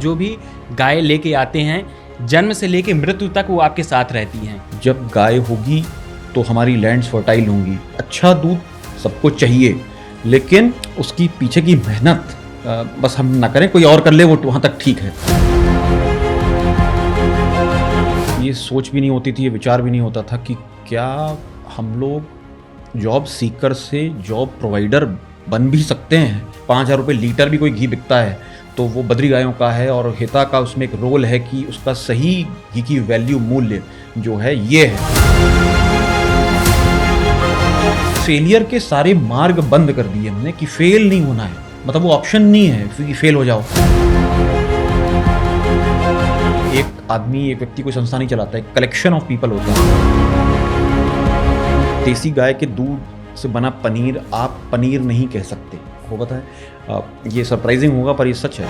जो भी गाय लेके आते हैं जन्म से लेके मृत्यु तक वो आपके साथ रहती हैं। जब गाय होगी तो हमारी लैंड्स फर्टाइल होंगी। अच्छा दूध सबको चाहिए, लेकिन उसकी पीछे की मेहनत बस हम ना करें, कोई और कर ले, वो वहाँ तक ठीक है। ये सोच भी नहीं होती थी, ये विचार भी नहीं होता था कि क्या हम लोग जॉब सीकर से जॉब प्रोवाइडर बन भी सकते हैं। 5,000 रुपये लीटर भी कोई घी बिकता है तो वो बद्री गायों का है, और हिता का उसमें एक रोल है कि उसका सही घी की वैल्यू, मूल्य जो है ये है। फेलियर के सारे मार्ग बंद कर दिए हमने कि फेल नहीं होना है, मतलब वो ऑप्शन नहीं है कि फेल हो जाओ। एक आदमी, एक व्यक्ति कोई संस्था नहीं चलाता, एक कलेक्शन ऑफ पीपल होता है। देसी गाय के दूध से बना पनीर आप पनीर नहीं कह सकते, वो पता है। ये सरप्राइजिंग होगा पर ये सच है।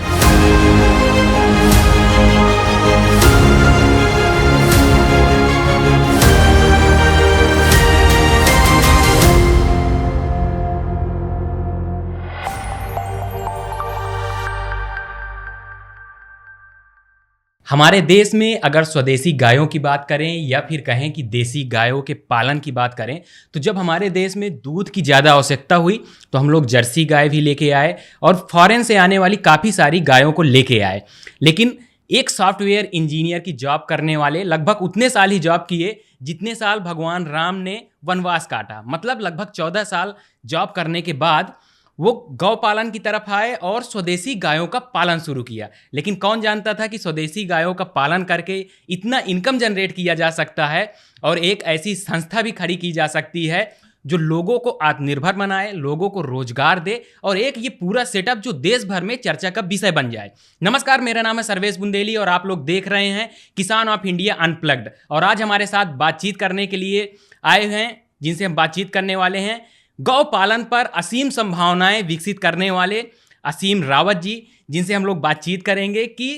हमारे देश में अगर स्वदेशी गायों की बात करें या फिर कहें कि देसी गायों के पालन की बात करें, तो जब हमारे देश में दूध की ज़्यादा आवश्यकता हुई तो हम लोग जर्सी गाय भी लेके आए और फॉरेन से आने वाली काफ़ी सारी गायों को लेके आए। लेकिन एक सॉफ्टवेयर इंजीनियर की जॉब करने वाले लगभग उतने साल ही जॉब किए जितने साल भगवान राम ने वनवास काटा। मतलब लगभग 14 साल जॉब करने के बाद वो गौ पालन की तरफ आए और स्वदेशी गायों का पालन शुरू किया। लेकिन कौन जानता था कि स्वदेशी गायों का पालन करके इतना इनकम जनरेट किया जा सकता है और एक ऐसी संस्था भी खड़ी की जा सकती है जो लोगों को आत्मनिर्भर बनाए, लोगों को रोजगार दे और एक ये पूरा सेटअप जो देश भर में चर्चा का विषय बन जाए। नमस्कार, मेरा नाम है सर्वेश बुंदेली और आप लोग देख रहे हैं किसान ऑफ इंडिया अनप्लग्ड। और आज हमारे साथ बातचीत करने के लिए आए हैं जिनसे हम बातचीत करने वाले हैं गौ पालन पर असीम संभावनाएं विकसित करने वाले असीम रावत जी, जिनसे हम लोग बातचीत करेंगे कि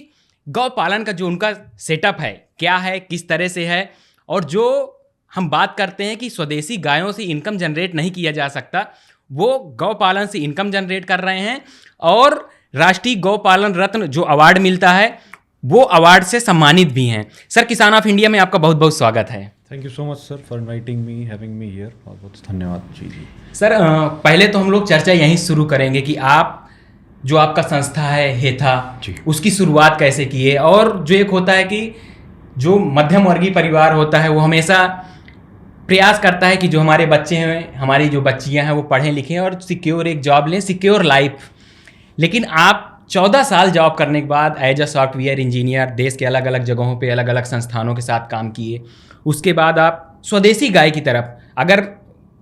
गौ पालन का जो उनका सेटअप है क्या है, किस तरह से है, और जो हम बात करते हैं कि स्वदेशी गायों से इनकम जनरेट नहीं किया जा सकता, वो गौ पालन से इनकम जनरेट कर रहे हैं और राष्ट्रीय गौ पालन रत्न जो अवार्ड मिलता है वो अवार्ड से सम्मानित भी हैं। सर, किसान ऑफ इंडिया में आपका बहुत बहुत स्वागत है। Thank you so much sir for inviting me, having me here. बहुत बहुत धन्यवाद जी। सर, पहले तो हम लोग चर्चा यहीं शुरू करेंगे कि आप जो आपका संस्था है हेथा, उसकी शुरुआत कैसे की है। और जो एक होता है कि जो मध्यम वर्गीय परिवार होता है वो हमेशा प्रयास करता है कि जो हमारे बच्चे हैं, हमारी जो बच्चियां हैं वो पढ़ें लिखें और सिक्योर एक जॉब लें, सिक्योर लाइफ। लेकिन आप 14 साल जॉब करने के बाद एज अ सॉफ्टवेयर इंजीनियर देश के अलग अलग जगहों पे अलग अलग संस्थानों के साथ काम किए। उसके बाद आप स्वदेशी गाय की तरफ, अगर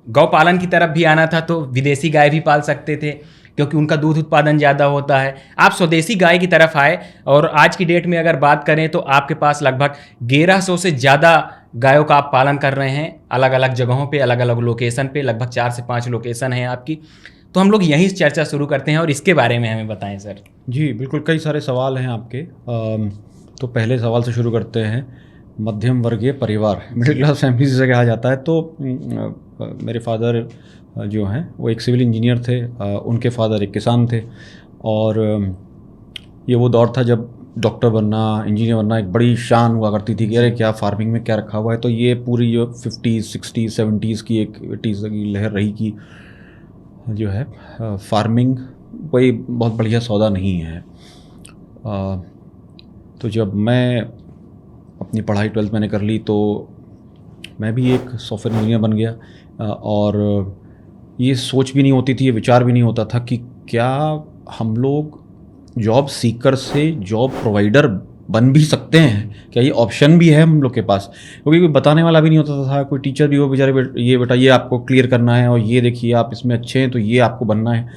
गौ पालन की तरफ भी आना था तो विदेशी गाय भी पाल सकते थे क्योंकि उनका दूध उत्पादन ज़्यादा होता है। आप स्वदेशी गाय की तरफ आए और आज की डेट में अगर बात करें तो आपके पास लगभग 1100 से ज़्यादा गायों का आप पालन कर रहे हैं अलग अलग जगहों पे, अलग अलग लोकेशन पे। लगभग 4 से 5 लोकेशन है आपकी। तो हम लोग यहीं से चर्चा शुरू करते हैं और इसके बारे में हमें बताएं सर। जी बिल्कुल, कई सारे सवाल हैं आपके। तो पहले सवाल से शुरू करते हैं। मध्यम वर्गीय परिवार, मिडिल क्लास फैमिली से कहा जाता है। तो मेरे फादर जो हैं वो एक सिविल इंजीनियर थे, उनके फादर एक किसान थे, और ये वो दौर था जब डॉक्टर बनना, इंजीनियर बनना एक बड़ी शान हुआ करती थी कि अरे क्या फार्मिंग में क्या रखा हुआ है। तो ये पूरी जो 50s 60s 70s की एक 80s की लहर रही कि जो है फार्मिंग कोई बहुत बढ़िया सौदा नहीं है। तो जब मैं अपनी पढ़ाई 12th मैंने कर ली तो मैं भी एक सॉफ्टवेयर इंजीनियर बन गया, और ये सोच भी नहीं होती थी, ये विचार भी नहीं होता था कि क्या हम लोग जॉब सीकर से जॉब प्रोवाइडर बन भी सकते हैं, क्या ये ऑप्शन भी है हम लोग के पास। क्योंकि कोई बताने वाला भी नहीं होता था, कोई टीचर भी हो बेचारे, ये बेटा ये आपको क्लियर करना है और ये देखिए आप इसमें अच्छे हैं तो ये आपको बनना है,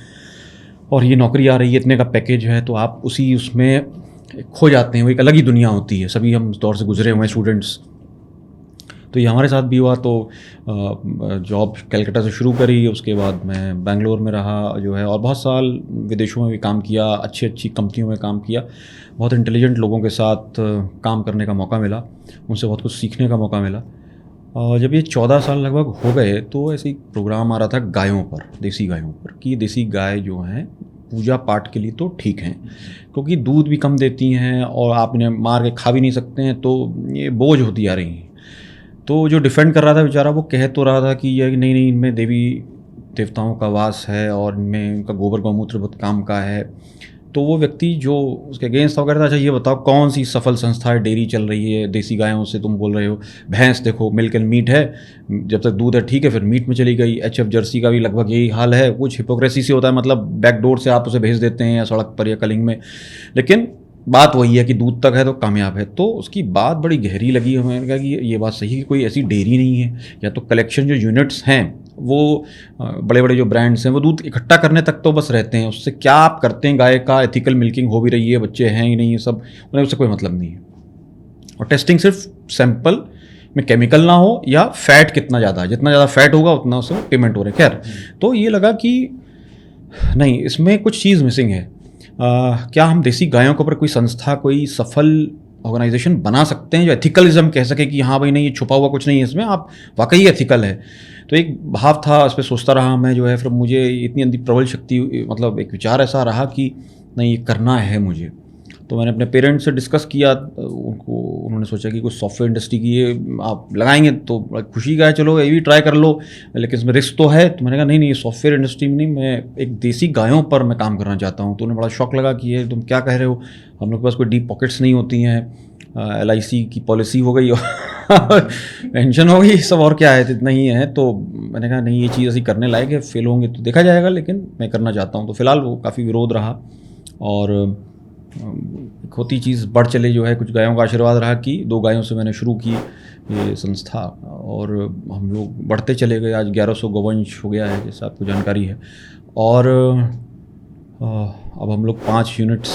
और ये नौकरी आ रही है, इतने का पैकेज है, तो आप उसी उसमें खो जाते हैं। वो एक अलग ही दुनिया होती है। सभी हम उस दौर से गुजरे हुए हैं स्टूडेंट्स। तो ये हमारे साथ भी हुआ। तो जॉब कलकत्ता से शुरू करी, उसके बाद मैं बेंगलोर में रहा जो है, और बहुत साल विदेशों में भी काम किया, अच्छी अच्छी कंपनियों में काम किया, बहुत इंटेलिजेंट लोगों के साथ काम करने का मौका मिला, उनसे बहुत कुछ सीखने का मौका मिला। और जब ये 14 साल लगभग हो गए तो ऐसे ही प्रोग्राम आ रहा था गायों पर, देसी गायों पर, कि देसी गाय जो हैं पूजा पाठ के लिए तो ठीक हैं, क्योंकि दूध भी कम देती हैं और आप इन्हें मार के खा भी नहीं सकते हैं, तो ये बोझ होती जा रही हैं। तो जो डिफेंड कर रहा था बेचारा, वो कह तो रहा था कि ये नहीं नहीं, इनमें देवी देवताओं का वास है और इनमें उनका गोबर गौमूत्र बहुत काम का है। तो वो व्यक्ति जो उसके अगेंस्ट था वो कह रहा था, अच्छा ये बताओ कौन सी सफल संस्था है, डेयरी चल रही है देसी गायों से, तुम बोल रहे हो भैंस देखो मिल्क एंड मीट है, जब तक दूध है ठीक है, फिर मीट में चली गई। HF जर्सी का भी लगभग यही हाल है, कुछ हिपोक्रेसी से होता है, मतलब बैकडोर से आप उसे भेज देते हैं या सड़क पर या कलिंग में, लेकिन बात वही है कि दूध तक है तो कामयाब है। तो उसकी बात बड़ी गहरी लगी हमें, कहा कि ये बात सही है कि कोई ऐसी डेयरी नहीं है, या तो कलेक्शन जो यूनिट्स हैं वो बड़े बड़े जो ब्रांड्स हैं वो दूध इकट्ठा करने तक तो बस रहते हैं, उससे क्या आप करते हैं, गाय का एथिकल मिल्किंग हो भी रही है, बच्चे हैं ही नहीं, ये सब उन्हें उससे कोई मतलब नहीं है। और टेस्टिंग सिर्फ सैंपल में केमिकल ना हो या फैट कितना ज़्यादा है, जितना ज़्यादा फैट होगा उतना उससे पेमेंट हो रहा है। खैर, तो ये लगा कि नहीं, इसमें कुछ चीज़ मिसिंग है। क्या हम देसी गायों के ऊपर कोई संस्था, कोई सफल ऑर्गेनाइजेशन बना सकते हैं जो एथिकलिज्म कह सके कि हाँ भाई नहीं, ये छुपा हुआ कुछ नहीं है इसमें, आप वाकई एथिकल है। तो एक भाव था, उस पर सोचता रहा मैं जो है, फिर मुझे इतनी अंदर प्रबल शक्ति, मतलब एक विचार ऐसा रहा कि नहीं, ये करना है मुझे। तो मैंने अपने पेरेंट्स से डिस्कस किया, उन्होंने सोचा कि कुछ सॉफ्टवेयर इंडस्ट्री की ये आप लगाएंगे तो खुशी का है, चलो ये भी ट्राई कर लो, लेकिन इसमें रिस्क तो है। तो मैंने कहा नहीं नहीं, सॉफ्टवेयर इंडस्ट्री में नहीं, मैं एक देसी गायों पर मैं काम करना चाहता हूँ। तो उन्हें बड़ा शौक लगा कि ये तुम क्या कह रहे हो, हम लोग के पास कोई डीप पॉकेट्स नहीं होती हैं, LIC की पॉलिसी हो गई पेंशन हो गई, सब और क्या है, इतना ही है। तो मैंने कहा नहीं, ये चीज़ ऐसी करने लायक है, फेल होंगे तो देखा जाएगा, लेकिन मैं करना चाहता हूँ। तो फिलहाल वो काफ़ी विरोध रहा, और एक होती चीज़ बढ़ चले जो है, कुछ गायों का आशीर्वाद रहा कि 2 गायों से मैंने शुरू की ये संस्था, और हम लोग बढ़ते चले गए। आज 1100 गौवंश हो गया है, जैसा आपको जानकारी है। और अब हम लोग 5 यूनिट्स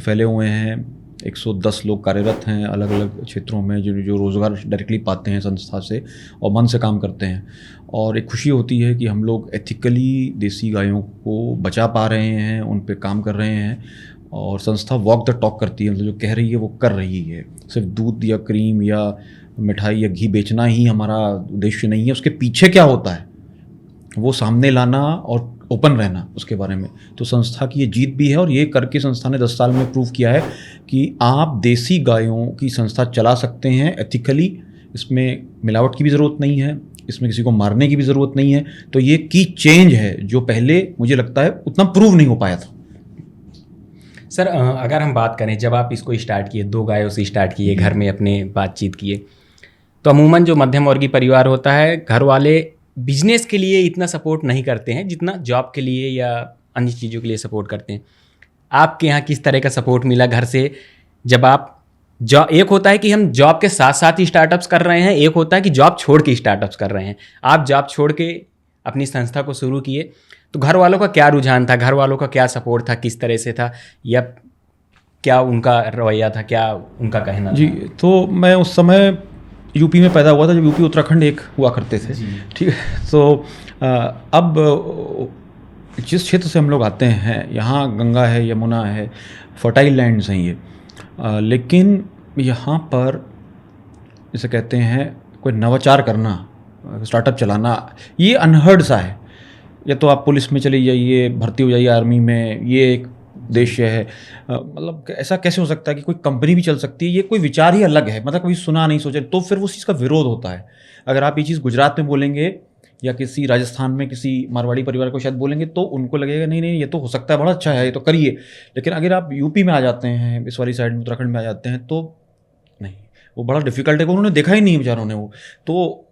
फैले हुए हैं, 110 लोग कार्यरत हैं अलग अलग क्षेत्रों में, जो रोज़गार डायरेक्टली पाते हैं संस्था से और मन से काम करते हैं। और एक खुशी होती है कि हम लोग एथिकली देसी गायों को बचा पा रहे हैं, उन पे काम कर रहे हैं, और संस्था वॉक द टॉक करती है, मतलब जो कह रही है वो कर रही है। सिर्फ दूध या क्रीम या मिठाई या घी बेचना ही हमारा उद्देश्य नहीं है, उसके पीछे क्या होता है वो सामने लाना और ओपन रहना उसके बारे में। तो संस्था की ये जीत भी है, और ये करके संस्था ने 10 साल में प्रूव किया है कि आप देसी गायों की संस्था चला सकते हैं एथिकली। इसमें मिलावट की भी ज़रूरत नहीं है, इसमें किसी को मारने की भी ज़रूरत नहीं है। तो ये की चेंज है जो पहले मुझे लगता है उतना प्रूव नहीं हो पाया था। सर, अगर हम बात करें, जब आप इसको स्टार्ट किए, 2 गायों से स्टार्ट किए, घर में अपने बातचीत किए, तो अमूमन जो मध्यम वर्गीय परिवार होता है, घर वाले बिजनेस के लिए इतना सपोर्ट नहीं करते हैं जितना जॉब के लिए या अन्य चीज़ों के लिए सपोर्ट करते हैं। आपके यहाँ किस तरह का सपोर्ट मिला घर से? जब आप जॉब, एक होता है कि हम जॉब के साथ साथ ही स्टार्टअप्स कर रहे हैं, एक होता है कि जॉब छोड़ के स्टार्टअप्स कर रहे हैं। आप जॉब छोड़ के अपनी संस्था को शुरू किए, तो घर वालों का क्या रुझान था, घर वालों का क्या सपोर्ट था, किस तरह से था, या क्या उनका रवैया था, क्या उनका कहना जी था? तो मैं उस समय यूपी में पैदा हुआ था, जब यूपी उत्तराखंड एक हुआ करते थे, ठीक है। तो अब जिस क्षेत्र से हम लोग आते हैं, यहाँ गंगा है, यमुना है, फर्टाइल लैंड्स हैं ये, लेकिन यहाँ पर जैसे कहते हैं कोई नवाचार करना, स्टार्टअप चलाना, ये अनहर्ड सा है। या तो आप पुलिस में चले जाइए, भर्ती हो जाइए आर्मी में, ये एक उद्देश्य है। मतलब ऐसा कैसे हो सकता है कि कोई कंपनी भी चल सकती है, ये कोई विचार ही अलग है, मतलब कभी सुना नहीं सोचा, तो फिर उस चीज़ का विरोध होता है। अगर आप ये चीज़ गुजरात में बोलेंगे या किसी राजस्थान में किसी मारवाड़ी परिवार को शायद बोलेंगे, तो उनको लगेगा नहीं नहीं, ये तो हो सकता है, बड़ा अच्छा है, ये तो करिए। लेकिन अगर आप यूपी में आ जाते हैं, इस वाली साइड में उत्तराखंड में आ जाते हैं, तो नहीं, वो बड़ा डिफिकल्ट है। उन्होंने देखा ही नहीं बेचारों ने वो। तो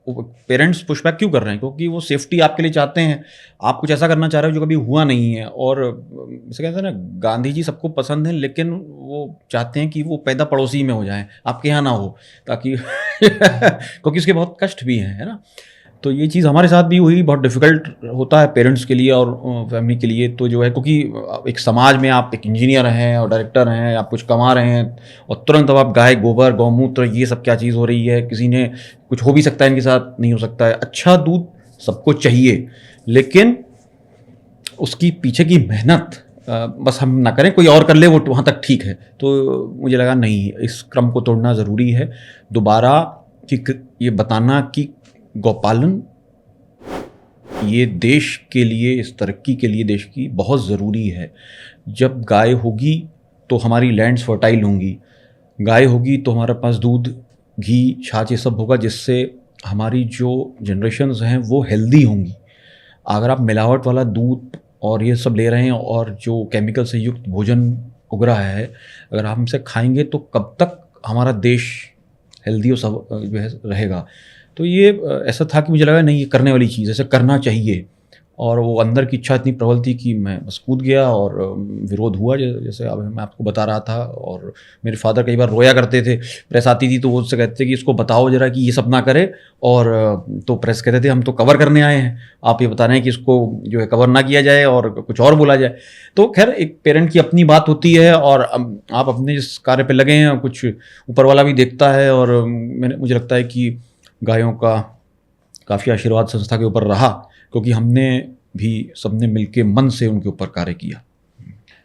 पेरेंट्स पुशबैक क्यों कर रहे हैं? क्योंकि वो सेफ्टी आपके लिए चाहते हैं, आप कुछ ऐसा करना चाह रहे हो जो कभी हुआ नहीं है। और जैसे कहते हैं ना, गांधी जी सबको पसंद हैं, लेकिन वो चाहते हैं कि वो पैदा पड़ोसी में हो जाए, आपके यहाँ ना हो, ताकि क्योंकि उसके बहुत कष्ट भी हैं, है ना। तो ये चीज़ हमारे साथ भी हुई, बहुत डिफ़िकल्ट होता है पेरेंट्स के लिए और फैमिली के लिए। तो जो है, क्योंकि एक समाज में आप एक इंजीनियर हैं और डायरेक्टर हैं, आप कुछ कमा रहे हैं, और तुरंत अब आप गाय गोबर गौमूत्र ये सब क्या चीज़ हो रही है, किसी ने कुछ हो भी सकता है, इनके साथ नहीं हो सकता है। अच्छा दूध सबको चाहिए, लेकिन उसकी पीछे की मेहनत बस हम ना करें, कोई और कर ले, वो वहाँ तक ठीक है। तो मुझे लगा नहीं, इस क्रम को तोड़ना ज़रूरी है। दोबारा कि ये बताना कि गौपालन ये देश के लिए, इस तरक्की के लिए देश की बहुत ज़रूरी है। जब गाय होगी तो हमारी लैंड्स फर्टाइल होंगी, गाय होगी तो हमारे पास दूध, घी, छाछ ये सब होगा, जिससे हमारी जो जनरेशन्स हैं वो हेल्दी होंगी। अगर आप मिलावट वाला दूध और ये सब ले रहे हैं और जो केमिकल से युक्त भोजन उग रहा है, अगर हम इसे खाएंगे तो कब तक हमारा देश हेल्दी और सब जो है रहेगा। तो ये ऐसा था कि मुझे लगा नहीं, ये करने वाली चीज़, ऐसे करना चाहिए। और वो अंदर की इच्छा इतनी प्रबल थी कि मैं बस कूद गया और विरोध हुआ, जैसे अब मैं आपको बता रहा था। और मेरे फादर कई बार रोया करते थे, प्रेस आती थी तो वो उससे कहते थे कि इसको बताओ जरा कि ये सब ना करे। और तो प्रेस कहते थे हम तो कवर करने आए हैं, आप ये बता रहे हैं कि इसको जो है कवर ना किया जाए और कुछ और बोला जाए। तो खैर एक पेरेंट की अपनी बात होती है और आप अपने जिस कार्य पर लगे हैं, कुछ ऊपर वाला भी देखता है। और मुझे लगता है कि गायों का काफ़ी आशीर्वाद संस्था के ऊपर रहा, क्योंकि हमने भी सबने मिलके मन से उनके ऊपर कार्य किया।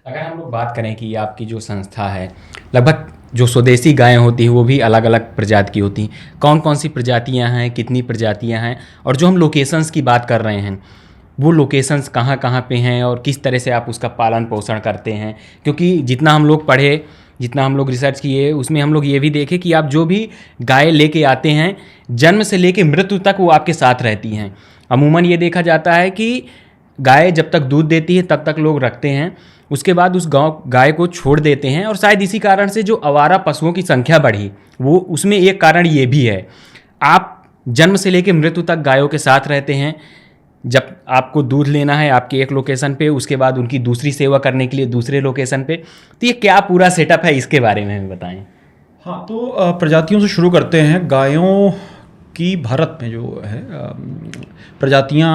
अगर हम लोग बात करें कि आपकी जो संस्था है, लगभग जो स्वदेशी गायें होती हैं वो भी अलग अलग प्रजाति की होती हैं। कौन कौन सी प्रजातियां हैं, कितनी प्रजातियां हैं, और जो हम लोकेशंस की बात कर रहे हैं वो लोकेशंस कहाँ कहाँ पे हैं और किस तरह से आप उसका पालन पोषण करते हैं? क्योंकि जितना हम लोग पढ़े, जितना हम लोग रिसर्च किए, उसमें हम लोग ये भी देखे कि आप जो भी गाय लेके आते हैं, जन्म से लेके मृत्यु तक वो आपके साथ रहती हैं। अमूमन ये देखा जाता है कि गाय जब तक दूध देती है तब तक लोग रखते हैं, उसके बाद उस गाय को छोड़ देते हैं। और शायद इसी कारण से जो आवारा पशुओं की संख्या बढ़ी, वो उसमें एक कारण ये भी है। आप जन्म से लेकर मृत्यु तक गायों के साथ रहते हैं। जब आपको दूध लेना है आपके एक लोकेशन पे, उसके बाद उनकी दूसरी सेवा करने के लिए दूसरे लोकेशन पे। तो ये क्या पूरा सेटअप है, इसके बारे में बताएं। हाँ, तो प्रजातियों से शुरू करते हैं। गायों की भारत में जो है प्रजातियाँ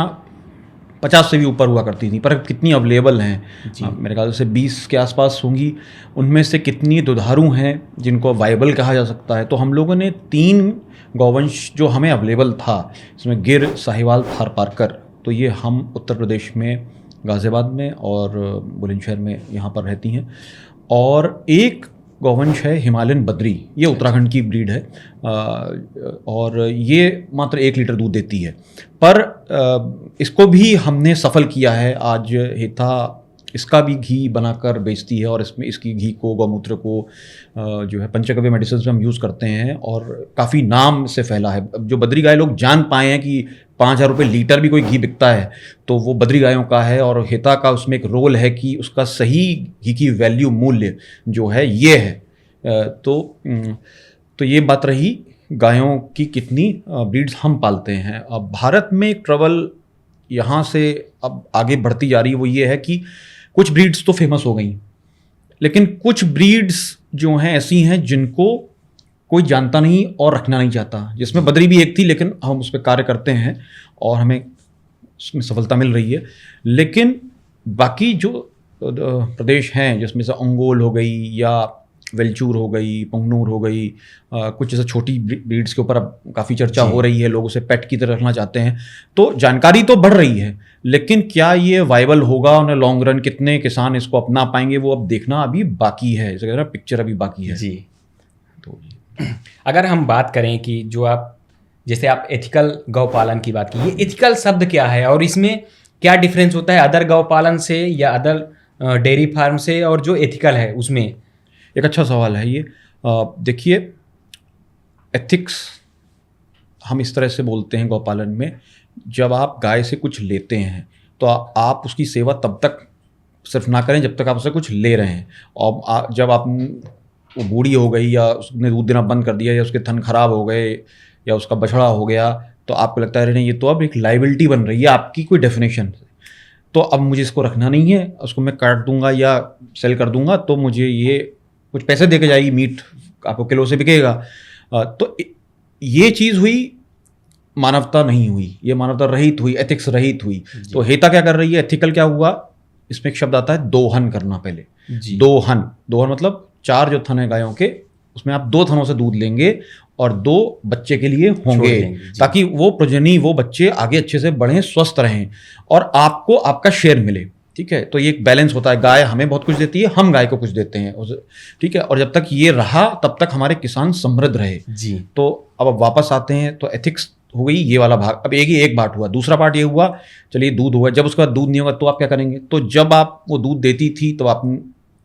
50 से भी ऊपर हुआ करती थी, पर कितनी अवेलेबल हैं मेरे ख्याल से 20 के आसपास होंगी। उनमें से कितनी दुधारू हैं जिनको वाइबल कहा जा सकता है। तो हम लोगों ने 3 गौवंश जो हमें अवेलेबल था, इसमें गिर, साहिवाल, थार पारकर, तो ये हम उत्तर प्रदेश में गाज़ियाबाद में और बुलंदशहर में यहाँ पर रहती हैं। और एक गौवंश है हिमालयन बद्री, ये उत्तराखंड की ब्रीड है और ये मात्र 1 लीटर दूध देती है। पर इसको भी हमने सफल किया है। आज हेता इसका भी घी बनाकर बेचती है और इसमें इसकी घी को, गौमूत्र को जो है पंचगव्य मेडिसिन में हम यूज़ करते हैं और काफ़ी नाम से फैला है। जो बद्री गाय लोग जान पाए हैं कि 5,000 रुपये लीटर भी कोई घी बिकता है तो वो बद्री गायों का है। और हेता का उसमें एक रोल है कि उसका सही घी की वैल्यू, मूल्य जो है ये है। तो ये बात रही गायों की कितनी ब्रीड्स हम पालते हैं। अब भारत में ट्रबल यहाँ से अब आगे बढ़ती जा रही है, वो ये है कि कुछ ब्रीड्स तो फेमस हो गई, लेकिन कुछ ब्रीड्स जो हैं ऐसी हैं जिनको कोई जानता नहीं और रखना नहीं चाहता, जिसमें बद्री भी एक थी। लेकिन हम उस पर कार्य करते हैं और हमें उसमें सफलता मिल रही है। लेकिन बाकी जो प्रदेश हैं, जिसमें से अंगोल हो गई या वेलचूर हो गई, पंगनूर हो गई, कुछ जैसे छोटी ब्रीड्स के ऊपर अब काफ़ी चर्चा हो रही है, लोग उसे पेट की तरह रखना चाहते हैं। तो जानकारी तो बढ़ रही है, लेकिन क्या ये वाइबल होगा उन्हें लॉन्ग रन, कितने किसान इसको अपना पाएंगे, वो अब देखना अभी बाकी है। जैसे कहते हैं पिक्चर अभी बाकी है। जी। तो अगर हम बात करें कि जो आप, जैसे आप एथिकल गौपालन की बात की, ये एथिकल शब्द क्या है और इसमें क्या डिफरेंस होता है अदर गौपालन से या अदर डेयरी फार्म से, और जो एथिकल है उसमें? एक अच्छा सवाल है ये। देखिए, एथिक्स हम इस तरह से बोलते हैं गौपालन में, जब आप गाय से कुछ लेते हैं तो आप उसकी सेवा तब तक सिर्फ ना करें जब तक आप उससे कुछ ले रहे हैं। और जब आप वो बूढ़ी हो गई या उसने दूध देना बंद कर दिया या उसके थन खराब हो गए या उसका बछड़ा हो गया, तो आपको लगता है नहीं, ये तो अब एक लाइबिलिटी बन रही है आपकी कोई डेफिनेशन, तो अब मुझे इसको रखना नहीं है, उसको मैं काट दूंगा या सेल कर दूंगा तो मुझे ये कुछ पैसे दे के जाएगी, मीट आपको किलो से बिकेगा। तो ये चीज़ हुई, मानवता नहीं हुई, ये मानवता रहित हुई, एथिक्स रहित हुई। तो हेता क्या कर रही है, एथिकल क्या हुआ, इसमें एक शब्द आता है दोहन करना। पहले दोहन मतलब 4 जो थन है गायों के, उसमें आप 2 थनों से दूध लेंगे और 2 बच्चे के लिए होंगे, ताकि वो प्रजनी, वो बच्चे आगे अच्छे से बढ़ें, स्वस्थ रहें और आपको आपका शेयर मिले। ठीक है, तो ये एक बैलेंस होता है। गाय हमें बहुत कुछ देती है, हम गाय को कुछ देते हैं। ठीक है, और जब तक ये रहा तब तक हमारे किसान समृद्ध रहे। जी। तो अब वापस आते हैं तो एथिक्स हो गई ये वाला भाग, अब एक पार्ट हुआ, दूसरा पार्ट ये हुआ, चलिए दूध हुआ, जब उसके बाद दूध नहीं होगा तो आप क्या करेंगे? तो जब आप वो दूध देती थी तो आपने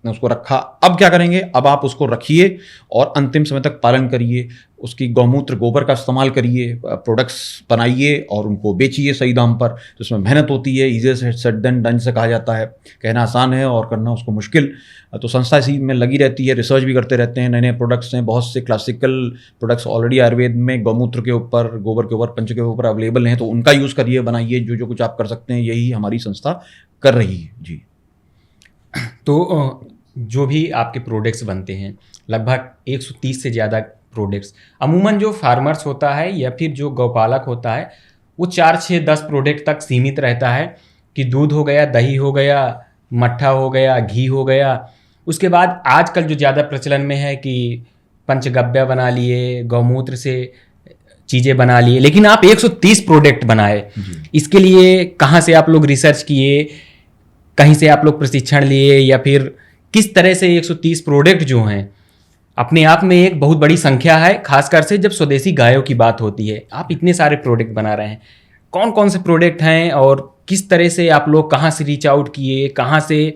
उसको रखा, अब क्या करेंगे? अब आप उसको रखिए और अंतिम समय तक पालन करिए, उसकी गौमूत्र गोबर का इस्तेमाल करिए, प्रोडक्ट्स बनाइए और उनको बेचिए सही दाम पर। तो इसमें मेहनत होती है, ईजियर सेड देन डन से कहा जाता है, कहना आसान है और करना उसको मुश्किल। तो संस्था इसी में लगी रहती है, रिसर्च भी करते रहते हैं, नए नए प्रोडक्ट्स हैं, बहुत से क्लासिकल प्रोडक्ट्स ऑलरेडी आयुर्वेद में गौमूत्र के ऊपर, गोबर के ऊपर, पंच के ऊपर अवेलेबल हैं, तो उनका यूज़ करिए, बनाइए, जो कुछ आप कर सकते हैं यही हमारी संस्था कर रही है जी। तो जो भी आपके प्रोडक्ट्स बनते हैं, लगभग 130 से ज़्यादा प्रोडक्ट्स, अमूमन जो फार्मर्स होता है या फिर जो गौपालक होता है वो 4, 6, 10 प्रोडक्ट तक सीमित रहता है कि दूध हो गया, दही हो गया, मट्ठा हो गया, घी हो गया। उसके बाद आजकल जो ज़्यादा प्रचलन में है कि पंचगव्य बना लिए, गौमूत्र से चीज़ें बना लिए, लेकिन आप 130 प्रोडक्ट बनाए। इसके लिए कहाँ से आप लोग रिसर्च किए, कहीं से आप लोग प्रशिक्षण लिए, या फिर किस तरह से 130 प्रोडक्ट जो हैं, अपने आप में एक बहुत बड़ी संख्या है, खासकर से जब स्वदेशी गायों की बात होती है। आप इतने सारे प्रोडक्ट बना रहे हैं, कौन कौन से प्रोडक्ट हैं और किस तरह से आप लोग कहाँ से रीच आउट किए, कहाँ से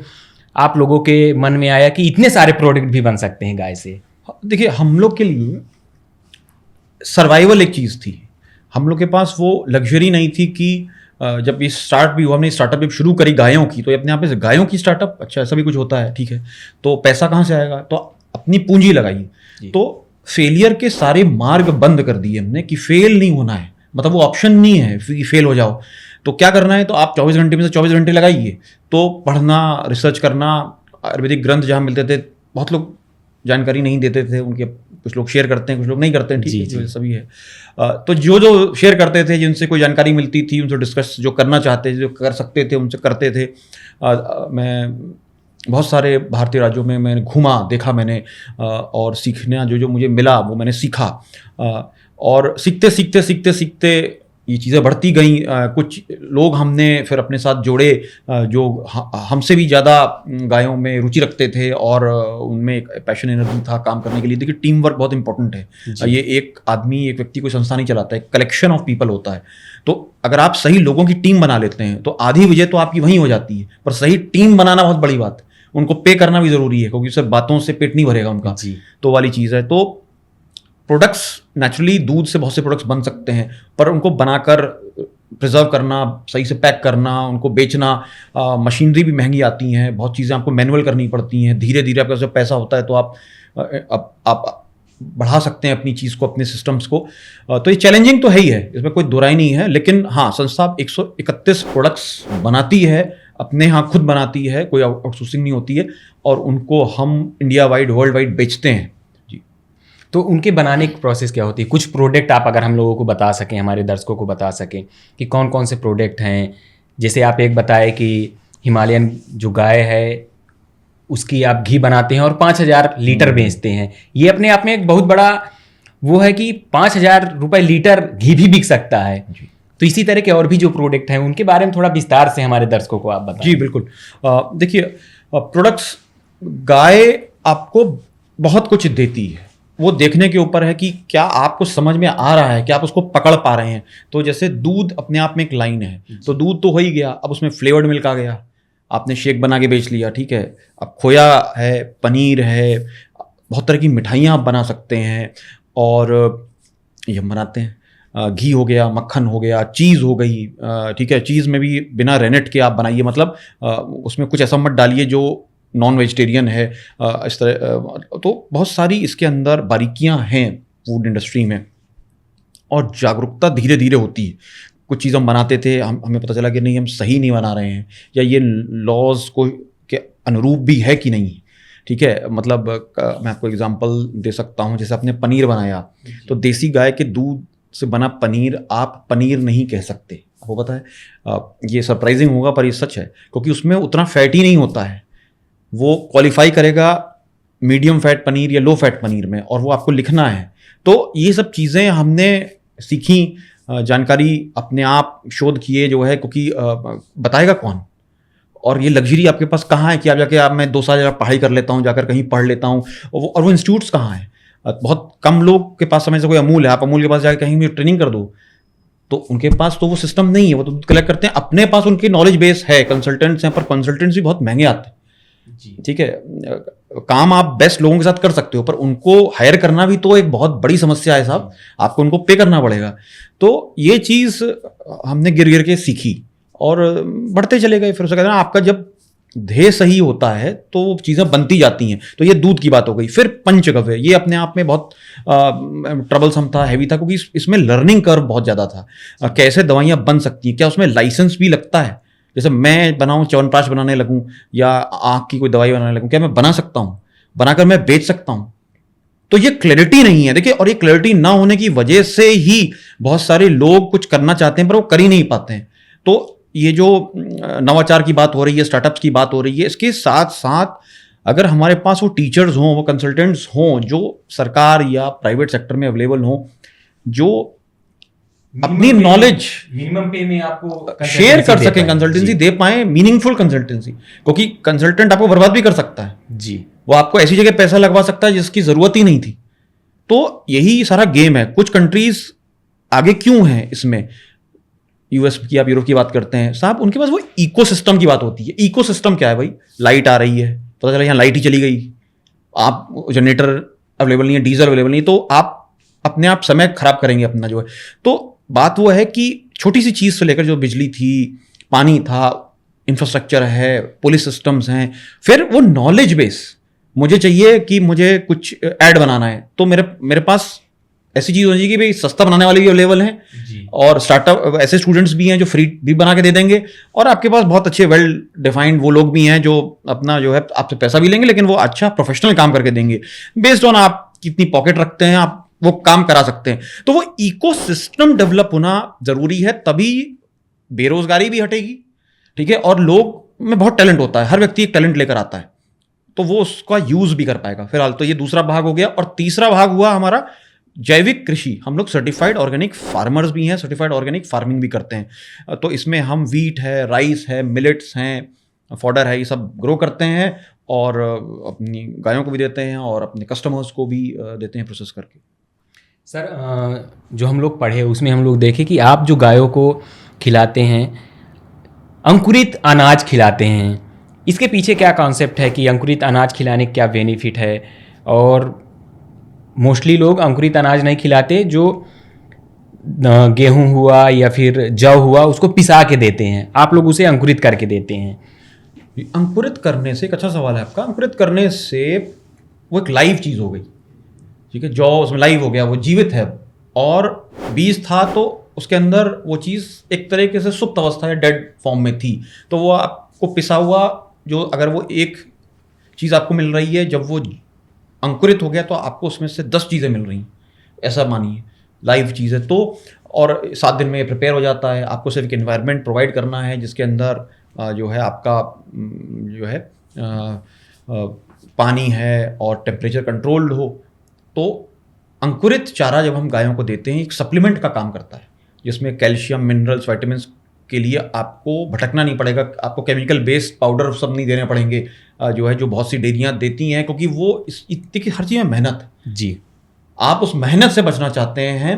आप लोगों के मन में आया कि इतने सारे प्रोडक्ट भी बन सकते हैं गाय से? देखिए, हम लोग के लिए सर्वाइवल एक चीज़ थी। हम लोग के पास वो लग्जरी नहीं थी कि जब ये स्टार्ट भी हुआ, हमने स्टार्टअप जब शुरू करी गायों की, तो ये अपने आप में गायों की स्टार्टअप, अच्छा ऐसा भी कुछ होता है, ठीक है, तो पैसा कहाँ से आएगा? तो अपनी पूंजी लगाई। तो फेलियर के सारे मार्ग बंद कर दिए हमने कि फेल नहीं होना है, मतलब वो ऑप्शन नहीं है कि फेल हो जाओ। तो क्या करना है? तो आप 24 घंटे में से 24 घंटे लगाइए। तो पढ़ना, रिसर्च करना, आयुर्वेदिक ग्रंथ जहाँ मिलते थे, बहुत लोग जानकारी नहीं देते थे, उनके कुछ लोग शेयर करते हैं, कुछ लोग नहीं करते हैं, ठीक है, सभी है। तो जो शेयर करते थे, जिनसे कोई जानकारी मिलती थी, उनसे डिस्कस जो करना चाहते थे, जो कर सकते थे, उनसे करते थे। मैं बहुत सारे भारतीय राज्यों में मैंने घूमा, देखा मैंने, और सीखना जो मुझे मिला वो मैंने सीखा, और सीखते सीखते सीखते सीखते ये चीज़ें बढ़ती गई। कुछ लोग हमने फिर अपने साथ जोड़े जो हमसे भी ज़्यादा गायों में रुचि रखते थे और उनमें एक पैशन, एनर्जी था काम करने के लिए। देखिए, टीम वर्क बहुत इंपॉर्टेंट है। ये एक आदमी, एक व्यक्ति कोई संस्था नहीं चलाता है, कलेक्शन ऑफ पीपल होता है। तो अगर आप सही लोगों की टीम बना लेते हैं तो आधी विजय तो आपकी वहीं हो जाती है। पर सही टीम बनाना बहुत बड़ी बात है, उनको पे करना भी ज़रूरी है, क्योंकि सिर्फ बातों से पेट नहीं भरेगा उनका, तो वाली चीज़ है। तो प्रोडक्ट्स नेचुरली दूध से बहुत से प्रोडक्ट्स बन सकते हैं, पर उनको बनाकर प्रिजर्व करना, सही से पैक करना, उनको बेचना, मशीनरी भी महंगी आती हैं, बहुत चीज़ें आपको मैनुअल करनी पड़ती हैं। धीरे धीरे आपका जब पैसा होता है तो आप बढ़ा सकते हैं अपनी चीज़ को, अपने सिस्टम्स को। तो ये चैलेंजिंग तो है ही है, इसमें कोई दुराई नहीं है। लेकिन हाँ, संस्था 131 प्रोडक्ट्स बनाती है, अपने यहाँ खुद बनाती है, कोई आउटसोर्सिंग नहीं होती है, और उनको हम इंडिया वाइड, वर्ल्ड वाइड बेचते हैं। तो उनके बनाने की प्रोसेस क्या होती है? कुछ प्रोडक्ट आप अगर हम लोगों को बता सकें, हमारे दर्शकों को बता सकें कि कौन कौन से प्रोडक्ट हैं। जैसे आप एक बताए कि हिमालयन जो गाय है उसकी आप घी बनाते हैं और 5000 लीटर बेचते हैं। ये अपने आप में एक बहुत बड़ा वो है कि 5000 रुपये लीटर घी भी बिक सकता है। तो इसी तरह के और भी जो प्रोडक्ट हैं उनके बारे में थोड़ा विस्तार से हमारे दर्शकों को आप बताएं। जी बिल्कुल। देखिए, प्रोडक्ट्स, गाय आपको बहुत कुछ देती है, वो देखने के ऊपर है कि क्या आपको समझ में आ रहा है, क्या आप उसको पकड़ पा रहे हैं। तो जैसे दूध अपने आप में एक लाइन है, तो दूध तो हो ही गया, अब उसमें फ्लेवर्ड मिल्क आ गया, आपने शेक बना के बेच लिया, ठीक है। अब खोया है, पनीर है, बहुत तरह की मिठाइयाँ आप बना सकते हैं, और ये हम बनाते हैं। घी हो गया, मक्खन हो गया, चीज़ हो गई, ठीक है। चीज़ में भी बिना रेनेट के आप बनाइए, मतलब उसमें कुछ ऐसा मत डालिए जो नॉन वेजिटेरियन है, इस तरह। तो बहुत सारी इसके अंदर बारीकियां हैं फूड इंडस्ट्री में, और जागरूकता धीरे धीरे होती है। कुछ चीज़ हम बनाते थे, हमें पता चला कि नहीं, हम सही नहीं बना रहे हैं, या ये लॉज को के अनुरूप भी है कि नहीं, ठीक है। मतलब मैं आपको एग्जांपल दे सकता हूँ। जैसे आपने पनीर बनाया, तो देसी गाय के दूध से बना पनीर आप पनीर नहीं कह सकते, आपको पता है। ये सरप्राइजिंग होगा पर ये सच है, क्योंकि उसमें उतना फैट ही नहीं होता है। वो क्वालिफाई करेगा मीडियम फैट पनीर या लो फैट पनीर में, और वो आपको लिखना है। तो ये सब चीज़ें हमने सीखी, जानकारी अपने आप शोध किए जो है, क्योंकि बताएगा कौन, और ये लग्जरी आपके पास कहाँ है कि आप जाके मैं 2 साल पढ़ाई कर लेता हूँ, जाकर कहीं पढ़ लेता हूँ, और वो इंस्टीट्यूट्स कहाँ हैं। बहुत कम लोग के पास समय से कोई अमूल है, आप अमूल के पास जाकर कहीं भी ट्रेनिंग कर दो, तो उनके पास तो वो सिस्टम नहीं है, वो तो दूध कलेक्ट करते हैं, अपने पास उनकी नॉलेज बेस है, कंसल्टेंट्स हैं, पर कंसल्टेंट्स भी बहुत महंगे आते हैं। ठीक है, काम आप बेस्ट लोगों के साथ कर सकते हो, पर उनको हायर करना भी तो एक बहुत बड़ी समस्या है साहब, आपको उनको पे करना पड़ेगा। तो ये चीज़ हमने गिर गिर के सीखी और बढ़ते चले गए। फिर उससे कहते हैं आपका जब ध्येय सही होता है तो वो चीज़ें बनती जाती हैं। तो ये दूध की बात हो गई। फिर पंचगव्य, ये अपने आप में बहुत ट्रबलसम था, हैवी था, क्योंकि इसमें लर्निंग कर्व बहुत ज़्यादा था। कैसे दवाइयाँ बन सकती हैं, क्या उसमें लाइसेंस भी लगता है, जैसे मैं बनाऊँ च्यवनप्राश बनाने लगूँ या आँख की कोई दवाई बनाने लगूँ, क्या मैं बना सकता हूँ, बनाकर मैं बेच सकता हूँ? तो ये क्लैरिटी नहीं है, देखिए, और ये क्लैरिटी ना होने की वजह से ही बहुत सारे लोग कुछ करना चाहते हैं पर वो कर ही नहीं पाते हैं। तो ये जो नवाचार की बात हो रही है, स्टार्टअप्स की बात हो रही है, इसके साथ साथ अगर हमारे पास वो टीचर्स हों, वो कंसल्टेंट्स हों जो सरकार या प्राइवेट सेक्टर में अवेलेबल हों, जो अपनी नॉलेज मिनिमम पे में आपको शेयर कर सकें, कंसल्टेंसी दे पाएं, मीनिंगफुल कंसल्टेंसी, क्योंकि कंसल्टेंट आपको बर्बाद भी कर सकता है जी, वो आपको ऐसी जगह पैसा लगवा सकता है जिसकी जरूरत ही नहीं थी। तो यही सारा गेम है। कुछ कंट्रीज आगे क्यों हैं इसमें, यूएस की, आप यूरोप की बात करते हैं साहब, उनके पास वो इकोसिस्टम की बात होती है। इकोसिस्टम क्या है भाई? लाइट आ रही है, पता चला यहाँ लाइट ही चली गई, आप जनरेटर अवेलेबल नहीं है, डीजल अवेलेबल नहीं, तो आप अपने आप समय खराब करेंगे अपना जो है। तो बात वो है कि छोटी सी चीज़ से लेकर जो बिजली थी, पानी था, इंफ्रास्ट्रक्चर है, पुलिस सिस्टम्स हैं, फिर वो नॉलेज बेस, मुझे चाहिए कि मुझे कुछ ऐड बनाना है तो मेरे पास ऐसी चीज़ होनी चाहिए कि भाई सस्ता बनाने वाले भी अवेलेबल हैं और स्टार्टअप ऐसे स्टूडेंट्स भी हैं जो फ्री भी बना के दे देंगे, और आपके पास बहुत अच्छे वेल डिफाइंड वो लोग भी हैं जो अपना जो है आपसे पैसा भी लेंगे लेकिन वो अच्छा प्रोफेशनल काम करके देंगे, बेस्ड ऑन आप कितनी पॉकेट रखते हैं, आप वो काम करा सकते हैं। तो वो इकोसिस्टम डेवलप होना जरूरी है, तभी बेरोजगारी भी हटेगी। ठीक है, और लोग में बहुत टैलेंट होता है, हर व्यक्ति एक टैलेंट लेकर आता है, तो वो उसका यूज भी कर पाएगा। फिलहाल तो ये दूसरा भाग हो गया, और तीसरा भाग हुआ हमारा जैविक कृषि। हम लोग सर्टिफाइड ऑर्गेनिक फार्मर्स भी हैं, सर्टिफाइड ऑर्गेनिक फार्मिंग भी करते हैं। तो इसमें हम वीट है, राइस है, मिलेट्स हैं, फॉडर है, ये सब ग्रो करते हैं और अपनी गायों को भी देते हैं और अपने कस्टमर्स को भी देते हैं प्रोसेस करके। सर, जो हम लोग पढ़े उसमें हम लोग देखे कि आप जो गायों को खिलाते हैं अंकुरित अनाज खिलाते हैं, इसके पीछे क्या कॉन्सेप्ट है कि अंकुरित अनाज खिलाने का क्या बेनिफिट है? और मोस्टली लोग अंकुरित अनाज नहीं खिलाते, जो गेहूं हुआ या फिर जौ हुआ उसको पिसा के देते हैं, आप लोग उसे अंकुरित करके देते हैं। अंकुरित करने से, एक अच्छा सवाल है आपका। अंकुरित करने से वो एक लाइव चीज़ हो गई, ठीक है, जौ उसमें लाइव हो गया, वो जीवित है, और बीज था तो उसके अंदर वो चीज़ एक तरीके से सुप्त अवस्था या डेड फॉर्म में थी, तो वो आपको पिसा हुआ, जो अगर वो एक चीज़ आपको मिल रही है, जब वो अंकुरित हो गया तो आपको उसमें से 10 चीज़ें मिल रही हैं, ऐसा मानिए, लाइव चीज़ है। तो और 7 दिन में प्रिपेयर हो जाता है, आपको सिर्फ एक एनवायरनमेंट प्रोवाइड करना है जिसके अंदर जो है आपका जो है पानी है और टेम्परेचर कंट्रोल्ड हो। तो अंकुरित चारा जब हम गायों को देते हैं, एक सप्लीमेंट का काम करता है, जिसमें कैल्शियम, मिनरल्स, विटामिन्स के लिए आपको भटकना नहीं पड़ेगा, आपको केमिकल बेस्ड पाउडर सब नहीं देने पड़ेंगे, जो है जो बहुत सी डेयरियाँ देती हैं, क्योंकि वो इतनी की हर चीज़ में मेहनत है जी। आप उस मेहनत से बचना चाहते हैं,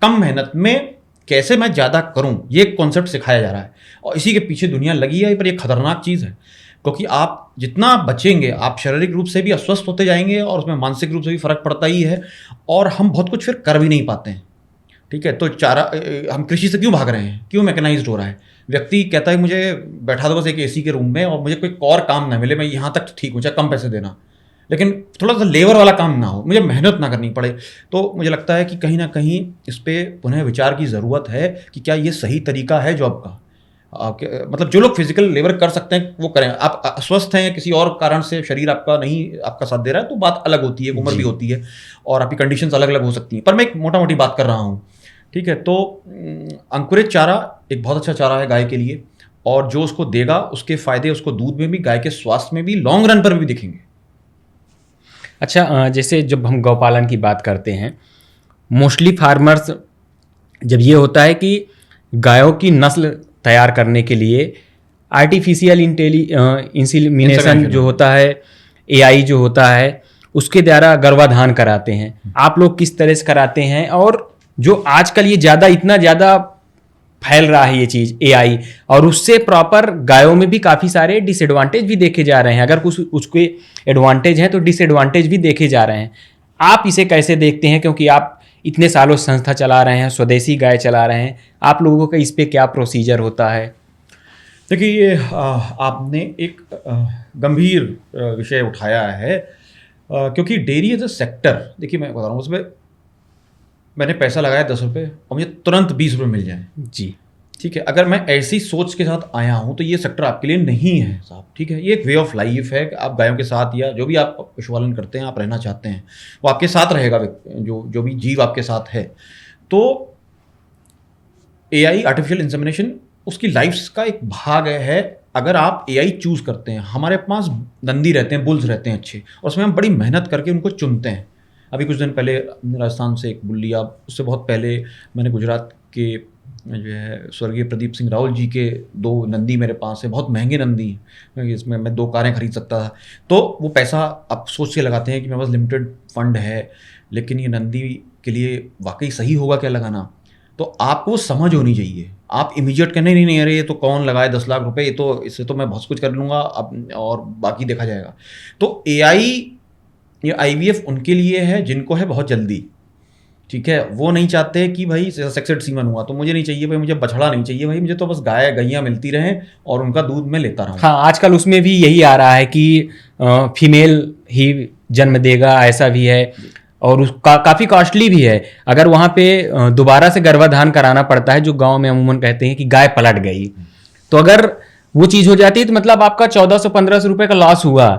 कम मेहनत में कैसे मैं ज़्यादा करूं, ये कॉन्सेप्ट सिखाया जा रहा है, और इसी के पीछे दुनिया लगी है। पर ये खतरनाक चीज़ है, क्योंकि आप जितना बचेंगे, आप शारीरिक रूप से भी अस्वस्थ होते जाएंगे और उसमें मानसिक रूप से भी फर्क पड़ता ही है, और हम बहुत कुछ फिर कर भी नहीं पाते हैं। ठीक है, तो चारा, हम कृषि से क्यों भाग रहे हैं, क्यों मैकेनाइज्ड हो रहा है? व्यक्ति कहता है मुझे बैठा दो बस एक एसी के रूम में और मुझे कोई और काम ना मिले, मैं यहाँ तक ठीक हूँ, चाहे कम पैसे देना, लेकिन थोड़ा सा लेबर वाला काम ना हो, मुझे मेहनत ना करनी पड़े। तो मुझे लगता है कि कहीं ना कहीं इस पर पुनः विचार की ज़रूरत है कि क्या ये सही तरीका है जॉब का। मतलब जो लोग फिजिकल लेबर कर सकते हैं वो करें। आप अस्वस्थ हैं, किसी और कारण से शरीर आपका नहीं आपका साथ दे रहा है, तो बात अलग होती है, उम्र भी होती है और आपकी कंडीशंस अलग अलग हो सकती हैं, पर मैं एक मोटा मोटी बात कर रहा हूँ। ठीक है, तो अंकुरित चारा एक बहुत अच्छा चारा है गाय के लिए, और जो उसको देगा उसके फायदे उसको दूध में भी, गाय के स्वास्थ्य में भी, लॉन्ग रन पर भी दिखेंगे। अच्छा, जैसे जब हम गौपालन की बात करते हैं, मोस्टली फार्मर्स जब ये होता है कि गायों की नस्ल तैयार करने के लिए आर्टिफिशियल इंसेमिनेशन जो होता है, AI जो होता है, उसके द्वारा गर्भाधान कराते हैं। आप लोग किस तरह से कराते हैं? और जो आजकल ये इतना ज़्यादा फैल रहा है ये चीज़ एआई, और उससे प्रॉपर गायों में भी काफ़ी सारे डिसएडवांटेज भी देखे जा रहे हैं। अगर कुछ उसके एडवांटेज हैं तो डिसएडवांटेज भी देखे जा रहे हैं। आप इसे कैसे देखते हैं, क्योंकि आप इतने सालों से संस्था चला रहे हैं, स्वदेशी गाय चला रहे हैं, आप लोगों का इस पे क्या प्रोसीजर होता है? देखिए, ये आपने एक गंभीर विषय उठाया है, क्योंकि डेयरी एज अ सेक्टर, देखिए मैं बता रहा हूँ, उसमें मैंने पैसा लगाया 10 रुपये और मुझे तुरंत 20 रुपये मिल जाए जी, ठीक है। अगर मैं ऐसी सोच के साथ आया हूँ तो ये सेक्टर आपके लिए नहीं है साहब, ठीक है। ये एक वे ऑफ लाइफ है कि आप गायों के साथ या जो भी आप पशुपालन करते हैं, आप रहना चाहते हैं, वो आपके साथ रहेगा, जो भी जीव आपके साथ है। तो एआई, आर्टिफिशियल इंसेमिनेशन, उसकी लाइफ का एक भाग है। अगर आप एआई चूज करते हैं, हमारे पास नंदी रहते हैं, बुल्स रहते हैं अच्छे, और उसमें हम बड़ी मेहनत करके उनको चुनते हैं। अभी कुछ दिन पहले राजस्थान से एक बुल लिया, उससे बहुत पहले मैंने गुजरात के जो है स्वर्गीय प्रदीप सिंह रावल जी के 2 नंदी मेरे पास है, बहुत महंगे नंदी हैं, इसमें मैं 2 कारें खरीद सकता था। तो वो पैसा आप सोच के लगाते हैं कि मेरे पास लिमिटेड फंड है, लेकिन ये नंदी के लिए वाकई सही होगा क्या लगाना? तो आपको समझ होनी चाहिए। आप इमीडिएट कहने नहीं अरे ये तो कौन लगाए 10 लाख रुपए, ये तो इससे तो मैं बहुत कुछ कर लूँगा अब और बाकी देखा जाएगा। तो एआई या आईवीएफ उनके लिए है जिनको है बहुत जल्दी, ठीक है। वो नहीं चाहते कि भाई सेक्सेड सीमन हुआ तो मुझे नहीं चाहिए भाई, मुझे बछड़ा नहीं चाहिए भाई, मुझे तो बस गाय गैया मिलती रहें और उनका दूध मैं लेता रहूँ। हाँ, आजकल उसमें भी यही आ रहा है कि फीमेल ही जन्म देगा, ऐसा भी है, और उसका काफ़ी कॉस्टली भी है। अगर वहाँ पे दोबारा से गर्भाधान कराना पड़ता है, जो गांव में अमूमन कहते हैं कि गाय पलट गई, तो अगर वो चीज़ हो जाती है तो मतलब आपका 1400-1500 रुपये का लॉस हुआ।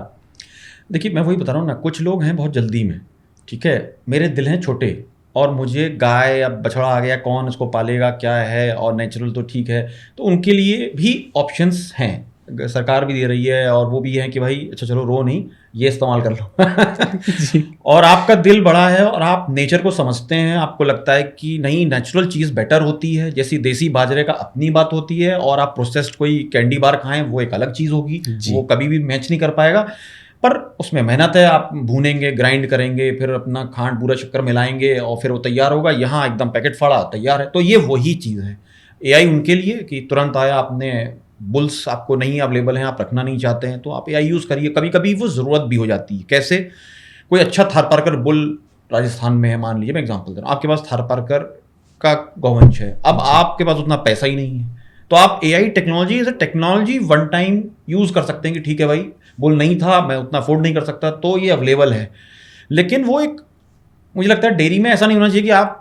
देखिए, मैं वही बता रहा हूँ ना, कुछ लोग हैं बहुत जल्दी में, ठीक है। मेरे दिल हैं छोटे और मुझे गाय या बछड़ा आ गया, कौन इसको पालेगा, क्या है, और नेचुरल तो ठीक है, तो उनके लिए भी ऑप्शंस हैं, सरकार भी दे रही है, और वो भी है कि भाई अच्छा चलो रो नहीं, ये इस्तेमाल कर लो और आपका दिल बड़ा है और आप नेचर को समझते हैं, आपको लगता है कि नहीं, नेचुरल चीज़ बेटर होती है। जैसी देसी बाजरे का अपनी बात होती है, और आप प्रोसेस्ड कोई कैंडी बार खाएं वो एक अलग चीज़ होगी, वो कभी भी मैच नहीं कर पाएगा। पर उसमें मेहनत है, आप भूनेंगे, ग्राइंड करेंगे, फिर अपना खांड बूरा शक्कर मिलाएंगे और फिर वो तैयार होगा। यहाँ एकदम पैकेट फाड़ा तैयार है। तो ये वही चीज़ है एआई उनके लिए कि तुरंत आया, आपने बुल्स आपको नहीं अवेलेबल हैं, आप रखना नहीं चाहते हैं, तो आप एआई यूज़ करिए। कभी कभी वो ज़रूरत भी हो जाती है। कैसे? कोई अच्छा थारपारकर बुल राजस्थान में है, मान लीजिए, मैं एग्जाम्पल दे रहा हूँ, आपके पास थारपारकर का गौवंश है, अब आपके पास उतना पैसा ही नहीं है, तो आप AI technology as a technology one time use कर सकते हैं कि ठीक है भाई, बुल नहीं था, मैं उतना अफोर्ड नहीं कर सकता, तो ये अवेलेबल है। लेकिन वो एक, मुझे लगता है डेयरी में ऐसा नहीं होना चाहिए कि आप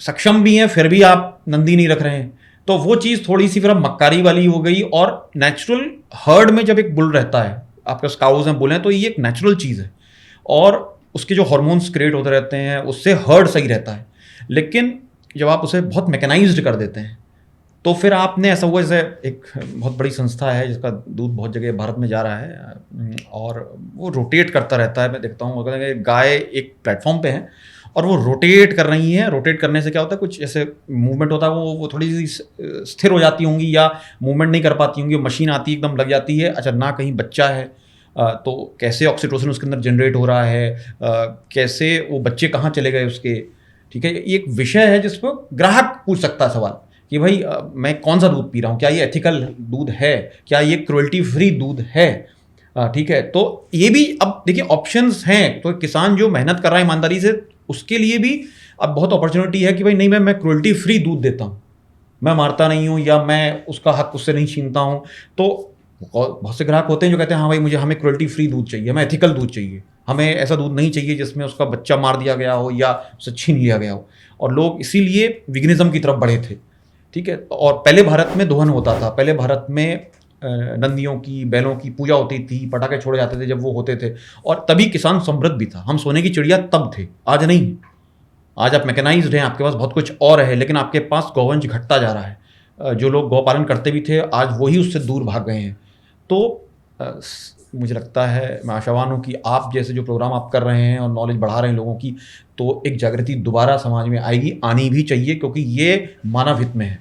सक्षम भी हैं फिर भी आप नंदी नहीं रख रहे हैं, तो वो चीज़ थोड़ी सी फिर अब मक्कारी वाली हो गई। और नेचुरल हर्ड में जब एक बुल रहता है, आपके स्काउज हैं, बुल हैं, तो ये एक नेचुरल चीज़ है और उसके जो हार्मोन्स क्रिएट होते रहते हैं उससे हर्ड सही रहता है। लेकिन जब आप उसे बहुत मैकेनाइज्ड कर देते हैं तो फिर आपने, ऐसा हुआ जैसे एक बहुत बड़ी संस्था है जिसका दूध बहुत जगह भारत में जा रहा है और वो रोटेट करता रहता है, मैं देखता हूँ, अगर गाय एक प्लेटफॉर्म पे है और वो रोटेट कर रही हैं, रोटेट करने से क्या होता है, कुछ ऐसे मूवमेंट होता है, वो थोड़ी सी स्थिर हो जाती होंगी या मूवमेंट नहीं कर पाती होंगी, मशीन आती है एकदम लग जाती है, अच्छा ना कहीं बच्चा है तो कैसे ऑक्सीटोसिन उसके अंदर जनरेट हो रहा है, कैसे वो बच्चे कहाँ चले गए उसके, ठीक है। ये एक विषय है जिस पर ग्राहक पूछ सकता है सवाल कि भाई मैं कौन सा दूध पी रहा हूँ, क्या ये एथिकल दूध है, क्या ये क्रुएल्टी फ्री दूध है, ठीक है। तो ये भी अब देखिए ऑप्शंस हैं, तो किसान जो मेहनत कर रहा है ईमानदारी से, उसके लिए भी अब बहुत अपॉर्चुनिटी है कि भाई नहीं, मैं क्रुएल्टी फ्री दूध देता हूँ, मैं मारता नहीं हूँ या मैं उसका हक उससे नहीं छीनता हूँ। तो बहुत से ग्राहक होते हैं जो कहते हैं हाँ भाई हमें क्रुएल्टी फ्री दूध चाहिए, हमें एथिकल दूध चाहिए, हमें ऐसा दूध नहीं चाहिए जिसमें उसका बच्चा मार दिया गया हो या उसे छीन लिया गया हो। और लोग इसीलिए विगनिज्म की तरफ बढ़े थे, ठीक है। और पहले भारत में दोहन होता था, पहले भारत में नंदियों की, बैलों की पूजा होती थी, पटाखे छोड़े जाते थे जब वो होते थे, और तभी किसान समृद्ध भी था। हम सोने की चिड़िया तब थे, आज नहीं। आज आप मैकेनाइज्ड हैं, आपके पास बहुत कुछ और है, लेकिन आपके पास गौवंश घटता जा रहा है। जो लोग गौपालन करते भी थे आज वही उससे दूर भाग गए हैं। तो मुझे लगता है, मैं आशावान हूँ कि आप जैसे जो प्रोग्राम आप कर रहे हैं और नॉलेज बढ़ा रहे हैं लोगों की, तो एक जागृति दोबारा समाज में आएगी, आनी भी चाहिए, क्योंकि ये मानव हित में है।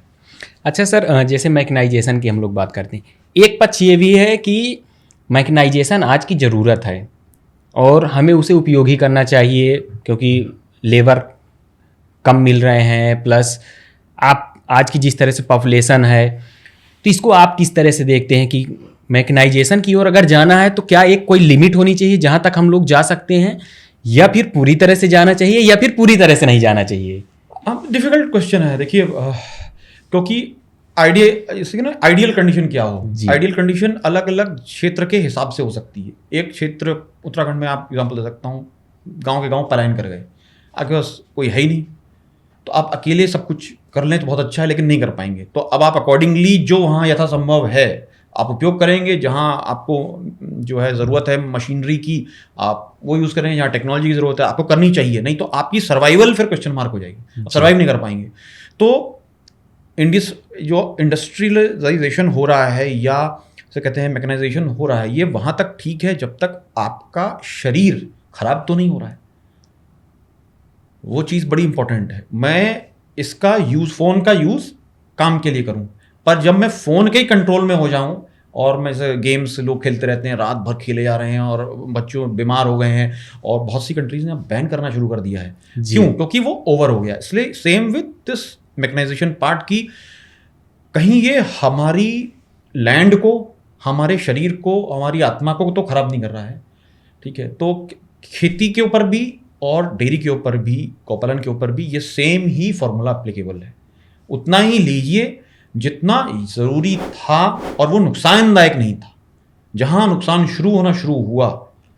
अच्छा सर, जैसे मैकेनाइजेशन की हम लोग बात करते हैं, एक पक्ष ये भी है कि मैकेनाइजेशन आज की ज़रूरत है और हमें उसे उपयोगी करना चाहिए, क्योंकि लेबर कम मिल रहे हैं, प्लस आप आज की जिस तरह से पॉपुलेशन है, तो इसको आप किस तरह से देखते हैं कि मैकेनाइजेशन की ओर अगर जाना है तो क्या एक कोई लिमिट होनी चाहिए जहाँ तक हम लोग जा सकते हैं, या फिर पूरी तरह से जाना चाहिए, या फिर पूरी तरह से नहीं जाना चाहिए? डिफिकल्ट क्वेश्चन है। देखिए, क्योंकि आइडियल कंडीशन क्या हो, आइडियल कंडीशन अलग अलग क्षेत्र के हिसाब से हो सकती है। एक क्षेत्र, उत्तराखंड में आप एग्जांपल दे सकता हूँ, गांव के गांव पलायन कर गए, आपके पास कोई है ही नहीं, तो आप अकेले सब कुछ कर लें तो बहुत अच्छा है, लेकिन नहीं कर पाएंगे। तो अब आप अकॉर्डिंगली जो वहाँ यथासंभव है आप उपयोग करेंगे, जहाँ आपको जो है ज़रूरत है मशीनरी की, आप वो यूज़ करें, जहाँ टेक्नोलॉजी की ज़रूरत है आपको करनी चाहिए, नहीं तो आपकी सर्वाइवल फिर क्वेश्चन मार्क हो जाएगी, सर्वाइव नहीं कर पाएंगे। तो जो इंडस्ट्रियलाइजेशन हो रहा है या से कहते हैं मैकेनाइजेशन हो रहा है, ये वहाँ तक ठीक है जब तक आपका शरीर खराब तो नहीं हो रहा है। वो चीज़ बड़ी इंपॉर्टेंट है। मैं इसका यूज़, फ़ोन का यूज़ काम के लिए करूँ, पर जब मैं फ़ोन के ही कंट्रोल में हो जाऊँ और मैं जैसे गेम्स लोग खेलते रहते हैं, रात भर खेले जा रहे हैं और बच्चों बीमार हो गए हैं, और बहुत सी कंट्रीज़ ने बैन करना शुरू कर दिया है। क्यों? क्योंकि वो ओवर हो गया। इसलिए same with this mechanisation part की, कहीं ये हमारी लैंड को, हमारे शरीर को, हमारी आत्मा को तो खराब नहीं कर रहा है, ठीक है। तो खेती के ऊपर भी और डेयरी के ऊपर भी, गौपालन के ऊपर भी ये सेम ही फॉर्मूला एप्लीकेबल है। उतना ही लीजिए जितना ज़रूरी था, और वो नुकसानदायक नहीं था। जहां नुकसान शुरू होना शुरू हुआ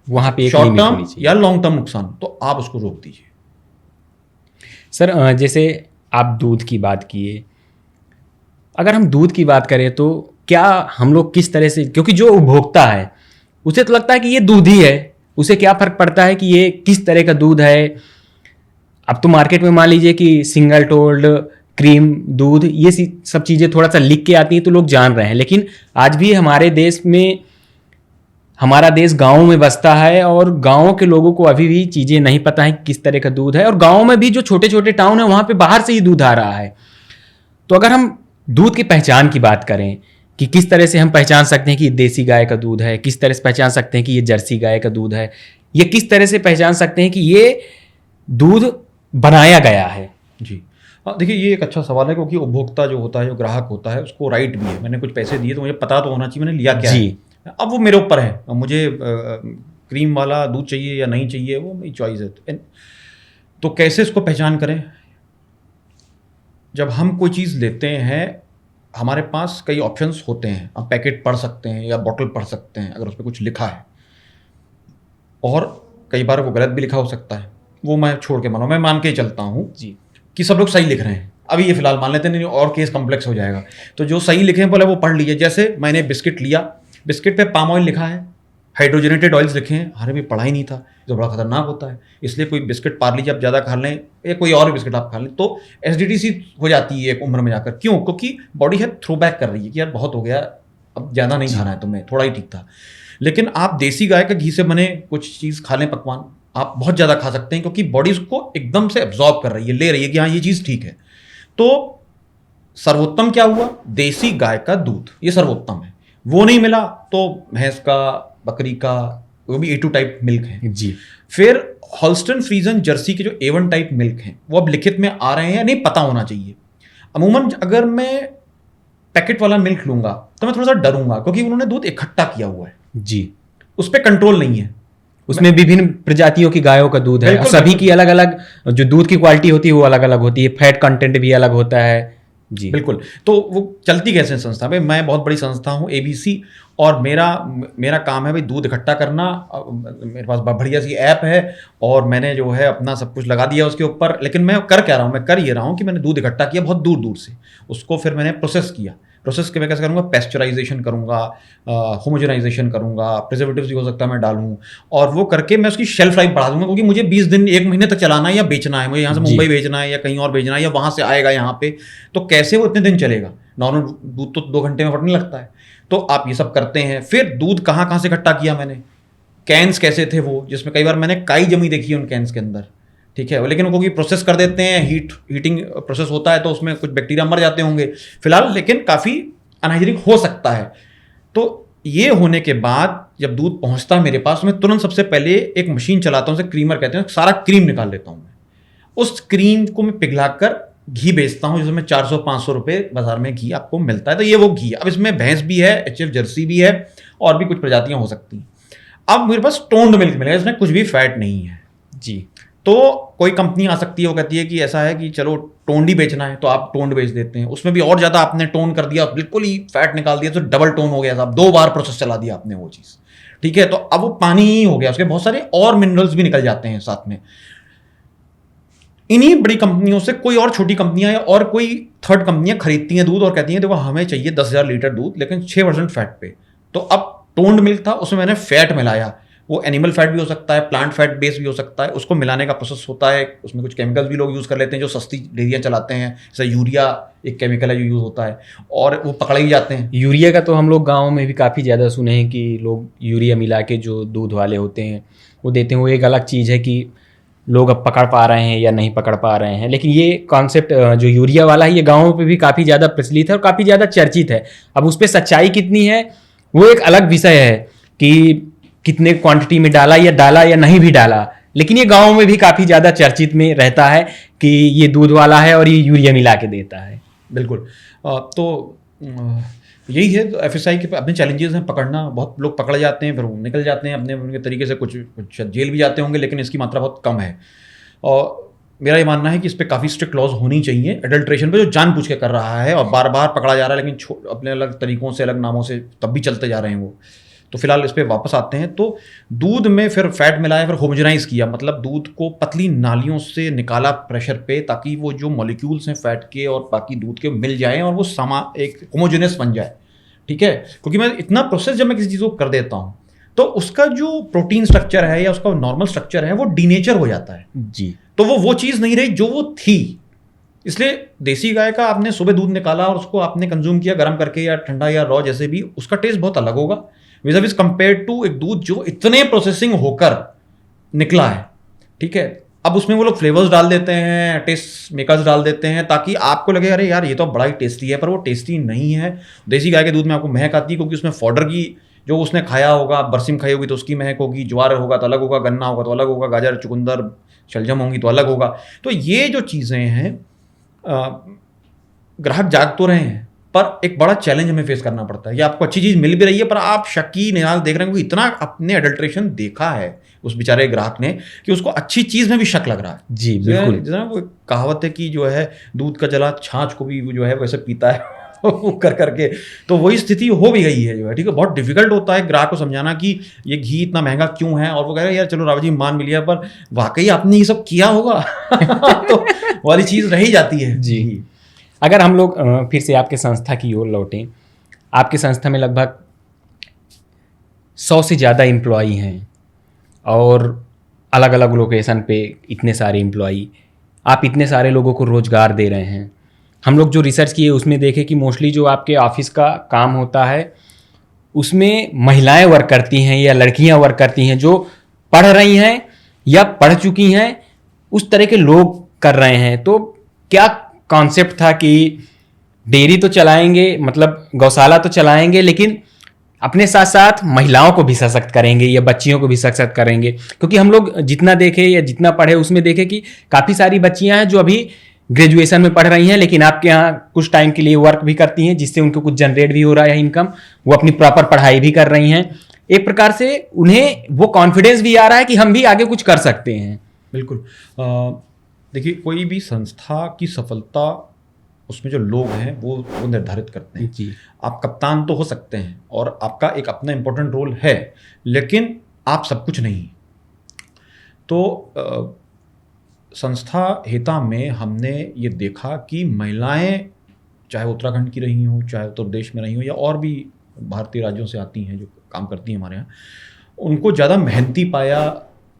वहां पे शॉर्ट टर्म या लॉन्ग टर्म नुकसान, तो आप उसको रोक दीजिए। सर, जैसे आप दूध की बात किए, अगर हम दूध की बात करें तो क्या हम लोग किस तरह से, क्योंकि जो उपभोक्ता है उसे तो लगता है कि ये दूध ही है, उसे क्या फ़र्क पड़ता है कि ये किस तरह का दूध है। अब तो मार्केट में मान लीजिए कि सिंगल टोल्ड, क्रीम दूध, ये सब चीज़ें थोड़ा सा लिख के आती हैं तो लोग जान रहे हैं, लेकिन आज भी हमारे देश में, हमारा देश गाँव में बसता है और गाँव के लोगों को अभी भी चीज़ें नहीं पता है किस तरह का दूध है, और गाँव में भी जो छोटे छोटे टाउन है वहाँ पे बाहर से ही दूध आ रहा है। तो अगर हम दूध की पहचान की बात करें कि किस तरह से हम पहचान सकते हैं कि ये देसी गाय का दूध है, किस तरह से पहचान सकते हैं कि ये जर्सी गाय का दूध है, ये किस तरह से पहचान सकते हैं कि ये दूध बनाया गया है? जी देखिए, ये एक अच्छा सवाल है, क्योंकि उपभोक्ता जो होता है, जो ग्राहक होता है, उसको राइट भी है। मैंने कुछ पैसे दिए तो मुझे पता तो होना चाहिए मैंने लिया क्या है। अब वो मेरे ऊपर है, मुझे क्रीम वाला दूध चाहिए या नहीं चाहिए, वो मेरी चॉइस है। तो कैसे इसको पहचान करें? जब हम कोई चीज़ लेते हैं, हमारे पास कई ऑप्शंस होते हैं। आप पैकेट पढ़ सकते हैं या बॉटल पढ़ सकते हैं अगर उस पर कुछ लिखा है, और कई बार वो गलत भी लिखा हो सकता है। वो मैं छोड़ के मैं मान के चलता हूँ जी कि सब लोग सही लिख रहे हैं। अभी ये फिलहाल मान लेते हैं, नहीं और केस कॉम्प्लेक्स हो जाएगा। तो जो सही लिखे हैं पहले वो पढ़ लीजिए। जैसे मैंने बिस्किट लिया, बिस्किट पे पाम ऑयल लिखा है, हाइड्रोजनेटेड ऑयल्स लिखे हैं, हमें भी पढ़ा ही नहीं था, जो बड़ा खतरनाक होता है। इसलिए कोई बिस्किट पार लीजिए आप ज़्यादा खा लें या कोई और बिस्किट आप खा लें तो एसिडिटी सी हो जाती है एक उम्र में जाकर। क्यों? क्योंकि बॉडी है थ्रो बैक कर रही है कि यार बहुत हो गया, अब ज़्यादा नहीं खाना है तुम्हें, थोड़ा ही ठीक था। लेकिन आप देसी गाय का घी से बने कुछ चीज़ खा लें, पकवान, आप बहुत ज़्यादा खा सकते हैं, क्योंकि बॉडी उसको एकदम से एब्जॉर्ब कर रही है, ले रही है कि हाँ ये चीज़ ठीक है। तो सर्वोत्तम क्या हुआ? देसी गाय का दूध, ये सर्वोत्तम है। वो नहीं मिला तो भैंस का, बकरी का, वो भी A2 टाइप मिल्क है जी। फिर हॉल्स्टन फ्रीजन जर्सी के जो A1 टाइप मिल्क हैं, वो अब लिखित में आ रहे हैं, नहीं पता होना चाहिए। अमूमन अगर मैं पैकेट वाला मिल्क लूंगा तो मैं थोड़ा सा डरूंगा, क्योंकि उन्होंने दूध इकट्ठा किया हुआ है जी, उस पर कंट्रोल नहीं है। उसमें विभिन्न प्रजातियों की गायों का दूध है, सभी की अलग अलग जो दूध की क्वालिटी होती है वो अलग अलग होती है, फैट कंटेंट भी अलग होता है जी। बिल्कुल। तो वो चलती कैसे संस्था? भाई मैं बहुत बड़ी संस्था हूँ ABC, और मेरा काम है भाई दूध इकट्ठा करना। मेरे पास बढ़िया सी ऐप है और मैंने जो है अपना सब कुछ लगा दिया उसके ऊपर। लेकिन मैं कर क्या रहा हूँ? मैं कर ये रहा हूँ कि मैंने दूध इकट्ठा किया बहुत दूर दूर से, उसको फिर मैंने प्रोसेस किया। प्रोसेस के मैं कैसे करूँगा? पेस्चराइजेशन करूँगा, होमोजेनाइजेशन करूँगा, प्रिजर्वेटिव्स भी हो सकता है मैं डालूँ, और वो करके मैं उसकी शेल्फ लाइफ बढ़ा दूँगा, क्योंकि मुझे 20 दिन 1 महीने तक चलाना है या बेचना है। मुझे यहाँ से मुंबई भेजना है या कहीं और भेजना है, या वहाँ से आएगा यहाँ पे, तो कैसे वो इतने दिन चलेगा? नॉर्मल दूध तो 2 घंटे में फटने लगता है। तो आप ये सब करते हैं। फिर दूध कहाँ कहाँ से इकट्ठा किया मैंने, कैंस कैसे थे वो, जिसमें कई बार मैंने काई जमी देखी है उन कैंस के अंदर, ठीक है। लेकिन उनको प्रोसेस कर देते हैं, हीटिंग प्रोसेस होता है तो उसमें कुछ बैक्टीरिया मर जाते होंगे फिलहाल, लेकिन काफ़ी अनहाइजीनिक हो सकता है। तो ये होने के बाद जब दूध पहुंचता है मेरे पास, मैं तुरंत सबसे पहले एक मशीन चलाता हूँ, उसे क्रीमर कहते हैं, सारा क्रीम निकाल लेता हूँ मैं। उस क्रीम को मैं पिघला कर घी बेचता हूँ जिसमें 400-500 रुपये बाजार में घी आपको मिलता है, तो ये वो घी। अब इसमें भैंस भी है, HF जर्सी भी है, और भी कुछ प्रजातियां हो सकती हैं। अब मेरे पास टोन्ड मिल्क मिलेगा, इसमें कुछ भी फैट नहीं है जी। तो कोई कंपनी आ सकती है, वो कहती है कि ऐसा है कि चलो टोन्ड ही बेचना है, तो आप टोन्ड बेच देते हैं। उसमें भी और ज़्यादा आपने टोन कर दिया, बिल्कुल ही फैट निकाल दिया, तो डबल टोन हो गया साहब, 2 बार प्रोसेस चला दिया आपने वो चीज़, ठीक है। तो अब वो पानी ही हो गया, उसके बहुत सारे और मिनरल्स भी निकल जाते हैं साथ में। इन्हीं बड़ी कंपनियों से कोई और छोटी कंपनियां या और कोई थर्ड कंपनियां खरीदती हैं दूध और कहती हैं देखो हमें चाहिए 10,000 लीटर दूध, लेकिन 6% फैट पे। तो अब टोन्ड मिल्क था, उसमें मैंने फैट मिलाया, वो एनिमल फैट भी हो सकता है, प्लांट फैट बेस भी हो सकता है, उसको मिलाने का प्रोसेस होता है। उसमें कुछ केमिकल्स भी लोग यूज़ कर लेते हैं, जो सस्ती डेयरियाँ चलाते हैं, जैसे यूरिया एक केमिकल है जो यूज़ होता है, और वो पकड़े ही जाते हैं। यूरिया का तो हम लोग गाँव में भी काफ़ी ज़्यादा सुने हैं कि लोग यूरिया मिला के जो दूध वाले होते हैं वो देते हैं। वो एक अलग चीज़ है कि लोग अब पकड़ पा रहे हैं या नहीं पकड़ पा रहे हैं, लेकिन ये कॉन्सेप्ट जो यूरिया वाला है ये गाँवों पे भी काफ़ी ज़्यादा प्रचलित है और काफ़ी ज़्यादा चर्चित है। अब उस पर सच्चाई कितनी है वो एक अलग विषय है कि कितने क्वांटिटी में डाला या नहीं भी डाला, लेकिन ये गाँव में भी काफ़ी ज़्यादा चर्चित में रहता है कि ये दूध वाला है और ये यूरिया मिला के देता है। बिल्कुल। तो यही है, तो FSI के अपने चैलेंजेस हैं, पकड़ना। बहुत लोग पकड़ जाते हैं, फिर वो निकल जाते हैं अपने उनके तरीके से, कुछ जेल भी जाते होंगे, लेकिन इसकी मात्रा बहुत कम है। और मेरा ये मानना है कि इस पर काफ़ी स्ट्रिक्ट लॉज होनी चाहिए। एडल्ट्रेशन पे जो जानबूझ के कर रहा है और बार बार पकड़ा जा रहा है, लेकिन अपने अलग तरीकों से, अलग नामों से तब भी चलते जा रहे हैं वो, तो फिलहाल इस पर वापस आते हैं। तो दूध में फिर फैट मिलाया, फिर होमोजेनाइज किया, मतलब दूध को पतली नालियों से निकाला प्रेशर पे, ताकि वो जो मॉलिक्यूल्स हैं फैट के और बाकी दूध के मिल जाएं और वो एक होमोजेनस बन जाए, ठीक है। क्योंकि मैं इतना प्रोसेस जब मैं किसी चीज़ को कर देता हूँ तो उसका जो प्रोटीन स्ट्रक्चर है या उसका नॉर्मल स्ट्रक्चर है वो डीनेचर हो जाता है जी। तो वो चीज़ नहीं रही जो वो थी। इसलिए देसी गाय का आपने सुबह दूध निकाला और उसको आपने कंज्यूम किया गर्म करके या ठंडा या रॉ, जैसे भी, उसका टेस्ट बहुत अलग होगा विज़ कंपेयर टू एक दूध जो इतने प्रोसेसिंग होकर निकला है, ठीक है। अब उसमें वो लोग फ्लेवर्स डाल देते हैं, टेस्ट मेकर्स डाल देते हैं, ताकि आपको लगे अरे यार ये तो बड़ा ही टेस्टी है, पर वो टेस्टी नहीं है। देसी गाय के दूध में आपको महक आती है क्योंकि उसमें फॉडर की जो उसने खाया होगा, बरसिम खाई होगी तो उसकी महक होगी, ज्वार होगा तो अलग होगा, गन्ना होगा तो अलग होगा, गाजर चुकंदर शलजम होंगी तो अलग होगा। तो ये जो चीज़ें हैं, ग्राहक जाग तो रहे हैं, पर एक बड़ा चैलेंज हमें फेस करना पड़ता है कि आपको अच्छी चीज़ मिल भी रही है, पर आप शकी निहाल देख रहे हैं, क्योंकि इतना अपने एडल्ट्रेशन देखा है उस बेचारे ग्राहक ने कि उसको अच्छी चीज़ में भी शक लग रहा है। जी बिल्कुल। जैसे वो कहावत है कि जो है दूध का जला छाछ को भी जो है वैसे पीता है वो कर करके, तो वही स्थिति हो भी गई है जो है, ठीक है। बहुत डिफिकल्ट होता है ग्राहक को समझाना कि ये घी इतना महंगा क्यों है, और वो कह रहे हैं यार चलो राव जी मान मिलिए, पर वाकई आपने ये सब किया होगा तो वाली चीज़ रह ही जाती है। जी। अगर हम लोग फिर से आपके संस्था की ओर लौटें, आपके संस्था में लगभग 100 से ज़्यादा एम्प्लॉई हैं और अलग अलग लोकेशन पे इतने सारे एम्प्लॉई, आप इतने सारे लोगों को रोज़गार दे रहे हैं। हम लोग जो रिसर्च किए उसमें देखे कि मोस्टली जो आपके ऑफिस का काम होता है उसमें महिलाएं वर्क करती हैं या लड़कियां वर्क करती हैं, जो पढ़ रही हैं या पढ़ चुकी हैं, उस तरह के लोग कर रहे हैं। तो क्या कॉन्सेप्ट था कि डेयरी तो चलाएंगे, मतलब गौशाला तो चलाएंगे, लेकिन अपने साथ साथ महिलाओं को भी सशक्त करेंगे या बच्चियों को भी सशक्त करेंगे, क्योंकि हम लोग जितना देखे या जितना पढ़े उसमें देखे कि काफ़ी सारी बच्चियां हैं जो अभी ग्रेजुएशन में पढ़ रही हैं, लेकिन आपके यहाँ कुछ टाइम के लिए वर्क भी करती हैं जिससे उनको कुछ जनरेट भी हो रहा है इनकम, वो अपनी प्रॉपर पढ़ाई भी कर रही हैं। एक प्रकार से उन्हें वो कॉन्फिडेंस भी आ रहा है कि हम भी आगे कुछ कर सकते हैं। बिल्कुल। देखिए, कोई भी संस्था की सफलता उसमें जो लोग हैं वो निर्धारित करते हैं जी। आप कप्तान तो हो सकते हैं और आपका एक अपना इम्पोर्टेंट रोल है, लेकिन आप सब कुछ नहीं। तो संस्था हेता में हमने ये देखा कि महिलाएं चाहे उत्तराखंड की रही हों, चाहे उत्तर प्रदेश में रही हों, या और भी भारतीय राज्यों से आती हैं जो काम करती हैं हमारे यहाँ, उनको ज़्यादा मेहनती पाया,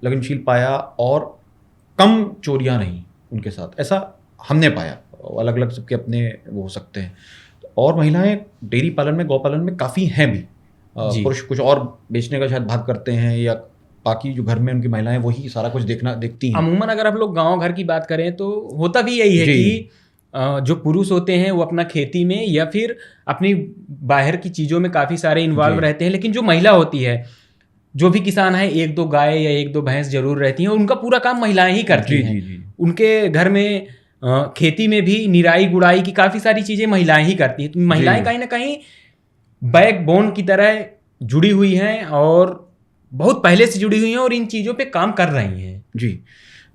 लगनशील पाया, और कम चोरियाँ रहीं उनके साथ, ऐसा हमने पाया। अलग अलग सबके अपने वो हो सकते हैं। और महिलाएं डेयरी पालन में, गौपालन में काफ़ी हैं भी। पुरुष कुछ और बेचने का शायद भाग करते हैं, या बाकी जो घर में उनकी महिलाएं वही सारा कुछ देखती हैं। अमूमन अगर आप लोग गांव घर की बात करें तो होता भी यही है कि जो पुरुष होते हैं वो अपना खेती में या फिर अपनी बाहर की चीज़ों में काफ़ी सारे इन्वॉल्व रहते हैं, लेकिन जो महिला होती है, जो भी किसान है, 1-2 गाय या 1-2 भैंस जरूर रहती हैं, उनका पूरा काम महिलाएं ही करती हैं। उनके घर में खेती में भी निराई गुड़ाई की काफ़ी सारी चीज़ें महिलाएं ही करती हैं। तो महिलाएं कहीं ना कहीं बैकबोन की तरह जुड़ी हुई हैं और बहुत पहले से जुड़ी हुई हैं और इन चीज़ों पे काम कर रही हैं। जी,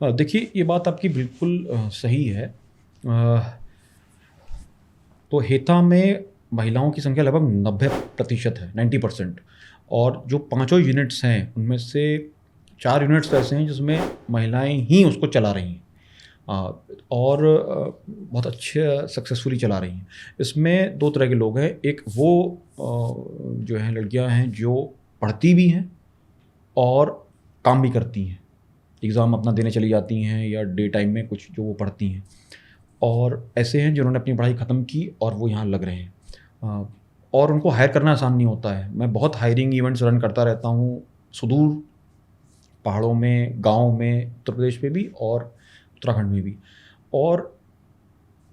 देखिए ये बात आपकी बिल्कुल सही है। तो हेता में महिलाओं की संख्या लगभग 90% है, 90%। और जो 5 यूनिट्स हैं उनमें से 4 यूनिट्स ऐसे हैं जिसमें महिलाएं ही उसको चला रही हैं, और बहुत अच्छे सक्सेसफुली चला रही हैं। इसमें 2 तरह के लोग हैं। एक वो जो हैं लड़कियां हैं जो पढ़ती भी हैं और काम भी करती हैं, एग्ज़ाम अपना देने चली जाती हैं या डे टाइम में कुछ जो वो पढ़ती हैं, और ऐसे हैं जिन्होंने अपनी पढ़ाई ख़त्म की और वो यहाँ लग रहे हैं। और उनको हायर करना आसान नहीं होता है। मैं बहुत हायरिंग इवेंट्स रन करता रहता हूँ, सुदूर पहाड़ों में, गाँव में, उत्तर प्रदेश में भी और उत्तराखंड में भी। और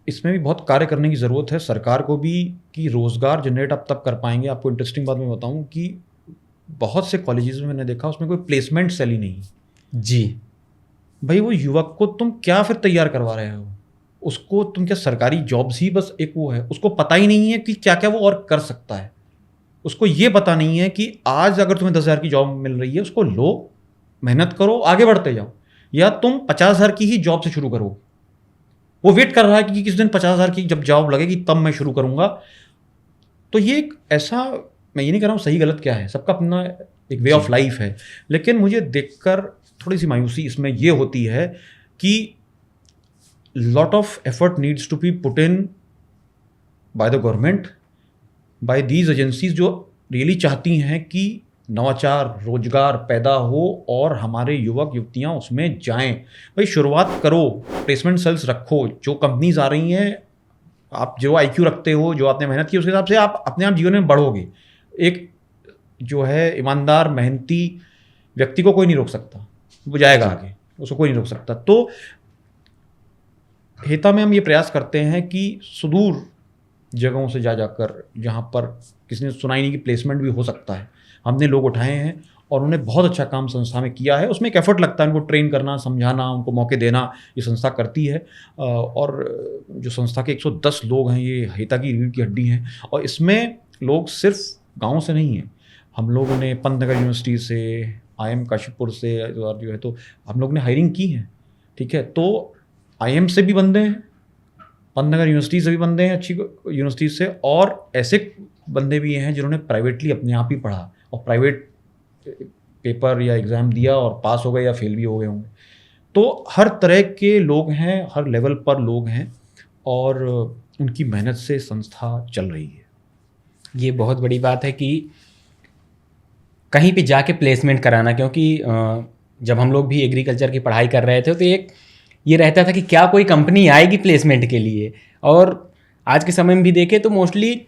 इसमें भी बहुत कार्य करने की ज़रूरत है सरकार को भी, कि रोज़गार जनरेट आप तब कर पाएंगे। आपको इंटरेस्टिंग बात मैं बताऊं कि बहुत से कॉलेजेस में मैंने देखा उसमें कोई प्लेसमेंट सेल ही नहीं। जी भाई, वो युवक को तुम क्या फिर तैयार करवा रहे हो? उसको तुम क्या सरकारी जॉब्स ही बस एक वो है? उसको पता ही नहीं है कि क्या क्या वो और कर सकता है। उसको ये पता नहीं है कि आज अगर तुम्हें 10,000 की जॉब मिल रही है, उसको लो, मेहनत करो, आगे बढ़ते जाओ, या तुम 50,000 की ही जॉब से शुरू करो। वो वेट कर रहा है कि किस दिन 50,000 की जब जॉब लगेगी तब मैं शुरू करूंगा। तो ये एक ऐसा, मैं ये नहीं कह रहा हूँ सही गलत क्या है, सबका अपना एक वे ऑफ लाइफ है। लेकिन मुझे देखकर थोड़ी सी मायूसी इसमें ये होती है कि lot of effort needs to be put in by the government, by these agencies जो रियली चाहती हैं कि नवाचार, रोजगार पैदा हो और हमारे युवक युवतियां उसमें जाएं। भाई शुरुआत करो, प्लेसमेंट सेल्स रखो। जो कंपनीज आ रही हैं, आप जो आईक्यू रखते हो, जो आपने मेहनत की, उसके हिसाब से आप अपने आप जीवन में बढ़ोगे। एक जो है ईमानदार मेहनती व्यक्ति को कोई नहीं रोक सकता, वो जाएगा आगे, उसको कोई नहीं रोक सकता। तो हेता में हम ये प्रयास करते हैं कि सुदूर जगहों से जाकर, जहाँ पर किसी ने सुना ही नहीं कि प्लेसमेंट भी हो सकता है, हमने लोग उठाए हैं और उन्होंने बहुत अच्छा काम संस्था में किया है। उसमें एक एफर्ट लगता है, उनको ट्रेन करना, समझाना, उनको मौके देना, ये संस्था करती है। और जो संस्था के 110 लोग हैं, ये हेता की रीढ़ की हड्डी हैं। और इसमें लोग सिर्फ गाँव से नहीं हैं, हम लोगों ने पंतनगर यूनिवर्सिटी से, IIM काशीपुर से, और जो है तो हम लोग ने हायरिंग की है। ठीक है, तो IIM से भी बंदे हैं, पंतनगर यूनिवर्सिटी से भी बंदे हैं, अच्छी यूनिवर्सिटी से, और ऐसे बंदे भी हैं जिन्होंने प्राइवेटली अपने आप ही पढ़ा और प्राइवेट पेपर या एग्ज़ाम दिया और पास हो गए या फेल भी हो गए होंगे। तो हर तरह के लोग हैं, हर लेवल पर लोग हैं, और उनकी मेहनत से संस्था चल रही है। ये बहुत बड़ी बात है कि कहीं पे जाके प्लेसमेंट कराना, क्योंकि जब हम लोग भी एग्रीकल्चर की पढ़ाई कर रहे थे तो एक ये रहता था कि क्या कोई कंपनी आएगी प्लेसमेंट के लिए। और आज के समय में भी देखें तो मोस्टली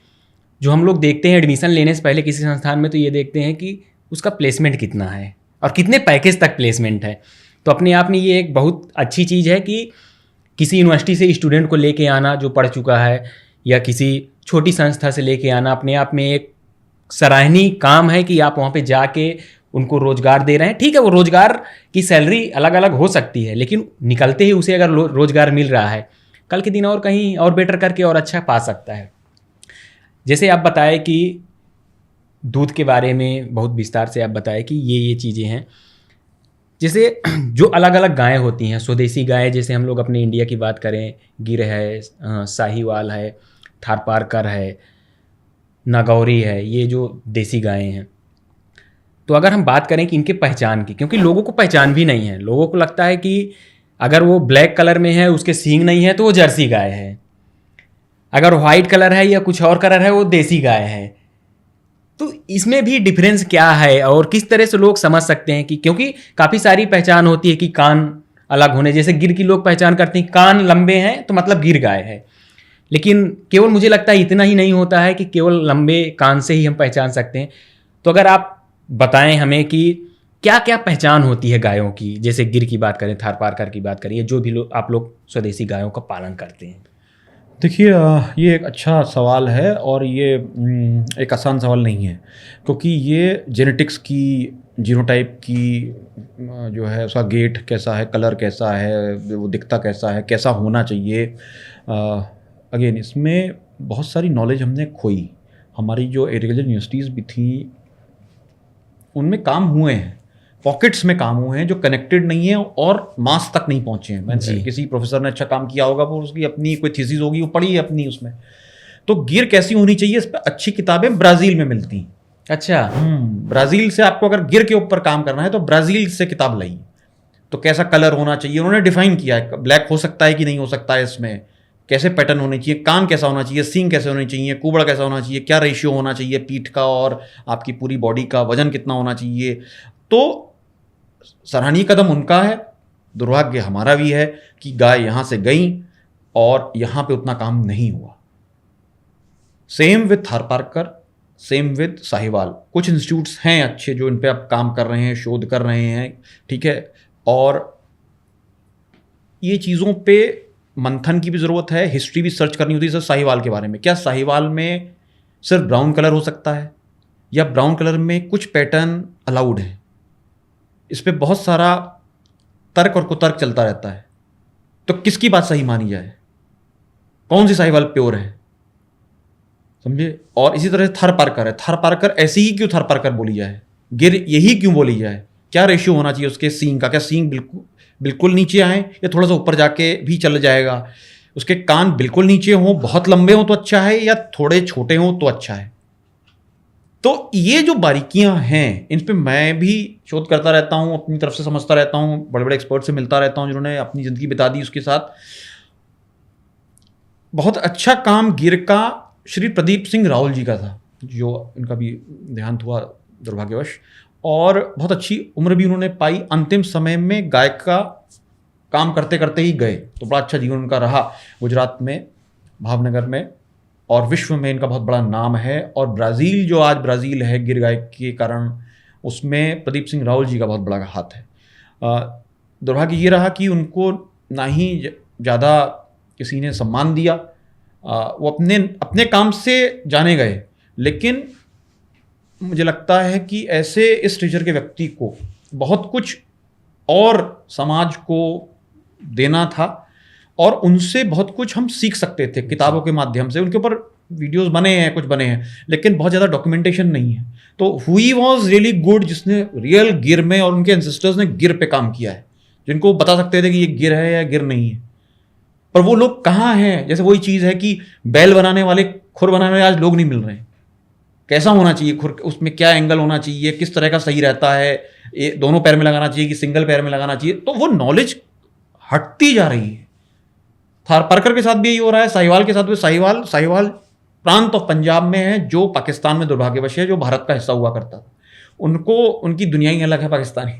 जो हम लोग देखते हैं एडमिशन लेने से पहले किसी संस्थान में, तो ये देखते हैं कि उसका प्लेसमेंट कितना है और कितने पैकेज तक प्लेसमेंट है। तो अपने आप में ये एक बहुत अच्छी चीज़ है कि किसी यूनिवर्सिटी से स्टूडेंट को लेके आना जो पढ़ चुका है, या किसी छोटी संस्था से लेके आना, अपने आप में एक सराहनीय काम है कि आप वहाँ पे जाके उनको रोज़गार दे रहे हैं। ठीक है, वो रोज़गार की सैलरी अलग अलग हो सकती है, लेकिन निकलते ही उसे अगर रोज़गार मिल रहा है, कल के दिन और कहीं और बेटर करके और अच्छा पा सकता है। जैसे आप बताए कि दूध के बारे में बहुत विस्तार से आप बताए कि ये चीज़ें हैं। जैसे जो अलग अलग गायें होती हैं, स्वदेशी गाय, जैसे हम लोग अपने इंडिया की बात करें, गिर है, साहीवाल है, थारपारकर है, नागौरी है, ये जो देसी गायें हैं। तो अगर हम बात करें कि इनके पहचान की, क्योंकि लोगों को पहचान भी नहीं है, लोगों को लगता है कि अगर वो ब्लैक कलर में है, उसके सींग नहीं है, तो वो जर्सी गाय है, अगर वाइट कलर है या कुछ और कलर है वो देसी गाय है। तो इसमें भी डिफरेंस क्या है और किस तरह से लोग समझ सकते हैं कि, क्योंकि काफ़ी सारी पहचान होती है कि कान अलग होने, जैसे गिर की लोग पहचान करते हैं कान लंबे हैं तो मतलब गिर गाय है, लेकिन केवल मुझे लगता है इतना ही नहीं होता है कि केवल लंबे कान से ही हम पहचान सकते हैं। तो अगर आप बताएं हमें कि क्या क्या पहचान होती है गायों की, जैसे गिर की बात करें, थारपारकर की बात करें, जो भी आप लोग स्वदेशी गायों का पालन करते हैं। देखिए, ये एक अच्छा सवाल है और ये एक आसान सवाल नहीं है, क्योंकि ये जेनेटिक्स की, जीनोटाइप की, जो है उसका गेट कैसा है, कलर कैसा है, वो दिखता कैसा है, कैसा होना चाहिए, अगेन इसमें बहुत सारी नॉलेज हमने खोई। हमारी जो एग्रीकल्चर यूनिवर्सिटीज़ भी थी उनमें काम हुए हैं, पॉकेट्स में काम हुए हैं जो कनेक्टेड नहीं है और मास तक नहीं पहुंचे हैं। मैंने किसी प्रोफेसर ने अच्छा काम किया होगा, वो उसकी अपनी कोई थीसिस होगी, वो पढ़ी है अपनी उसमें। तो गिर कैसी होनी चाहिए, इस पर अच्छी किताबें ब्राज़ील में मिलती हैं। अच्छा। ब्राज़ील से आपको अगर गिर के ऊपर काम करना है तो ब्राज़ील से किताब लाइए। तो कैसा कलर होना चाहिए उन्होंने डिफाइन किया है, ब्लैक हो सकता है कि नहीं हो सकता है इसमें, कैसे पैटर्न होने चाहिए, कान कैसा होना चाहिए, सींग कैसे होनी चाहिए, कुबड़ कैसा होना चाहिए, क्या रेशियो होना चाहिए पीठ का और आपकी पूरी बॉडी का, वजन कितना होना चाहिए। तो सराहनीय कदम उनका है, दुर्भाग्य हमारा भी है कि गाय यहां से गई और यहां पे उतना काम नहीं हुआ। Same with Tharparkar, same with Sahiwal. कुछ इंस्टीट्यूट्स हैं अच्छे जो इन पे अब काम कर रहे हैं, शोध कर रहे हैं, ठीक है, और ये चीज़ों पे मंथन की भी ज़रूरत है, हिस्ट्री भी सर्च करनी होती है। सर साहिवाल के बारे में, क्या साहिवाल में सिर्फ ब्राउन कलर हो सकता है या ब्राउन कलर में कुछ पैटर्न अलाउड है? इस पे बहुत सारा तर्क और कुतर्क चलता रहता है। तो किसकी बात सही मानी जाए, कौन सी साहिवाल प्योर है, समझे। और इसी तरह थारपारकर है, थारपारकर ऐसी ही क्यों थारपारकर बोली जाए, गिर यही क्यों बोली जाए, क्या रेशियो होना चाहिए उसके सींग का, क्या सींग बिल्कुल नीचे आए या थोड़ा सा ऊपर जाके भी चल जाएगा, उसके कान बिल्कुल नीचे हों, बहुत लंबे हों तो अच्छा है, या थोड़े छोटे हों तो अच्छा है। तो ये जो बारीकियां हैं इन पे मैं भी शोध करता रहता हूं, अपनी तरफ से समझता रहता हूं, बड़े बड़े एक्सपर्ट से मिलता रहता हूं जिन्होंने अपनी ज़िंदगी बिता दी उसके साथ। बहुत अच्छा काम गिर का श्री प्रदीप सिंह रावल जी का था, जो इनका भी देहांत हुआ दुर्भाग्यवश, और बहुत अच्छी उम्र भी उन्होंने पाई। अंतिम समय में गायक का काम करते करते ही गए, तो बड़ा अच्छा जीवन उनका रहा गुजरात में, भावनगर में, और विश्व में इनका बहुत बड़ा नाम है। और ब्राज़ील, जो आज ब्राज़ील है गिर गाय के कारण, उसमें प्रदीप सिंह रावल जी का बहुत बड़ा हाथ है। दुर्भाग्य ये रहा कि उनको ना ही ज़्यादा किसी ने सम्मान दिया, वो अपने अपने काम से जाने गए। लेकिन मुझे लगता है कि ऐसे इस स्टेचर के व्यक्ति को बहुत कुछ और समाज को देना था, और उनसे बहुत कुछ हम सीख सकते थे किताबों के माध्यम से। उनके ऊपर वीडियोस बने हैं, कुछ बने हैं, लेकिन बहुत ज़्यादा डॉक्यूमेंटेशन नहीं है। तो हुई वॉज रियली गुड जिसने रियल गिर में, और उनके एंसेस्टर्स ने गिर पे काम किया है, जिनको बता सकते थे कि ये गिर है या गिर नहीं है। पर वो लोग कहाँ हैं? जैसे वही चीज़ है कि बैल बनाने वाले, खुर बनाने वाले आज लोग नहीं मिल रहे हैं। कैसा होना चाहिए खुर, उसमें क्या एंगल होना चाहिए, किस तरह का सही रहता है, ये दोनों पैर में लगाना चाहिए कि सिंगल पैर में लगाना चाहिए, तो वो नॉलेज हटती जा रही है। थारपारकर के साथ भी यही हो रहा है, साहिवाल के साथ भी। साहिवाल प्रांत ऑफ पंजाब में है, जो पाकिस्तान में दुर्भाग्यवश है, जो भारत का हिस्सा हुआ करता था। उनको, उनकी दुनिया ही अलग है पाकिस्तानी,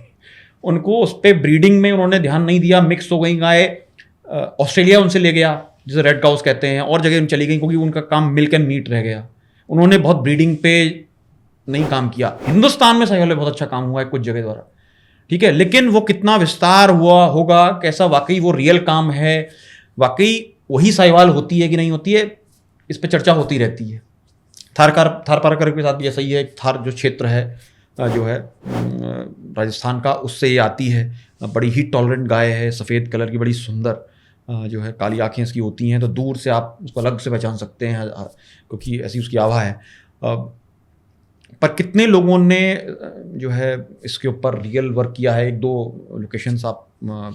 उनको उस पर ब्रीडिंग में उन्होंने ध्यान नहीं दिया, मिक्स हो गई गाय, ऑस्ट्रेलिया उनसे ले गया जिसे रेड काउस कहते हैं, और जगह चली गई क्योंकि उनका काम मिल्क एंड मीट रह गया। उन्होंने बहुत ब्रीडिंग पे नहीं काम किया। हिंदुस्तान में साहिवाल में बहुत अच्छा काम हुआ है कुछ जगह द्वारा, ठीक है, लेकिन वो कितना विस्तार हुआ होगा, कैसा वाकई वो रियल काम है, वाकई वही साहिवाल होती है कि नहीं होती है, इस पर चर्चा होती रहती है। थारपारकर के साथ भी ऐसा ही है। थार जो क्षेत्र है, जो है राजस्थान का, उससे ये आती है। बड़ी ही टॉलरेंट गाय है, सफ़ेद कलर की, बड़ी सुंदर, जो है काली आँखें इसकी होती हैं, तो दूर से आप उसको अलग से पहचान सकते हैं क्योंकि ऐसी उसकी आभा है। पर कितने लोगों ने जो है इसके ऊपर रियल वर्क किया है, एक दो लोकेशंस आप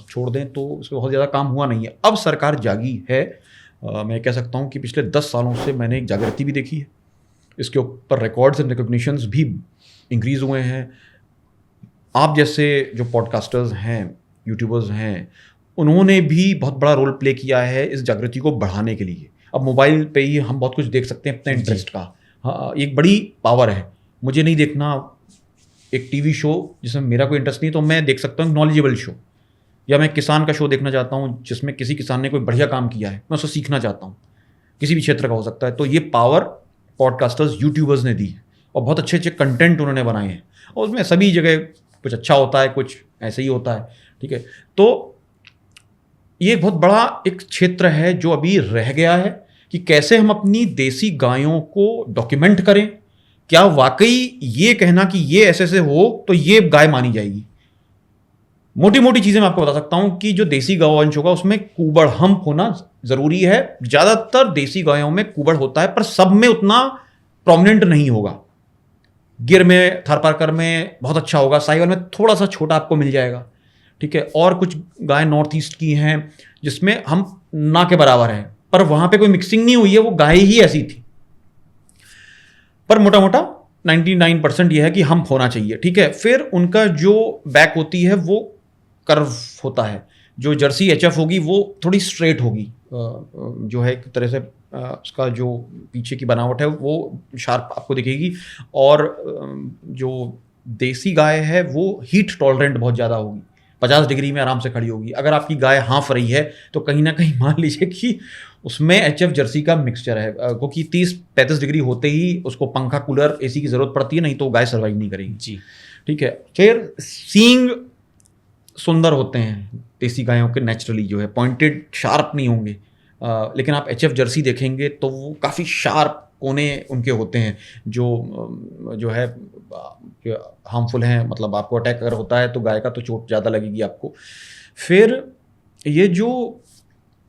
छोड़ दें तो उसको बहुत ज़्यादा काम हुआ नहीं है। अब सरकार जागी है। मैं कह सकता हूँ कि पिछले 10 सालों से मैंने एक जागृति भी देखी है, इसके ऊपर रिकॉर्ड्स एंड रिकॉग्निशंस भी इंक्रीज़ हुए हैं। आप जैसे जो पॉडकास्टर्स हैं, यूट्यूबर्स हैं, उन्होंने भी बहुत बड़ा रोल प्ले किया है इस जागृति को बढ़ाने के लिए। अब मोबाइल पे ही हम बहुत कुछ देख सकते हैं अपने इंटरेस्ट का। हाँ, एक बड़ी पावर है। मुझे नहीं देखना एक टीवी शो जिसमें मेरा कोई इंटरेस्ट नहीं, तो मैं देख सकता हूँ नॉलेजेबल शो, या मैं किसान का शो देखना चाहता हूँ जिसमें किसी किसान ने कोई बढ़िया काम किया है, मैं उसको सीखना चाहता हूँ, किसी भी क्षेत्र का हो सकता है। तो ये पावर पॉडकास्टर्स, यूट्यूबर्स ने दी है, और बहुत अच्छे अच्छे कंटेंट उन्होंने बनाए हैं, और उसमें सभी जगह कुछ अच्छा होता है, कुछ ऐसे ही होता है, ठीक है। तो ये बहुत बड़ा एक क्षेत्र है जो अभी रह गया है, कि कैसे हम अपनी देसी गायों को डॉक्यूमेंट करें। क्या वाकई ये कहना कि ये ऐसे से हो तो ये गाय मानी जाएगी। मोटी मोटी चीजें मैं आपको बता सकता हूं कि जो देसी गौवंश होगा उसमें कूबड़ हम्प होना जरूरी है। ज्यादातर देसी गायों में कूबड़ होता है, पर सब में उतना प्रोमिनेंट नहीं होगा। गिर में, थारपारकर में बहुत अच्छा होगा, साहिवाल में थोड़ा सा छोटा आपको मिल जाएगा, ठीक है। और कुछ गाय नॉर्थ ईस्ट की हैं जिसमें हम ना के बराबर हैं, पर वहां पे कोई मिक्सिंग नहीं हुई है, वो गाय ही ऐसी थी। पर मोटा मोटा 99% यह है कि हम होना चाहिए, ठीक है। फिर उनका जो बैक होती है वो कर्व होता है। जो जर्सी एचएफ होगी वो थोड़ी स्ट्रेट होगी, जो है एक तरह से उसका जो पीछे की बनावट है वो शार्प आपको दिखेगी। और जो देसी गाय है वो हीट टॉलरेंट बहुत ज़्यादा होगी, 50 डिग्री में आराम से खड़ी होगी। अगर आपकी गाय हाँफ रही है तो कहीं ना कहीं मान लीजिए कि उसमें एचएफ जर्सी का मिक्सचर है, क्योंकि 30-35 डिग्री होते ही उसको पंखा, कूलर, एसी की ज़रूरत पड़ती है, नहीं तो गाय सर्वाइव नहीं करेगी जी, ठीक है। फिर सींग सुंदर होते हैं देसी गायों के, नेचुरली जो है पॉइंटेड शार्प नहीं होंगे। लेकिन आप एचएफ जर्सी देखेंगे तो वो काफ़ी शार्प कोने उनके होते हैं, जो है हार्मफुल हैं। मतलब आपको अटैक अगर होता है तो गाय का तो चोट ज़्यादा लगेगी आपको। फिर ये जो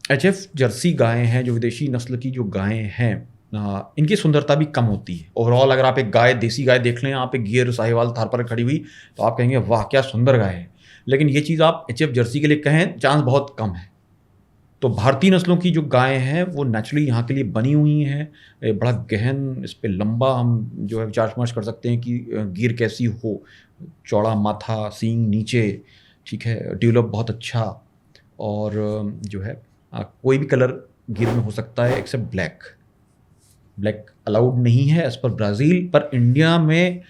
एचएफ जर्सी गायें हैं, जो विदेशी नस्ल की जो गायें हैं, इनकी सुंदरता भी कम होती है ओवरऑल। अगर आप एक गाय, देसी गाय देख लें, आप एक गिर, साहिवाल, थारपार खड़ी हुई तो आप कहेंगे वाह क्या सुंदर गाय है। लेकिन ये चीज़ आप एचएफ जर्सी के लिए कहें, चांस बहुत कम है। तो भारतीय नस्लों की जो गायें हैं वो नेचुरली यहाँ के लिए बनी हुई हैं। बड़ा गहन, इस पे लंबा हम जो है विचार विमर्श कर सकते हैं कि गिर कैसी हो, चौड़ा माथा, सींग नीचे, ठीक है, डेवलप बहुत अच्छा। और जो है कोई भी कलर गिर में हो सकता है एक्सेप्ट ब्लैक। ब्लैक अलाउड नहीं है एज पर ब्राज़ील, पर इंडिया में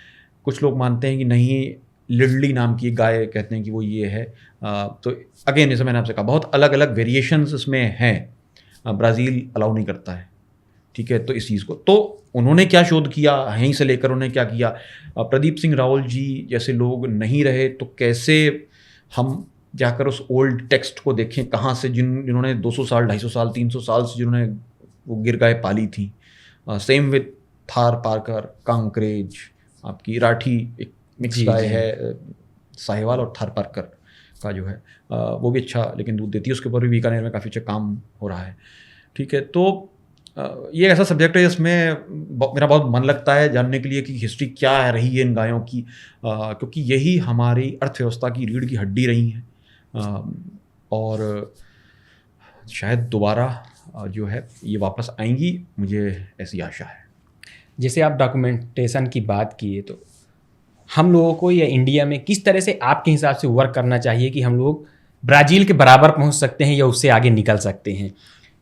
कुछ लोग मानते हैं कि नहीं, लिडली नाम की गाय कहते हैं कि वो ये है। तो अगेन जैसे मैंने आपसे कहा, बहुत अलग अलग वेरिएशंस इसमें हैं। ब्राज़ील अलाउ नहीं करता है, ठीक है। तो इस चीज़ को तो उन्होंने क्या शोध किया, यहीं से लेकर उन्होंने क्या किया, प्रदीप सिंह रावल जी जैसे लोग नहीं रहे तो कैसे हम जाकर उस ओल्ड टेक्स्ट को देखें, कहाँ से जिन्होंने 200 साल, 250 साल, 300 साल से जिन्होंने वो गिर गाय पाली थी। सेम विथ थारपारकर, कांकरेज, आपकी राठी एक मिक्स गाय है, साहिवाल और थारपारकर का जो है वो भी अच्छा लेकिन दूध देती है। उसके ऊपर भी बीकानेर में काफ़ी अच्छा काम हो रहा है, ठीक है। तो ये ऐसा सब्जेक्ट है जिसमें मेरा बहुत मन लगता है जानने के लिए कि हिस्ट्री क्या रही है इन गायों की, क्योंकि यही हमारी अर्थव्यवस्था की रीढ़ की हड्डी रही हैं। और शायद दोबारा जो है ये वापस आएंगी, मुझे ऐसी आशा है। जैसे आप डॉक्यूमेंटेशन की बात किए, तो हम लोगों को या इंडिया में किस तरह से आपके हिसाब से वर्क करना चाहिए कि हम लोग ब्राज़ील के बराबर पहुंच सकते हैं या उससे आगे निकल सकते हैं?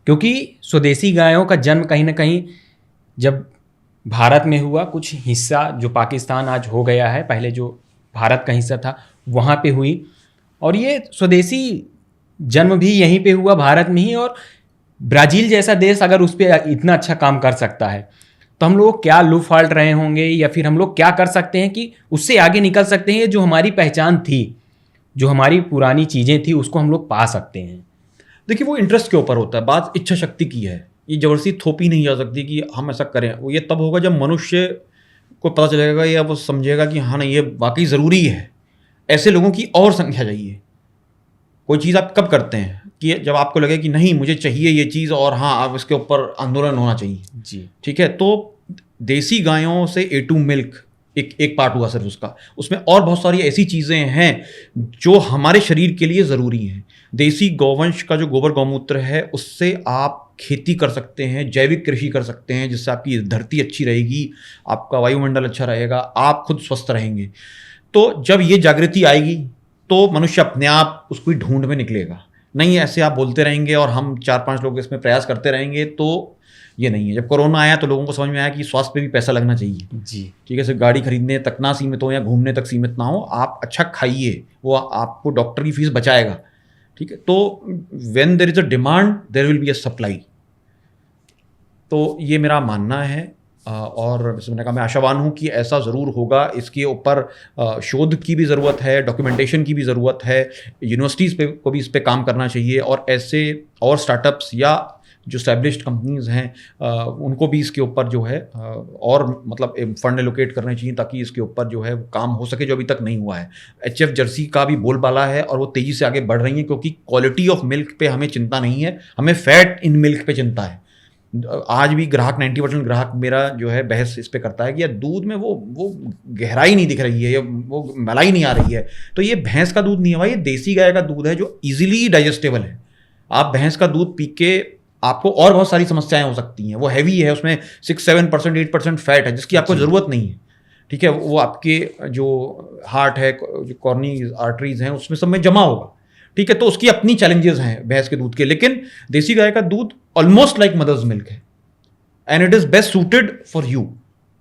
क्योंकि स्वदेशी गायों का जन्म कहीं ना कहीं जब भारत में हुआ, कुछ हिस्सा जो पाकिस्तान आज हो गया है, पहले जो भारत का हिस्सा था वहाँ पे हुई, और ये स्वदेशी जन्म भी यहीं पे हुआ भारत में ही। और ब्राज़ील जैसा देश अगर उस पर इतना अच्छा काम कर सकता है तो हम लोग क्या लूप फाल्ट रहे होंगे, या फिर हम लोग क्या कर सकते हैं कि उससे आगे निकल सकते हैं? जो हमारी पहचान थी, जो हमारी पुरानी चीज़ें थी, उसको हम लोग पा सकते हैं। देखिए वो इंटरेस्ट के ऊपर होता है, बात इच्छा शक्ति की है। ये जबरदस्ती थोपी नहीं जा सकती कि हम ऐसा करें। वो ये तब होगा जब मनुष्य को पता चलेगा या वो समझेगा कि हाँ नहीं ये वाकई ज़रूरी है। ऐसे लोगों की और संख्या चाहिए। कोई चीज़ आप कब करते हैं कि जब आपको लगे कि नहीं मुझे चाहिए ये चीज़, और हाँ अब इसके ऊपर आंदोलन होना चाहिए जी, ठीक है। तो देसी गायों से A2 मिल्क एक पार्ट हुआ सिर्फ उसका, उसमें और बहुत सारी ऐसी चीज़ें हैं जो हमारे शरीर के लिए ज़रूरी हैं। देसी गौवंश का जो गोबर गौमूत्र है उससे आप खेती कर सकते हैं, जैविक कृषि कर सकते हैं, जिससे आपकी धरती अच्छी रहेगी, आपका वायुमंडल अच्छा रहेगा, आप खुद स्वस्थ रहेंगे। तो जब ये जागृति आएगी तो मनुष्य अपने आप उसको ढूंढ में निकलेगा। नहीं ऐसे आप बोलते रहेंगे और हम 4-5 लोग इसमें प्रयास करते रहेंगे तो ये नहीं है। जब कोरोना आया तो लोगों को समझ में आया कि स्वास्थ्य पे भी पैसा लगना चाहिए जी, ठीक है। सिर्फ गाड़ी खरीदने तक ना सीमित हो या घूमने तक सीमित ना हो, आप अच्छा खाइए, वो आपको डॉक्टर की फीस बचाएगा, ठीक है। तो when there is a demand there will be a supply. तो ये मेरा मानना है। और जैसे मैंने कहा, मैं आशावान हूँ कि ऐसा ज़रूर होगा। इसके ऊपर शोध की भी ज़रूरत है, डॉक्यूमेंटेशन की भी ज़रूरत है, यूनिवर्सिटीज़ पे को भी इस पे काम करना चाहिए, और ऐसे और स्टार्टअप्स या जो स्टैब्लिश्ड कंपनीज हैं उनको भी इसके ऊपर जो है और मतलब फंड एलोकेट करने चाहिए ताकि इसके ऊपर जो है वो काम हो सके, जो अभी तक नहीं हुआ है। HF जर्सी का भी बोलबाला है और वो तेज़ी से आगे बढ़ रही है, क्योंकि क्वालिटी ऑफ मिल्क पे हमें चिंता नहीं है, हमें फैट इन मिल्क पे चिंता है। आज भी ग्राहक 90% ग्राहक मेरा जो है बहस इस पे करता है कि यार दूध में वो गहराई नहीं दिख रही है या वो मलाई नहीं आ रही है। तो ये भैंस का दूध नहीं है भाई, ये देसी गाय का दूध है जो इजीली डाइजेस्टेबल है। आप भैंस का दूध पी के आपको और बहुत सारी समस्याएं हो सकती हैं। वो हैवी है, उसमें 6-7% 8% फैट है जिसकी आपको ज़रूरत नहीं है। ठीक है, वो आपके जो हार्ट है, जो कॉर्नी आर्टरीज हैं, उसमें सब में जमा होगा। ठीक है, तो उसकी अपनी चैलेंजेस हैं भैंस के दूध के, लेकिन देसी गाय का दूध ऑलमोस्ट लाइक मदर्स मिल्क है and it is best suited for you.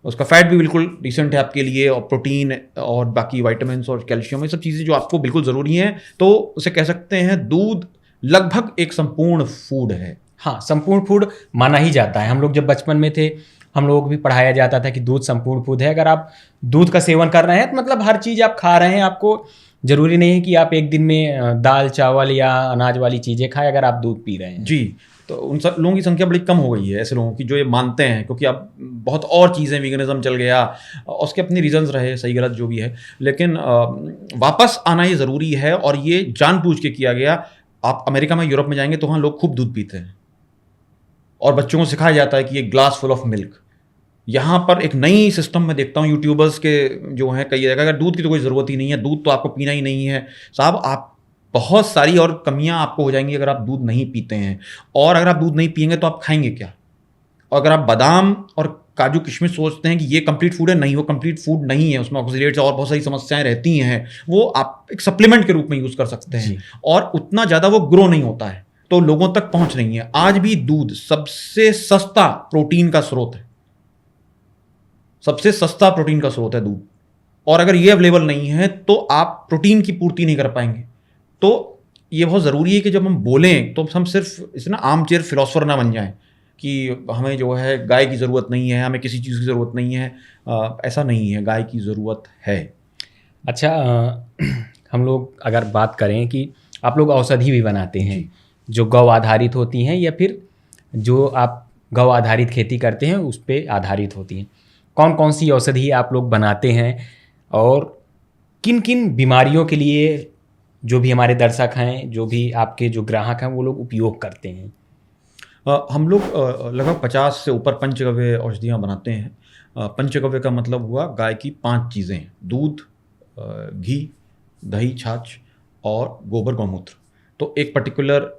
उसका फैट भी बिल्कुल डिसेंट है आपके लिए, और प्रोटीन और बाकी वाइटामिन और कैल्शियम, ये सब चीज़ें जो आपको बिल्कुल ज़रूरी हैं। तो उसे कह सकते हैं दूध लगभग एक संपूर्ण फूड है। हाँ, संपूर्ण फूड माना ही जाता है। हम लोग जब बचपन में थे, हम लोग भी पढ़ाया जाता था कि दूध संपूर्ण फूड है। अगर आप दूध का सेवन कर रहे हैं तो मतलब हर चीज़ आप खा रहे हैं। आपको ज़रूरी नहीं है कि आप एक दिन में दाल चावल या अनाज वाली चीज़ें खाएं अगर आप दूध पी रहे हैं। जी, तो उन सब लोगों की संख्या बड़ी कम हो गई है, ऐसे लोगों की जो ये मानते हैं, क्योंकि अब बहुत और चीज़ें, वीगनिज्म चल गया, उसके अपनी रीजंस रहे, सही गलत जो भी है, लेकिन वापस आना ये ज़रूरी है और ये जानबूझ के किया गया। आप अमेरिका में, यूरोप में जाएंगे तो वहाँ लोग खूब दूध पीते हैं और बच्चों को सिखाया जाता है कि ये ग्लास फुल ऑफ मिल्क। यहाँ पर एक नई सिस्टम में देखता हूँ यूट्यूबर्स के जो हैं कई जगह, अगर दूध की तो कोई ज़रूरत ही नहीं है, दूध तो आपको पीना ही नहीं है साहब। आप बहुत सारी और कमियां आपको हो जाएंगी अगर आप दूध नहीं पीते हैं। और अगर आप दूध नहीं पिएंगे तो आप खाएंगे क्या? और अगर आप बादाम और काजू किशमिश सोचते हैं कि ये कंप्लीट फूड है, नहीं, वो कंप्लीट फूड नहीं है, उसमें ऑक्सीडेट्स और बहुत सारी समस्याएं रहती हैं। वो आप एक सप्लीमेंट के रूप में यूज़ कर सकते हैं और उतना ज़्यादा वो ग्रो नहीं होता है, तो लोगों तक पहुँच नहीं है। आज भी दूध सबसे सस्ता प्रोटीन का स्रोत है, सबसे सस्ता प्रोटीन का स्रोत है दूध। और अगर ये अवेलेबल नहीं है तो आप प्रोटीन की पूर्ति नहीं कर पाएंगे। तो ये बहुत ज़रूरी है कि जब हम बोलें तो हम सिर्फ इसे ना आर्म चेयर फिलोसफर ना बन जाएं कि हमें जो है गाय की ज़रूरत नहीं है, हमें किसी चीज़ की ज़रूरत नहीं है। ऐसा नहीं है, गाय की ज़रूरत है। अच्छा, हम लोग अगर बात करें कि आप लोग औषधि भी बनाते हैं जो गौ आधारित होती हैं या फिर जो आप गौ आधारित खेती करते हैं उस पर आधारित होती हैं, कौन कौन सी औषधि आप लोग बनाते हैं और किन किन बीमारियों के लिए जो भी हमारे दर्शक हैं, जो भी आपके जो ग्राहक हैं, वो लोग उपयोग करते हैं? हम लोग लगभग 50 से ऊपर पंचगव्य औषधियाँ बनाते हैं। पंचगव्य का मतलब हुआ गाय की 5 चीज़ें: दूध, घी, दही, छाछ और गोबर गौमूत्र। तो एक पर्टिकुलर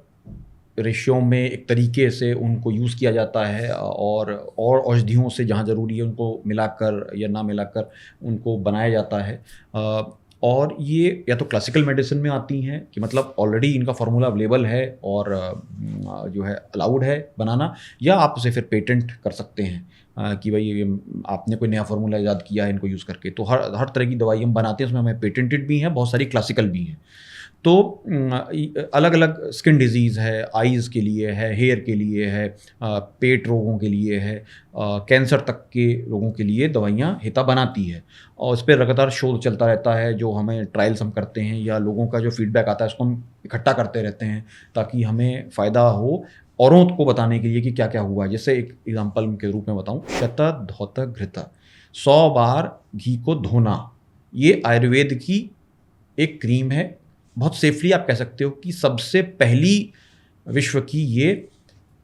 रेशियो में एक तरीके से उनको यूज़ किया जाता है और औषधियों से जहाँ ज़रूरी है उनको मिलाकर या ना मिलाकर उनको बनाया जाता है। और ये या तो क्लासिकल मेडिसिन में आती हैं कि मतलब ऑलरेडी इनका फार्मूला अवेलेबल है और जो है अलाउड है बनाना, या आप उसे फिर पेटेंट कर सकते हैं कि भाई आपने कोई नया फार्मूला ईजाद किया है इनको यूज़ करके। तो हर तरह की दवाई हम बनाते हैं, उसमें हमें पेटेंटेड भी हैं, बहुत सारी क्लासिकल भी हैं। तो अलग अलग स्किन डिजीज़ है, आइज़ के लिए है, हेयर के लिए है, पेट रोगों के लिए है, कैंसर तक के लोगों के लिए दवाइयाँ हिता बनाती है। और इस पर लगातार शोध चलता रहता है, जो हमें ट्रायल्स हम करते हैं या लोगों का जो फीडबैक आता है उसको हम इकट्ठा करते रहते हैं ताकि हमें फ़ायदा हो औरों को बताने के लिए कि क्या क्या हुआ। जैसे एक एग्जाम्पल के रूप में बताऊँ, शतधौत घृता, 100 बार घी को धोना, ये आयुर्वेद की एक क्रीम है। बहुत सेफली आप कह सकते हो कि सबसे पहली विश्व की ये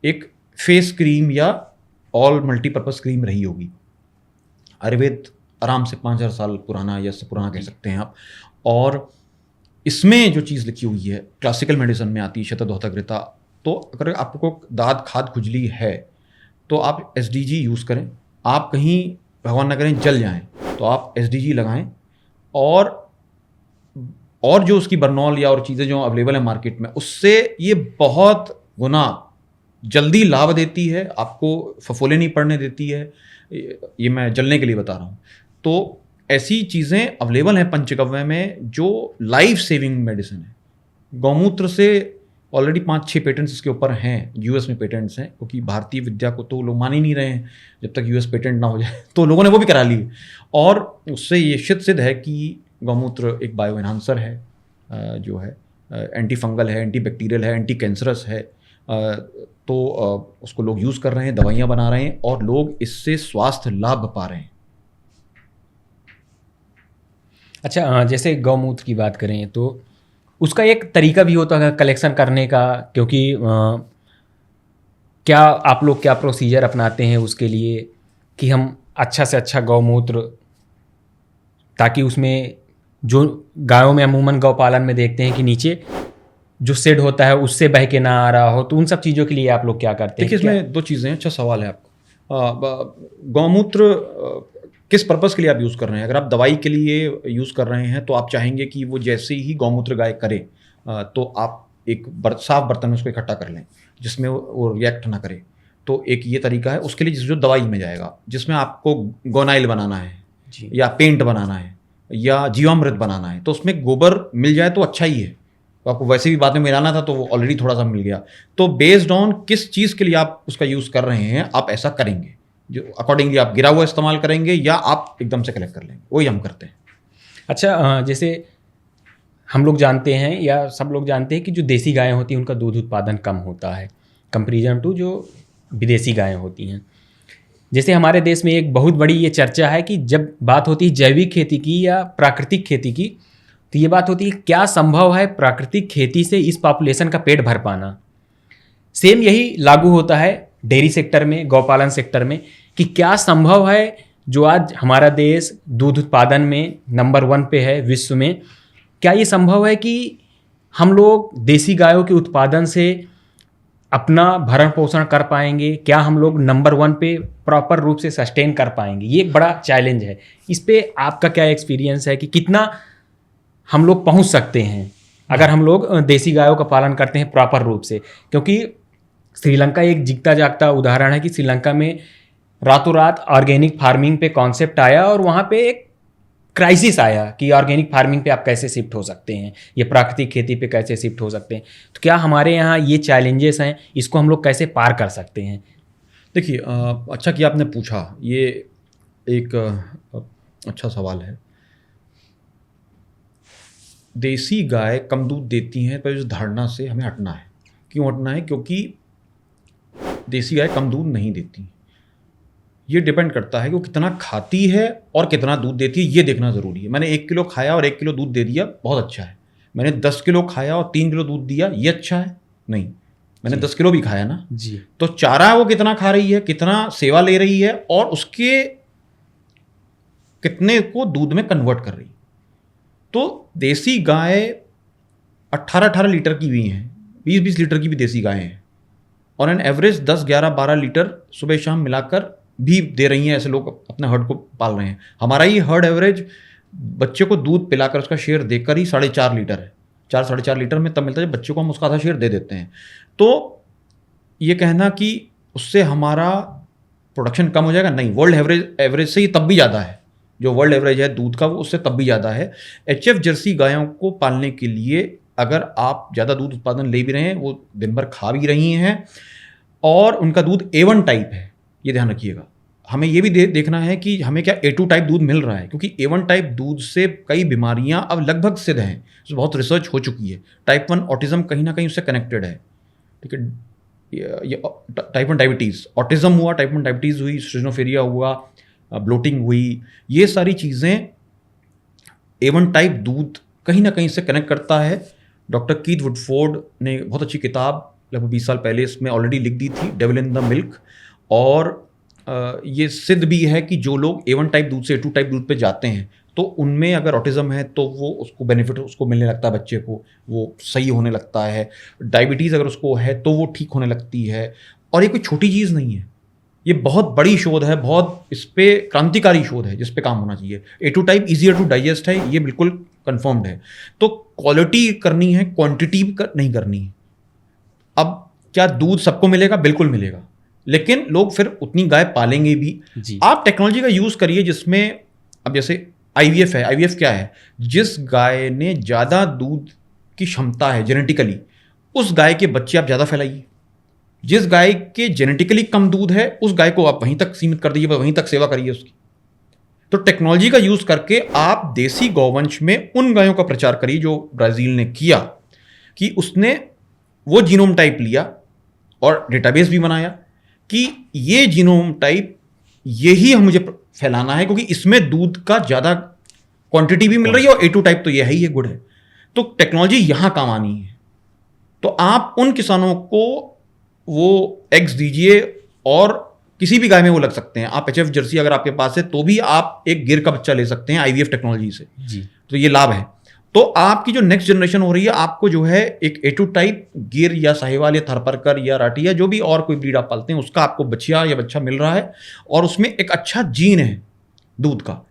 एक फेस क्रीम या ऑल मल्टीपर्पज़ क्रीम रही होगी। आयुर्वेद आराम से 5000 साल पुराना या इससे पुराना कह सकते हैं आप। और इसमें जो चीज़ लिखी हुई है क्लासिकल मेडिसिन में आती है, शतधौत घृता। तो अगर आपको दाद खाद खुजली है तो आप SDG यूज़ करें। आप कहीं भगवान ना करें जल जाएं तो आप SDG लगाएं। और जो उसकी बर्नॉल या और चीज़ें जो अवेलेबल है मार्केट में, उससे ये बहुत गुना जल्दी लाभ देती है, आपको फफोले नहीं पड़ने देती है। ये मैं जलने के लिए बता रहा हूँ। तो ऐसी चीज़ें अवेलेबल हैं पंचगव्य में जो लाइफ सेविंग मेडिसिन है। गौमूत्र से ऑलरेडी 5-6 पेटेंट्स इसके ऊपर हैं, US में पेटेंट्स हैं, क्योंकि भारतीय विद्या को तो लोग मान ही नहीं रहे हैं जब तक US पेटेंट ना हो जाए। तो लोगों ने वो भी करा ली और उससे ये सिद्ध है कि गौमूत्र एक बायो एनहांसर है, जो है एंटी फंगल है, एंटी बैक्टीरियल है, एंटी कैंसरस है, तो उसको लोग यूज़ कर रहे हैं, दवाइयाँ बना रहे हैं और लोग इससे स्वास्थ्य लाभ पा रहे हैं। अच्छा, जैसे गौमूत्र की बात करें तो उसका एक तरीका भी होता है कलेक्शन करने का, क्योंकि क्या आप लोग क्या प्रोसीजर अपनाते हैं उसके लिए कि हम अच्छा से अच्छा गौमूत्र, ताकि उसमें जो गायों में अमूमन गौपालन में देखते हैं कि नीचे जो शेड होता है उससे बह के ना आ रहा हो, तो उन सब चीज़ों के लिए आप लोग क्या करते हैं? देखिए, इसमें दो चीज़ें हैं। अच्छा सवाल है आपका। गौमूत्र किस पर्पज़ के लिए आप यूज़ कर रहे हैं? अगर आप दवाई के लिए यूज़ कर रहे हैं तो आप चाहेंगे कि वो जैसे ही गौमूत्र गाय करे तो आप एक साफ बर्तन में उसको इकट्ठा कर लें जिसमें वो रिएक्ट ना करे। तो एक ये तरीका है। उसके लिए जो दवाई में जाएगा, जिसमें आपको गोनाइल बनाना है जी। या पेंट बनाना है या जीवामृत बनाना है, तो उसमें गोबर मिल जाए तो अच्छा ही है। तो आपको वैसे भी बाद में मिलाना था तो वो ऑलरेडी थोड़ा सा मिल गया। तो बेस्ड ऑन किस चीज़ के लिए आप उसका यूज़ कर रहे हैं, आप ऐसा करेंगे, जो अकॉर्डिंगली आप गिरा हुआ इस्तेमाल करेंगे या आप एकदम से कलेक्ट कर लेंगे, वही हम करते हैं। अच्छा, जैसे हम लोग जानते हैं या सब लोग जानते हैं कि जो देसी गायें होती हैं उनका दूध उत्पादन कम होता है कंपेरिजन टू जो विदेशी गायें होती हैं। जैसे हमारे देश में एक बहुत बड़ी ये चर्चा है कि जब बात होती है जैविक खेती की या प्राकृतिक खेती की, तो ये बात होती है क्या संभव है प्राकृतिक खेती से इस पॉपुलेशन का पेट भर पाना। सेम यही लागू होता है डेयरी सेक्टर में, गौपालन सेक्टर में, कि क्या संभव है जो आज हमारा देश दूध उत्पादन में नंबर 1 पे है विश्व में, क्या ये संभव है कि हम लोग देसी गायों के उत्पादन से अपना भरण पोषण कर पाएंगे? क्या हम लोग नंबर 1 पे प्रॉपर रूप से सस्टेन कर पाएंगे? ये एक बड़ा चैलेंज है। इस पे आपका क्या एक्सपीरियंस है कि कितना हम लोग पहुंच सकते हैं अगर हम लोग देसी गायों का पालन करते हैं प्रॉपर रूप से? क्योंकि श्रीलंका एक जीता जागता उदाहरण है कि श्रीलंका में रातों रात ऑर्गेनिक फार्मिंग पे कॉन्सेप्ट आया और वहाँ पे एक क्राइसिस आया कि ऑर्गेनिक फार्मिंग पे आप कैसे शिफ्ट हो सकते हैं, ये प्राकृतिक खेती पे कैसे शिफ्ट हो सकते हैं। तो क्या हमारे यहाँ ये चैलेंजेस हैं, इसको हम लोग कैसे पार कर सकते हैं? देखिए, अच्छा कि आपने पूछा, ये एक अच्छा सवाल है। देसी गाय कम दूध देती हैं, पर इस धारणा से हमें हटना है। क्यों हटना है? क्योंकि देसी गाय कम दूध नहीं देती। ये डिपेंड करता है कि वो कितना खाती है और कितना दूध देती है, ये देखना ज़रूरी है। मैंने 1 किलो खाया और 1 किलो दूध दे दिया, बहुत अच्छा है। मैंने 10 किलो खाया और 3 किलो दूध दिया, ये अच्छा है? नहीं। मैंने 10 किलो भी खाया ना जी। तो चारा वो कितना खा रही है, कितना सेवा ले रही है और उसके कितने को दूध में कन्वर्ट कर रही है। तो देसी गाय 18-18 लीटर की भी हैं, 20-20 लीटर की भी देसी गायें हैं और एन एवरेज 10-11-12 लीटर सुबह शाम मिलाकर भी दे रही हैं। ऐसे लोग अपने हर्ड को पाल रहे हैं। हमारा ही हर्ड एवरेज बच्चे को दूध पिलाकर उसका शेयर देकर ही 4.5 लीटर है। 4-4.5 लीटर में तब मिलता है जब बच्चे को हम उसका आधा शेयर दे देते हैं। तो ये कहना कि उससे हमारा प्रोडक्शन कम हो जाएगा, नहीं। वर्ल्ड एवरेज से ही तब भी ज़्यादा है। जो वर्ल्ड एवरेज है दूध का, वो उससे तब भी ज़्यादा है। HF जर्सी गायों को पालने के लिए अगर आप ज़्यादा दूध उत्पादन ले भी रहे हैं, वो दिन भर खा भी रही हैं और उनका दूध A1 टाइप है, ये ध्यान रखिएगा। हमें ये भी देखना है कि हमें क्या A2 टाइप दूध मिल रहा है, क्योंकि A1 टाइप दूध से कई बीमारियां अब लगभग सिद्ध हैं, तो बहुत रिसर्च हो चुकी है। टाइप 1 ऑटिज्म कहीं ना कहीं उससे कनेक्टेड है, ठीक है। ये टाइप 1 डायबिटीज़, ऑटिज्म हुआ, टाइप 1 डायबिटीज़ हुई, सिजोफ्रेनिया हुआ, ब्लोटिंग हुई, ये सारी चीज़ें A1 टाइप दूध कहीं ना कहीं से कनेक्ट करता है। डॉक्टर कीथ वुडफोर्ड ने बहुत अच्छी किताब लगभग 20 साल पहले इसमें ऑलरेडी लिख दी थी, डेविल इन द मिल्क। और ये सिद्ध भी है कि जो लोग A1 टाइप दूध से A2 टाइप दूध पे जाते हैं तो उनमें अगर ऑटिज्म है तो वो उसको बेनिफिट उसको मिलने लगता है, बच्चे को वो सही होने लगता है। डायबिटीज़ अगर उसको है तो वो ठीक होने लगती है। और ये कोई छोटी चीज़ नहीं है, ये बहुत बड़ी शोध है, बहुत इस पे क्रांतिकारी शोध है जिस पे काम होना चाहिए। A2 type easier to digest है, ये बिल्कुल कंफर्म्ड है। तो क्वालिटी करनी है, क्वांटिटी नहीं करनी है। अब क्या दूध सबको मिलेगा? बिल्कुल मिलेगा, लेकिन लोग फिर उतनी गाय पालेंगे भी जी। आप टेक्नोलॉजी का यूज़ करिए जिसमें, अब जैसे IVF है। IVF क्या है? जिस गाय ने ज़्यादा दूध की क्षमता है जेनेटिकली, उस गाय के बच्चे आप ज़्यादा फैलाइए। जिस गाय के जेनेटिकली कम दूध है, उस गाय को आप वहीं तक सीमित कर दीजिए, वहीं तक सेवा करिए उसकी। तो टेक्नोलॉजी का यूज़ करके आप देसी गौवंश में उन गायों का प्रचार करिए जो ब्राज़ील ने किया, कि उसने वो जीनोम टाइप लिया और डेटाबेस भी बनाया कि ये जीनोम टाइप यही हम मुझे फैलाना है, क्योंकि इसमें दूध का ज़्यादा क्वांटिटी भी मिल रही है और A2 टाइप तो ये है ही, ये गुड है। तो टेक्नोलॉजी यहाँ काम आनी है। तो आप उन किसानों को वो एग्स दीजिए, और किसी भी गाय में वो लग सकते हैं। आप HF जर्सी अगर आपके पास है तो भी आप एक गिर का बच्चा ले सकते हैं IVF टेक्नोलॉजी से जी। तो ये लाभ है। तो आपकी जो नेक्स्ट जनरेशन हो रही है, आपको जो है एक A2 टाइप गिर या साहिवाल या थरपरकर या राठी या जो भी और कोई ब्रीड आप पालते हैं, उसका आपको बच्चिया या बच्चा मिल रहा है और उसमें एक अच्छा जीन है दूध का।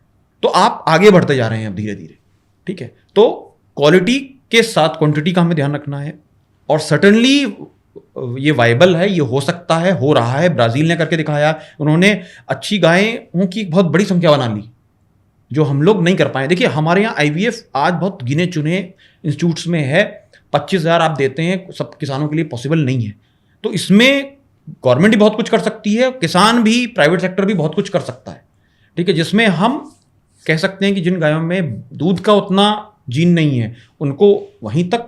तो आप आगे बढ़ते जा रहे हैं अब धीरे धीरे, ठीक है। तो क्वालिटी के साथ क्वांटिटी का हमें ध्यान रखना है, और सर्टेनली ये वाइबल है, ये हो सकता है, हो रहा है। ब्राज़ील ने करके दिखाया, उन्होंने अच्छी गायों की बहुत बड़ी संख्या बना ली जो हम लोग नहीं कर पाए। देखिए हमारे यहाँ IVF आज बहुत गिने चुने इंस्टीट्यूट्स में है, 25,000 आप देते हैं, सब किसानों के लिए पॉसिबल नहीं है। तो इसमें गवर्नमेंट भी बहुत कुछ कर सकती है, किसान भी, प्राइवेट सेक्टर भी बहुत कुछ कर सकता है, ठीक है। जिसमें हम कह सकते हैं कि जिन गायों में दूध का उतना जीन नहीं है उनको वहीं तक,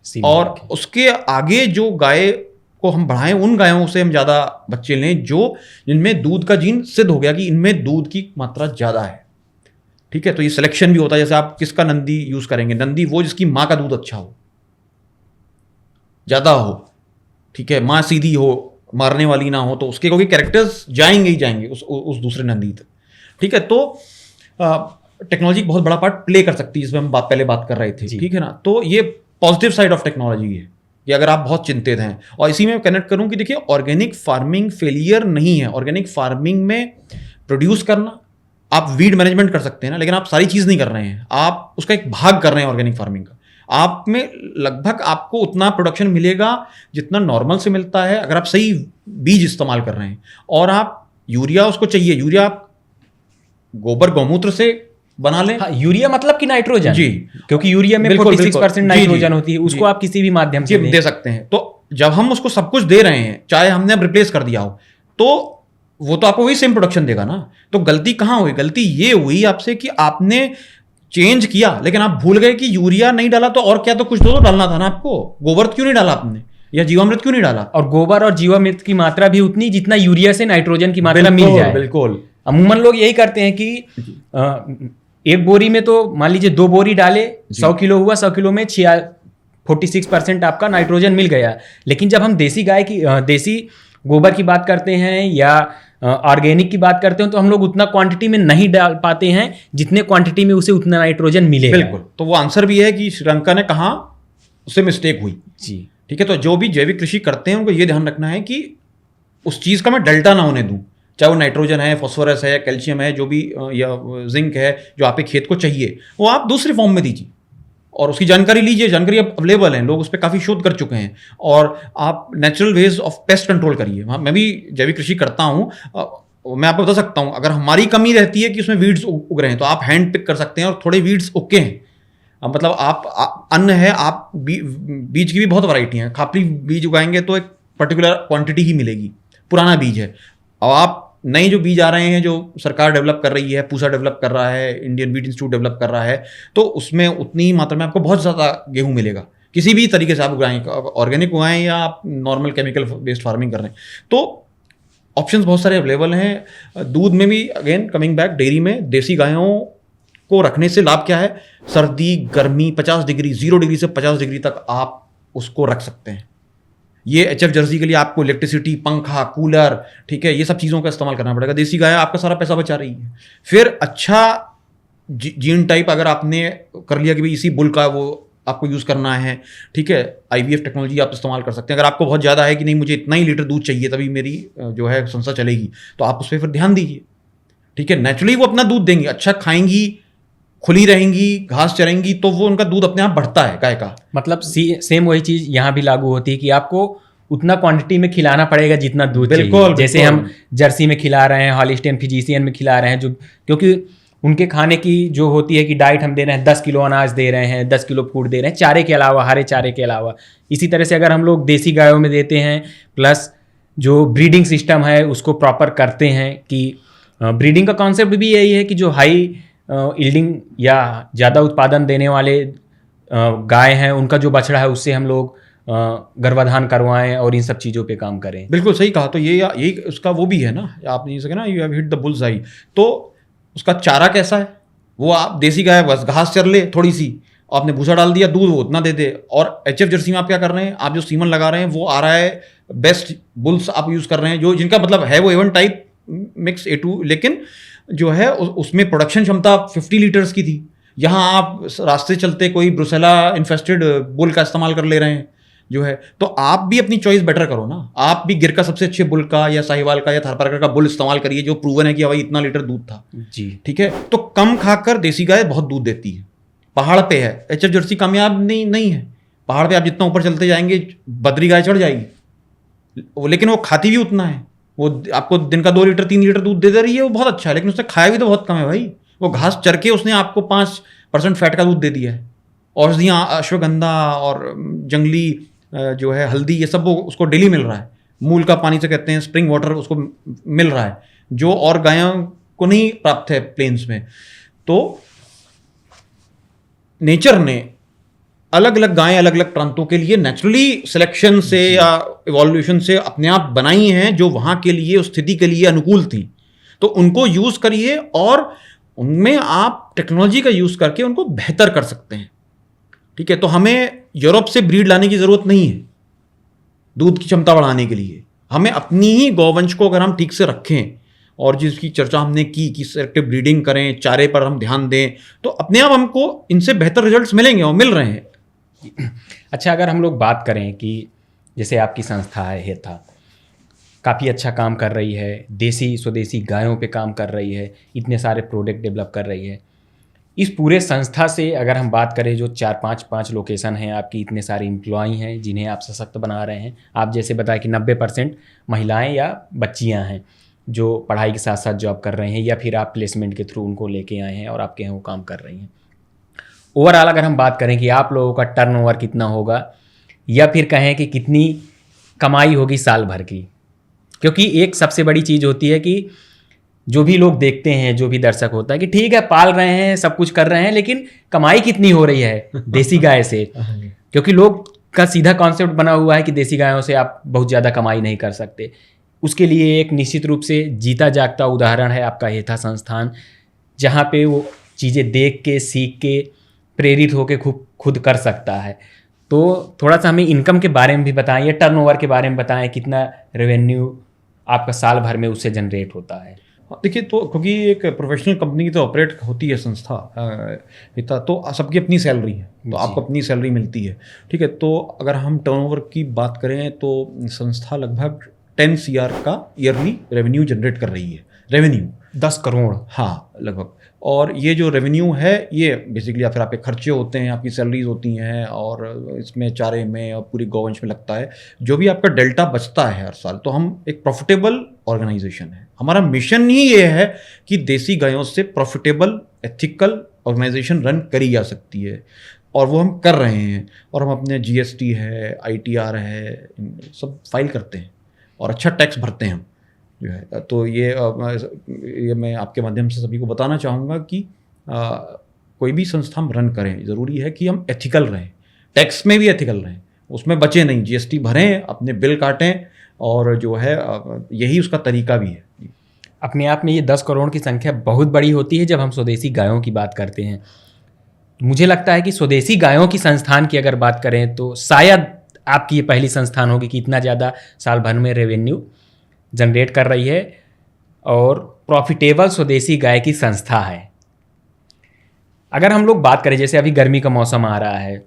और उसके आगे जो गाय को हम बढ़ाएं, उन गायों से हम ज़्यादा बच्चे लें जो जिनमें दूध का जीन सिद्ध हो गया कि इनमें दूध की मात्रा ज़्यादा है, ठीक है। तो ये सिलेक्शन भी होता है, जैसे आप किसका नंदी यूज़ करेंगे, नंदी वो जिसकी माँ का दूध अच्छा हो, ज़्यादा हो, ठीक है, माँ सीधी हो, मारने वाली ना हो, तो उसके क्योंकि कैरेक्टर्स जाएंगे ही जाएंगे उस दूसरे नंदी तक, ठीक है। तो टेक्नोलॉजी बहुत बड़ा पार्ट प्ले कर सकती है, जिसमें हम पहले बात कर रहे थे, ठीक है ना। तो ये पॉजिटिव साइड ऑफ टेक्नोलॉजी है कि अगर आप बहुत चिंतित हैं। और इसी में कनेक्ट करूं कि देखिए ऑर्गेनिक फार्मिंग फेलियर नहीं है। ऑर्गेनिक फार्मिंग में प्रोड्यूस करना, आप वीड मैनेजमेंट कर सकते हैं ना, लेकिन आप सारी चीज़ नहीं कर रहे हैं, आप उसका एक भाग कर रहे हैं ऑर्गेनिक फार्मिंग का। आप में लगभग आपको उतना प्रोडक्शन मिलेगा जितना नॉर्मल से मिलता है अगर आप सही बीज इस्तेमाल कर रहे हैं। और आप यूरिया उसको चाहिए, यूरिया आप गोबर गौमूत्र से बना लें। हाँ, यूरिया मतलब कि नाइट्रोजन जी, क्योंकि यूरिया में 46% नाइट्रोजन होती है, उसको आप किसी भी माध्यम से दे सकते हैं। तो जब हम उसको सब कुछ दे रहे हैं, चाहे हमने अब रिप्लेस कर दिया हो, तो वो तो आपको वही सेम प्रोडक्शन देगा ना। तो गलती कहाँ हुई? गलती ये हुई आपसे कि आपने चेंज किया लेकिन आप भूल गए कि यूरिया नहीं डाला तो और क्या, तो कुछ तो डालना था ना आपको। गोबर क्यों नहीं डाला आपने, या जीवामृत क्यों नहीं डाला? और गोबर और जीवामृत की मात्रा भी उतनी जितना यूरिया से नाइट्रोजन की मात्रा मिल जाए। बिल्कुल। अमूमन लोग यही करते हैं कि एक बोरी में तो मान लीजिए 2 बोरी डाले, 100 किलो हुआ, 100 किलो में 46% आपका नाइट्रोजन मिल गया। लेकिन जब हम देसी गाय की देसी गोबर की बात करते हैं या ऑर्गेनिक की बात करते हैं, तो हम लोग उतना क्वांटिटी में नहीं डाल पाते हैं जितने क्वांटिटी में उसे उतना नाइट्रोजन मिलेगा। बिल्कुल। तो वो आंसर भी है कि श्रीलंका ने कहा उससे मिस्टेक हुई। जी, ठीक है। तो जो भी जैविक कृषि करते हैं उनको ये ध्यान रखना है कि उस चीज़ का मैं डेल्टा ना होने दूं, चाहे वो नाइट्रोजन है, फॉस्फोरस है, कैल्शियम है, जो भी, या जिंक है जो आपके खेत को चाहिए, वो आप दूसरे फॉर्म में दीजिए और उसकी जानकारी लीजिए। जानकारी अब अवेलेबल है, लोग उस पर काफ़ी शोध कर चुके हैं। और आप natural ways of pest control करिए। मैं भी जैविक कृषि करता हूँ, मैं आपको बता सकता हूँ, अगर हमारी कमी रहती है कि उसमें वीड्स उग रहे हैं तो आप हैंड पिक कर सकते हैं और थोड़े वीड्स उगके हैं। मतलब आप अन्न है, आप बीज की भी बहुत वैरायटी हैं। खापली बीज उगाएंगे तो एक पर्टिकुलर क्वांटिटी ही मिलेगी, पुराना बीज है। और आप नए जो बीज आ रहे हैं जो सरकार डेवलप कर रही है, पूसा डेवलप कर रहा है, इंडियन वीट इंस्टीट्यूट डेवलप कर रहा है, तो उसमें उतनी ही मात्रा में आपको बहुत ज़्यादा गेहूं मिलेगा। किसी भी तरीके से आप उगाएं, ऑर्गेनिक उगाएं या आप नॉर्मल केमिकल बेस्ड फार्मिंग कर रहे हैं, तो ऑप्शंस बहुत सारे अवेलेबल हैं। दूध में भी अगेन कमिंग बैक, डेयरी में देसी गायों को रखने से लाभ क्या है? सर्दी गर्मी 50 डिग्री, 0 डिग्री से 50 डिग्री तक आप उसको रख सकते हैं। ये HF जर्सी के लिए आपको इलेक्ट्रिसिटी, पंखा, कूलर, ठीक है, ये सब चीज़ों का इस्तेमाल करना पड़ेगा। देसी गाय आपका सारा पैसा बचा रही है। फिर अच्छा जीन टाइप अगर आपने कर लिया कि भाई इसी बुल का वो आपको यूज़ करना है, ठीक है, IVF टेक्नोलॉजी आप इस्तेमाल कर सकते हैं। अगर आपको बहुत ज़्यादा है कि नहीं मुझे इतना ही लीटर दूध चाहिए तभी मेरी जो है संस्था चलेगी, तो आप उस पर फिर ध्यान दीजिए, ठीक है। नेचुरली वो अपना दूध देंगी, अच्छा खाएंगी, खुली रहेंगी, घास चरेंगी, तो वो उनका दूध अपने आप बढ़ता है गाय का। मतलब सेम वही चीज़ यहाँ भी लागू होती है कि आपको उतना क्वांटिटी में खिलाना पड़ेगा जितना दूध चाहिए। जैसे हम जर्सी में खिला रहे हैं, हॉलिस्टीन फ्रिजीशियन में खिला रहे हैं, जो क्योंकि उनके खाने की जो होती है कि डाइट हम दे रहे हैं, 10 किलो अनाज दे रहे हैं, 10 किलो फूड दे रहे हैं, चारे के अलावा, हरे चारे के अलावा। इसी तरह से अगर हम लोग देसी गायों में देते हैं, प्लस जो ब्रीडिंग सिस्टम है उसको प्रॉपर करते हैं, कि ब्रीडिंग का कॉन्सेप्ट भी यही है कि जो हाई यील्डिंग या ज़्यादा उत्पादन देने वाले गाय हैं उनका जो बछड़ा है उससे हम लोग गर्भाधान करवाएं और इन सब चीज़ों पे काम करें। बिल्कुल सही कहा। तो ये यही उसका वो भी है ना, आपने ये सके ना, you have hit the bulls आई। तो उसका चारा कैसा है, वो आप देसी गाय बस घास चर ले थोड़ी सी, आपने भूसा डाल दिया, दूध वो उतना दे दे। और एचएफ जर्सी में आप क्या कर रहे हैं, आप जो सीमन लगा रहे हैं वो आ रहा है बेस्ट बुल्स आप यूज़ कर रहे हैं, जो जिनका मतलब है वो A1 टाइप मिक्स A2, लेकिन जो है उसमें प्रोडक्शन क्षमता 50 लीटर्स की थी। यहाँ आप रास्ते चलते कोई ब्रुसेला इन्फेस्टेड बुल का इस्तेमाल कर ले रहे हैं जो है। तो आप भी अपनी चॉइस बेटर करो ना, आप भी गिर का सबसे अच्छे बुल का या साहिवाल का या थारपारकर का बुल इस्तेमाल करिए, जो प्रूवन है कि भाई इतना लीटर दूध था जी, ठीक है। तो कम खाकर देसी गाय बहुत दूध देती है। पहाड़ पे है एचएफ जर्सी कामयाब नहीं है। पहाड़ पे आप जितना ऊपर चलते जाएंगे बद्री गाय चढ़ जाएगी, लेकिन वो खाती भी उतना है। वो आपको दिन का 2 लीटर 3 लीटर दूध दे रही है, वो बहुत अच्छा है, लेकिन उसने खाया भी तो बहुत कम है भाई। वो घास चर के उसने आपको 5% फैट का दूध दे दिया है। औषधियाँ अश्वगंधा और जंगली जो है हल्दी, ये सब वो उसको डेली मिल रहा है। मूल का पानी से कहते हैं, स्प्रिंग वाटर उसको मिल रहा है, जो और गायों को नहीं प्राप्त है प्लेन्स में। तो नेचर ने अलग अलग गायें अलग अलग प्रांतों के लिए नेचुरली सिलेक्शन से या इवोल्यूशन से अपने आप बनाई हैं, जो वहां के लिए उस स्थिति के लिए अनुकूल थी। तो उनको यूज करिए और उनमें आप टेक्नोलॉजी का यूज करके उनको बेहतर कर सकते हैं, ठीक है। तो हमें यूरोप से ब्रीड लाने की जरूरत नहीं है दूध की क्षमता बढ़ाने के लिए। हमें अपनी ही गौवंश को अगर हम ठीक से रखें, और जिसकी चर्चा हमने की कि सेलेक्टिव ब्रीडिंग करें, चारे पर हम ध्यान दें, तो अपने आप हमको इनसे बेहतर रिजल्ट्स मिलेंगे और मिल रहे हैं। अच्छा, अगर हम लोग बात करें कि जैसे आपकी संस्था है हेथा, काफ़ी अच्छा काम कर रही है, देसी स्वदेशी गायों पे काम कर रही है, इतने सारे प्रोडक्ट डेवलप कर रही है। इस पूरे संस्था से अगर हम बात करें, जो 4-5 लोकेशन हैं आपकी, इतने सारे एम्प्लॉय हैं जिन्हें आप सशक्त बना रहे हैं। आप जैसे बताया कि 90% महिलाएं या बच्चियां हैं जो पढ़ाई के साथ साथ जॉब कर रहे हैं, या फिर आप प्लेसमेंट के थ्रू उनको लेके आए हैं और आपके यहाँ वो काम कर रही हैं। ओवरऑल अगर हम बात करें कि आप लोगों का टर्नओवर कितना होगा, या फिर कहें कि कितनी कमाई होगी साल भर की, क्योंकि एक सबसे बड़ी चीज़ होती है कि जो भी लोग देखते हैं, जो भी दर्शक होता है कि ठीक है पाल रहे हैं, सब कुछ कर रहे हैं, लेकिन कमाई कितनी हो रही है देसी गाय से। क्योंकि लोग का सीधा कॉन्सेप्ट बना हुआ है कि देसी गायों से आप बहुत ज़्यादा कमाई नहीं कर सकते। उसके लिए एक निश्चित रूप से जीता जागता उदाहरण है आपका हेथा संस्थान, जहाँ पे वो चीज़ें देख के, सीख के, प्रेरित होकर खुद कर सकता है। तो थोड़ा सा हमें इनकम के बारे में भी बताएं, या टर्नओवर के बारे में बताएं, कितना रेवेन्यू आपका साल भर में उससे जनरेट होता है। देखिए, तो क्योंकि एक प्रोफेशनल कंपनी की तो ऑपरेट होती है संस्था हिता, तो सबकी अपनी सैलरी है, तो आपको अपनी सैलरी मिलती है, ठीक है। तो अगर हम टर्नओवर की बात करें तो संस्था लगभग 10 CR का ईयरली रेवेन्यू जनरेट कर रही है। रेवेन्यू 10 करोड़, हाँ लगभग। और ये जो रेवेन्यू है ये बेसिकली या फिर आपके खर्चे होते हैं, आपकी सैलरीज होती हैं, और इसमें चारे में और पूरी गौवंश में लगता है, जो भी आपका डेल्टा बचता है हर साल। तो हम एक प्रॉफिटेबल ऑर्गेनाइजेशन है। हमारा मिशन ही ये है कि देसी गायों से प्रॉफिटेबल एथिकल ऑर्गेनाइजेशन रन करी जा सकती है, और वो हम कर रहे हैं। और हम अपने GST है, ITR है, सब फाइल करते हैं और अच्छा टैक्स भरते हैं हम जो है। तो ये मैं आपके माध्यम से सभी को बताना चाहूँगा कि कोई भी संस्था हम रन करें, ज़रूरी है कि हम एथिकल रहें, टैक्स में भी एथिकल रहें, उसमें बचे नहीं, GST भरें, अपने बिल काटें, और जो है यही उसका तरीका भी है। अपने आप में ये 10 करोड़ की संख्या बहुत बड़ी होती है जब हम स्वदेशी गायों की बात करते हैं। मुझे लगता है कि स्वदेशी गायों की संस्थान की अगर बात करें तो शायद आपकी ये पहली संस्थान होगी कि इतना ज़्यादा साल भर में रेवेन्यू जनरेट कर रही है, और प्रॉफिटेबल स्वदेशी गाय की संस्था है। अगर हम लोग बात करें, जैसे अभी गर्मी का मौसम आ रहा है,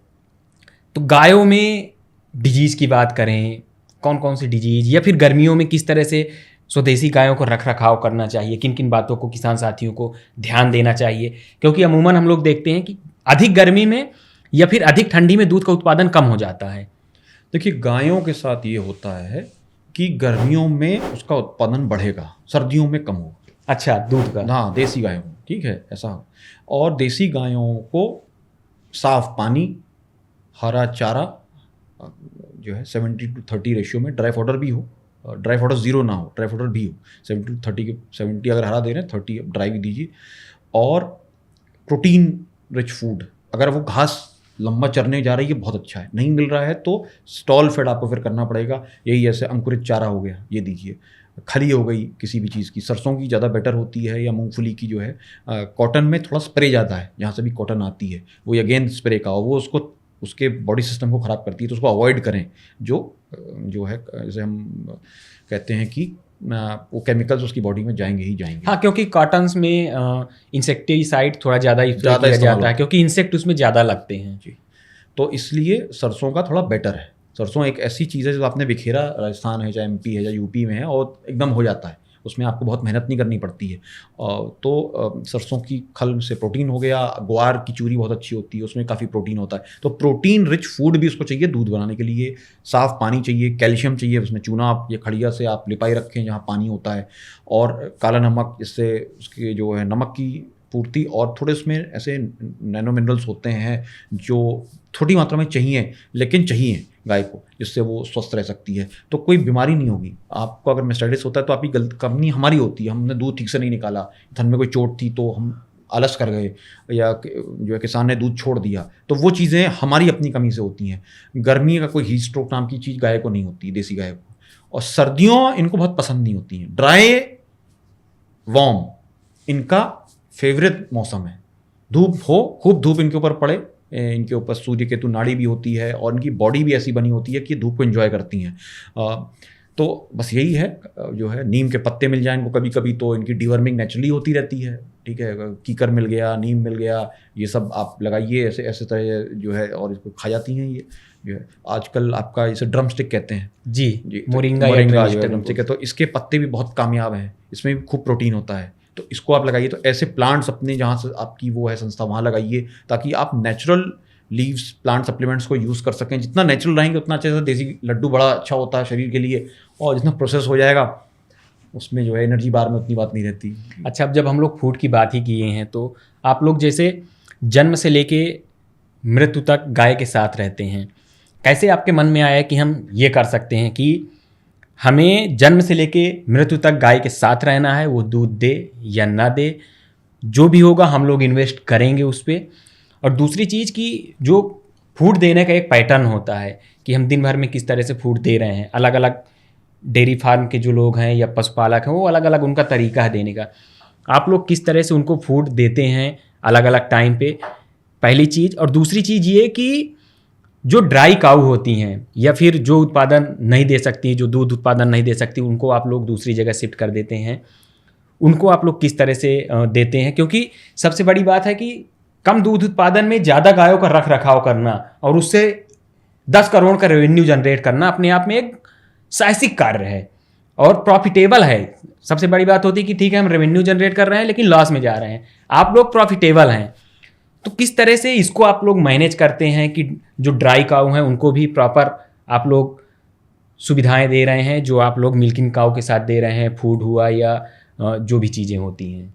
तो गायों में डिजीज़ की बात करें, कौन कौन सी डिजीज़, या फिर गर्मियों में किस तरह से स्वदेशी गायों को रख रखाव करना चाहिए, किन किन बातों को किसान साथियों को ध्यान देना चाहिए। क्योंकि अमूमन हम लोग देखते हैं कि अधिक गर्मी में या फिर अधिक ठंडी में दूध का उत्पादन कम हो जाता है। देखिए, गायों के साथ ये होता है कि गर्मियों में उसका उत्पादन बढ़ेगा, सर्दियों में कम होगा। अच्छा, दूध का? हाँ, देसी गायों, ठीक है, ऐसा। और देसी गायों को साफ पानी, हरा चारा जो है 70-30 रेशियो में, ड्राई पाउडर भी हो, ड्राई पाउडर 0 ना हो, ड्राई पाउडर भी हो, 70-30 के 70 अगर हरा दे रहे हैं 30 ड्राई भी दीजिए। और प्रोटीन रिच फूड, अगर वो घास लंबा चरने जा रही है बहुत अच्छा है, नहीं मिल रहा है तो स्टॉल फेड आपको फिर करना पड़ेगा। यही ऐसे अंकुरित चारा हो गया, ये दीजिए। खली हो गई किसी भी चीज़ की, सरसों की ज़्यादा बेटर होती है या मूंगफली की जो है। कॉटन में थोड़ा स्प्रे ज़्यादा है, जहाँ से भी कॉटन आती है वो अगेन स्प्रे का हो, वो उसको उसके बॉडी सिस्टम को ख़राब करती है, तो उसको अवॉइड करें। जो है जैसे हम कहते हैं कि वो केमिकल्स उसकी बॉडी में जाएंगे ही जाएंगे। हाँ, क्योंकि कॉटन्स में इंसेक्टिसाइड थोड़ा ज़्यादा ज़्यादा किया इस्तेमाल जाता है, क्योंकि इंसेक्ट उसमें ज़्यादा लगते हैं। जी, तो इसलिए सरसों का थोड़ा बेटर है। सरसों एक ऐसी चीज़ है जो आपने बिखेरा, राजस्थान है चाहे एमपी है या यूपी में है, और एकदम हो जाता है, उसमें आपको बहुत मेहनत नहीं करनी पड़ती है। तो सरसों की खल से प्रोटीन हो गया। ग्वार की चूरी बहुत अच्छी होती है, उसमें काफ़ी प्रोटीन होता है। तो प्रोटीन रिच फूड भी उसको चाहिए दूध बनाने के लिए। साफ़ पानी चाहिए, कैल्शियम चाहिए उसमें। चूना आप या खड़िया से आप लिपाई रखें जहाँ पानी होता है, और काला नमक, इससे उसके जो है नमक की पूर्ति, और थोड़े उसमें ऐसे नैनो मिनरल्स होते हैं जो थोड़ी मात्रा में चाहिए, लेकिन चाहिए गाय को, जिससे वो स्वस्थ रह सकती है। तो कोई बीमारी नहीं होगी आपको। अगर मेस्टाइटिस होता है तो आपकी गलत कमी हमारी होती है, हमने दूध ठीक से नहीं निकाला, थन में कोई चोट थी तो हम आलस कर गए, या जो है किसान ने दूध छोड़ दिया, तो वो चीज़ें हमारी अपनी कमी से होती हैं। गर्मी का कोई हीट स्ट्रोक नाम की चीज़ गाय को नहीं होती, देसी गाय को। और सर्दियों इनको बहुत पसंद नहीं होती हैं। ड्राई वार्म इनका फेवरेट मौसम है। धूप हो, खूब धूप इनके ऊपर पड़े, इनके ऊपर सूर्य केतु नाड़ी भी होती है, और इनकी बॉडी भी ऐसी बनी होती है कि धूप को एंजॉय करती हैं। तो बस यही है, जो है नीम के पत्ते मिल जाएं इनको कभी कभी, तो इनकी डिवर्मिंग नेचुरली होती रहती है। ठीक है, कीकर मिल गया, नीम मिल गया, ये सब आप लगाइए ऐसे ऐसे तरह जो है, और इसको खा जाती हैं ये जो है। आजकल आपका इसे ड्रम स्टिक कहते हैं। जी, जी, मोरिंगा जो ड्रम स्टिक है, तो इसके पत्ते भी बहुत कामयाब हैं, इसमें भी खूब प्रोटीन होता है, तो इसको आप लगाइए। तो ऐसे प्लांट्स अपने जहाँ से आपकी वो है संस्था वहाँ लगाइए, ताकि आप नेचुरल लीव्स प्लांट सप्लीमेंट्स को यूज़ कर सकें। जितना नेचुरल रहेंगे उतना अच्छा है। देसी लड्डू बड़ा अच्छा होता है शरीर के लिए, और जितना प्रोसेस हो जाएगा उसमें जो है एनर्जी बार में उतनी बात नहीं रहती। अच्छा, अब जब हम लोग फूड की बात ही किए हैं, तो आप लोग जैसे जन्म से लेके मृत्यु तक गाय के साथ रहते हैं, कैसे आपके मन में आया कि हम ये कर सकते हैं कि हमें जन्म से लेके मृत्यु तक गाय के साथ रहना है, वो दूध दे या ना दे, जो भी होगा हम लोग इन्वेस्ट करेंगे उस पर। और दूसरी चीज़ कि जो फूड देने का एक पैटर्न होता है कि हम दिन भर में किस तरह से फूड दे रहे हैं, अलग अलग डेयरी फार्म के जो लोग हैं या पशुपालक हैं, वो अलग अलग उनका तरीका है देने का। आप लोग किस तरह से उनको फूड देते हैं अलग अलग टाइम पे, पहली चीज़। और दूसरी चीज़ ये कि जो ड्राई काऊ होती हैं या फिर जो उत्पादन नहीं दे सकती, जो दूध उत्पादन नहीं दे सकती, उनको आप लोग दूसरी जगह शिफ्ट कर देते हैं, उनको आप लोग किस तरह से देते हैं? क्योंकि सबसे बड़ी बात है कि कम दूध उत्पादन में ज़्यादा गायों का रख रखाव करना और उससे 10 करोड़ का रेवेन्यू जनरेट करना अपने आप में एक साहसिक कार्य है और प्रॉफिटेबल है। सबसे बड़ी बात होती है कि ठीक है हम रेवेन्यू जनरेट कर रहे हैं लेकिन लॉस में जा रहे हैं, आप लोग प्रॉफिटेबल हैं। तो किस तरह से इसको आप लोग मैनेज करते हैं कि जो ड्राई काऊ हैं उनको भी प्रॉपर आप लोग सुविधाएं दे रहे हैं, जो आप लोग मिल्किंग काऊ के साथ दे रहे हैं, फूड हुआ या जो भी चीज़ें होती हैं?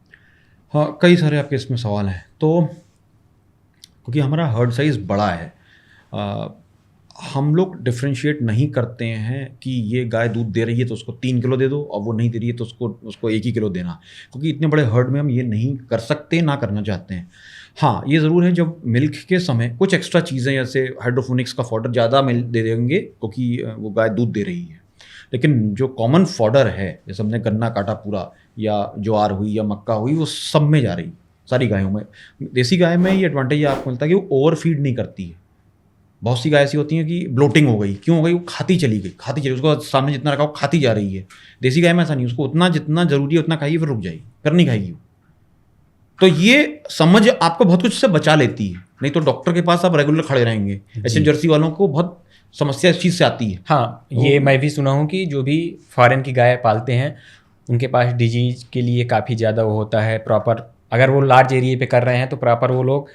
हाँ, कई सारे आपके इसमें सवाल हैं। तो क्योंकि हमारा हर्ड साइज़ बड़ा है, हम लोग डिफ्रेंशिएट नहीं करते हैं कि ये गाय दूध दे रही है तो उसको 3 किलो दे दो, और वो नहीं दे रही है तो उसको 1 ही किलो देना, क्योंकि इतने बड़े हर्ड में हम ये नहीं कर सकते, ना करना चाहते हैं। हाँ, ये ज़रूर है जब मिल्क के समय कुछ एक्स्ट्रा चीज़ें जैसे हाइड्रोफोनिक्स का फॉडर ज़्यादा मिल्क दे देंगे क्योंकि वो गाय दूध दे रही है। लेकिन जो कॉमन फॉडर है, जैसे हमने गन्ना काटा पूरा, या ज्वार हुई या मक्का हुई, वो सब में जा रही, सारी गायों में। देसी गाय में ये एडवांटेज आपको मिलता है कि वो ओवर फीड नहीं करती है। बहुत सी गाय ऐसी होती हैं कि ब्लोटिंग हो गई, क्यों हो गई? वो खाती चली गई, उसको सामने जितना रखा वो खाती जा रही है। देसी गाय में ऐसा नहीं, उसको उतना जितना जरूरी है उतना खाएगी, फिर रुक जाएगी, फिर नहीं खाएगी वो। तो ये समझ आपको बहुत कुछ से बचा लेती है, नहीं तो डॉक्टर के पास आप रेगुलर खड़े रहेंगे। ऐसे जर्सी वालों को बहुत समस्या इस चीज़ से आती है। हाँ, ये मैं भी सुना हूँ कि जो भी फॉरेन की गाय पालते हैं उनके पास डिजीज के लिए काफ़ी ज़्यादा वो होता है। प्रॉपर अगर वो लार्ज एरिया पे कर रहे हैं तो प्रॉपर वो लोग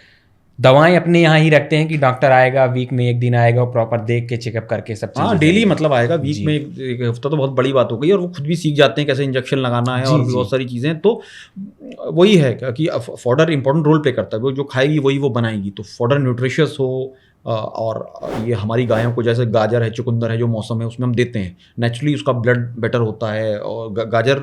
दवाएं अपने यहाँ ही रखते हैं कि डॉक्टर आएगा, वीक में 1 दिन आएगा, और प्रॉपर देख के चेकअप करके सब चीज़। हाँ, डेली मतलब आएगा, वीक में एक हफ्ता तो बहुत बड़ी बात हो गई, और वो खुद भी सीख जाते हैं कैसे इंजेक्शन लगाना है और भी बहुत सारी चीज़ें। तो वही है कि फॉडर इंपॉर्टेंट रोल प्ले करता है, वो जो खाएगी वही वो बनाएगी। तो फॉडर न्यूट्रिशियस हो, और ये हमारी गायों को जैसे गाजर है, चुकंदर है, जो मौसम है उसमें हम देते हैं, नेचुरली उसका ब्लड बेटर होता है। और गाजर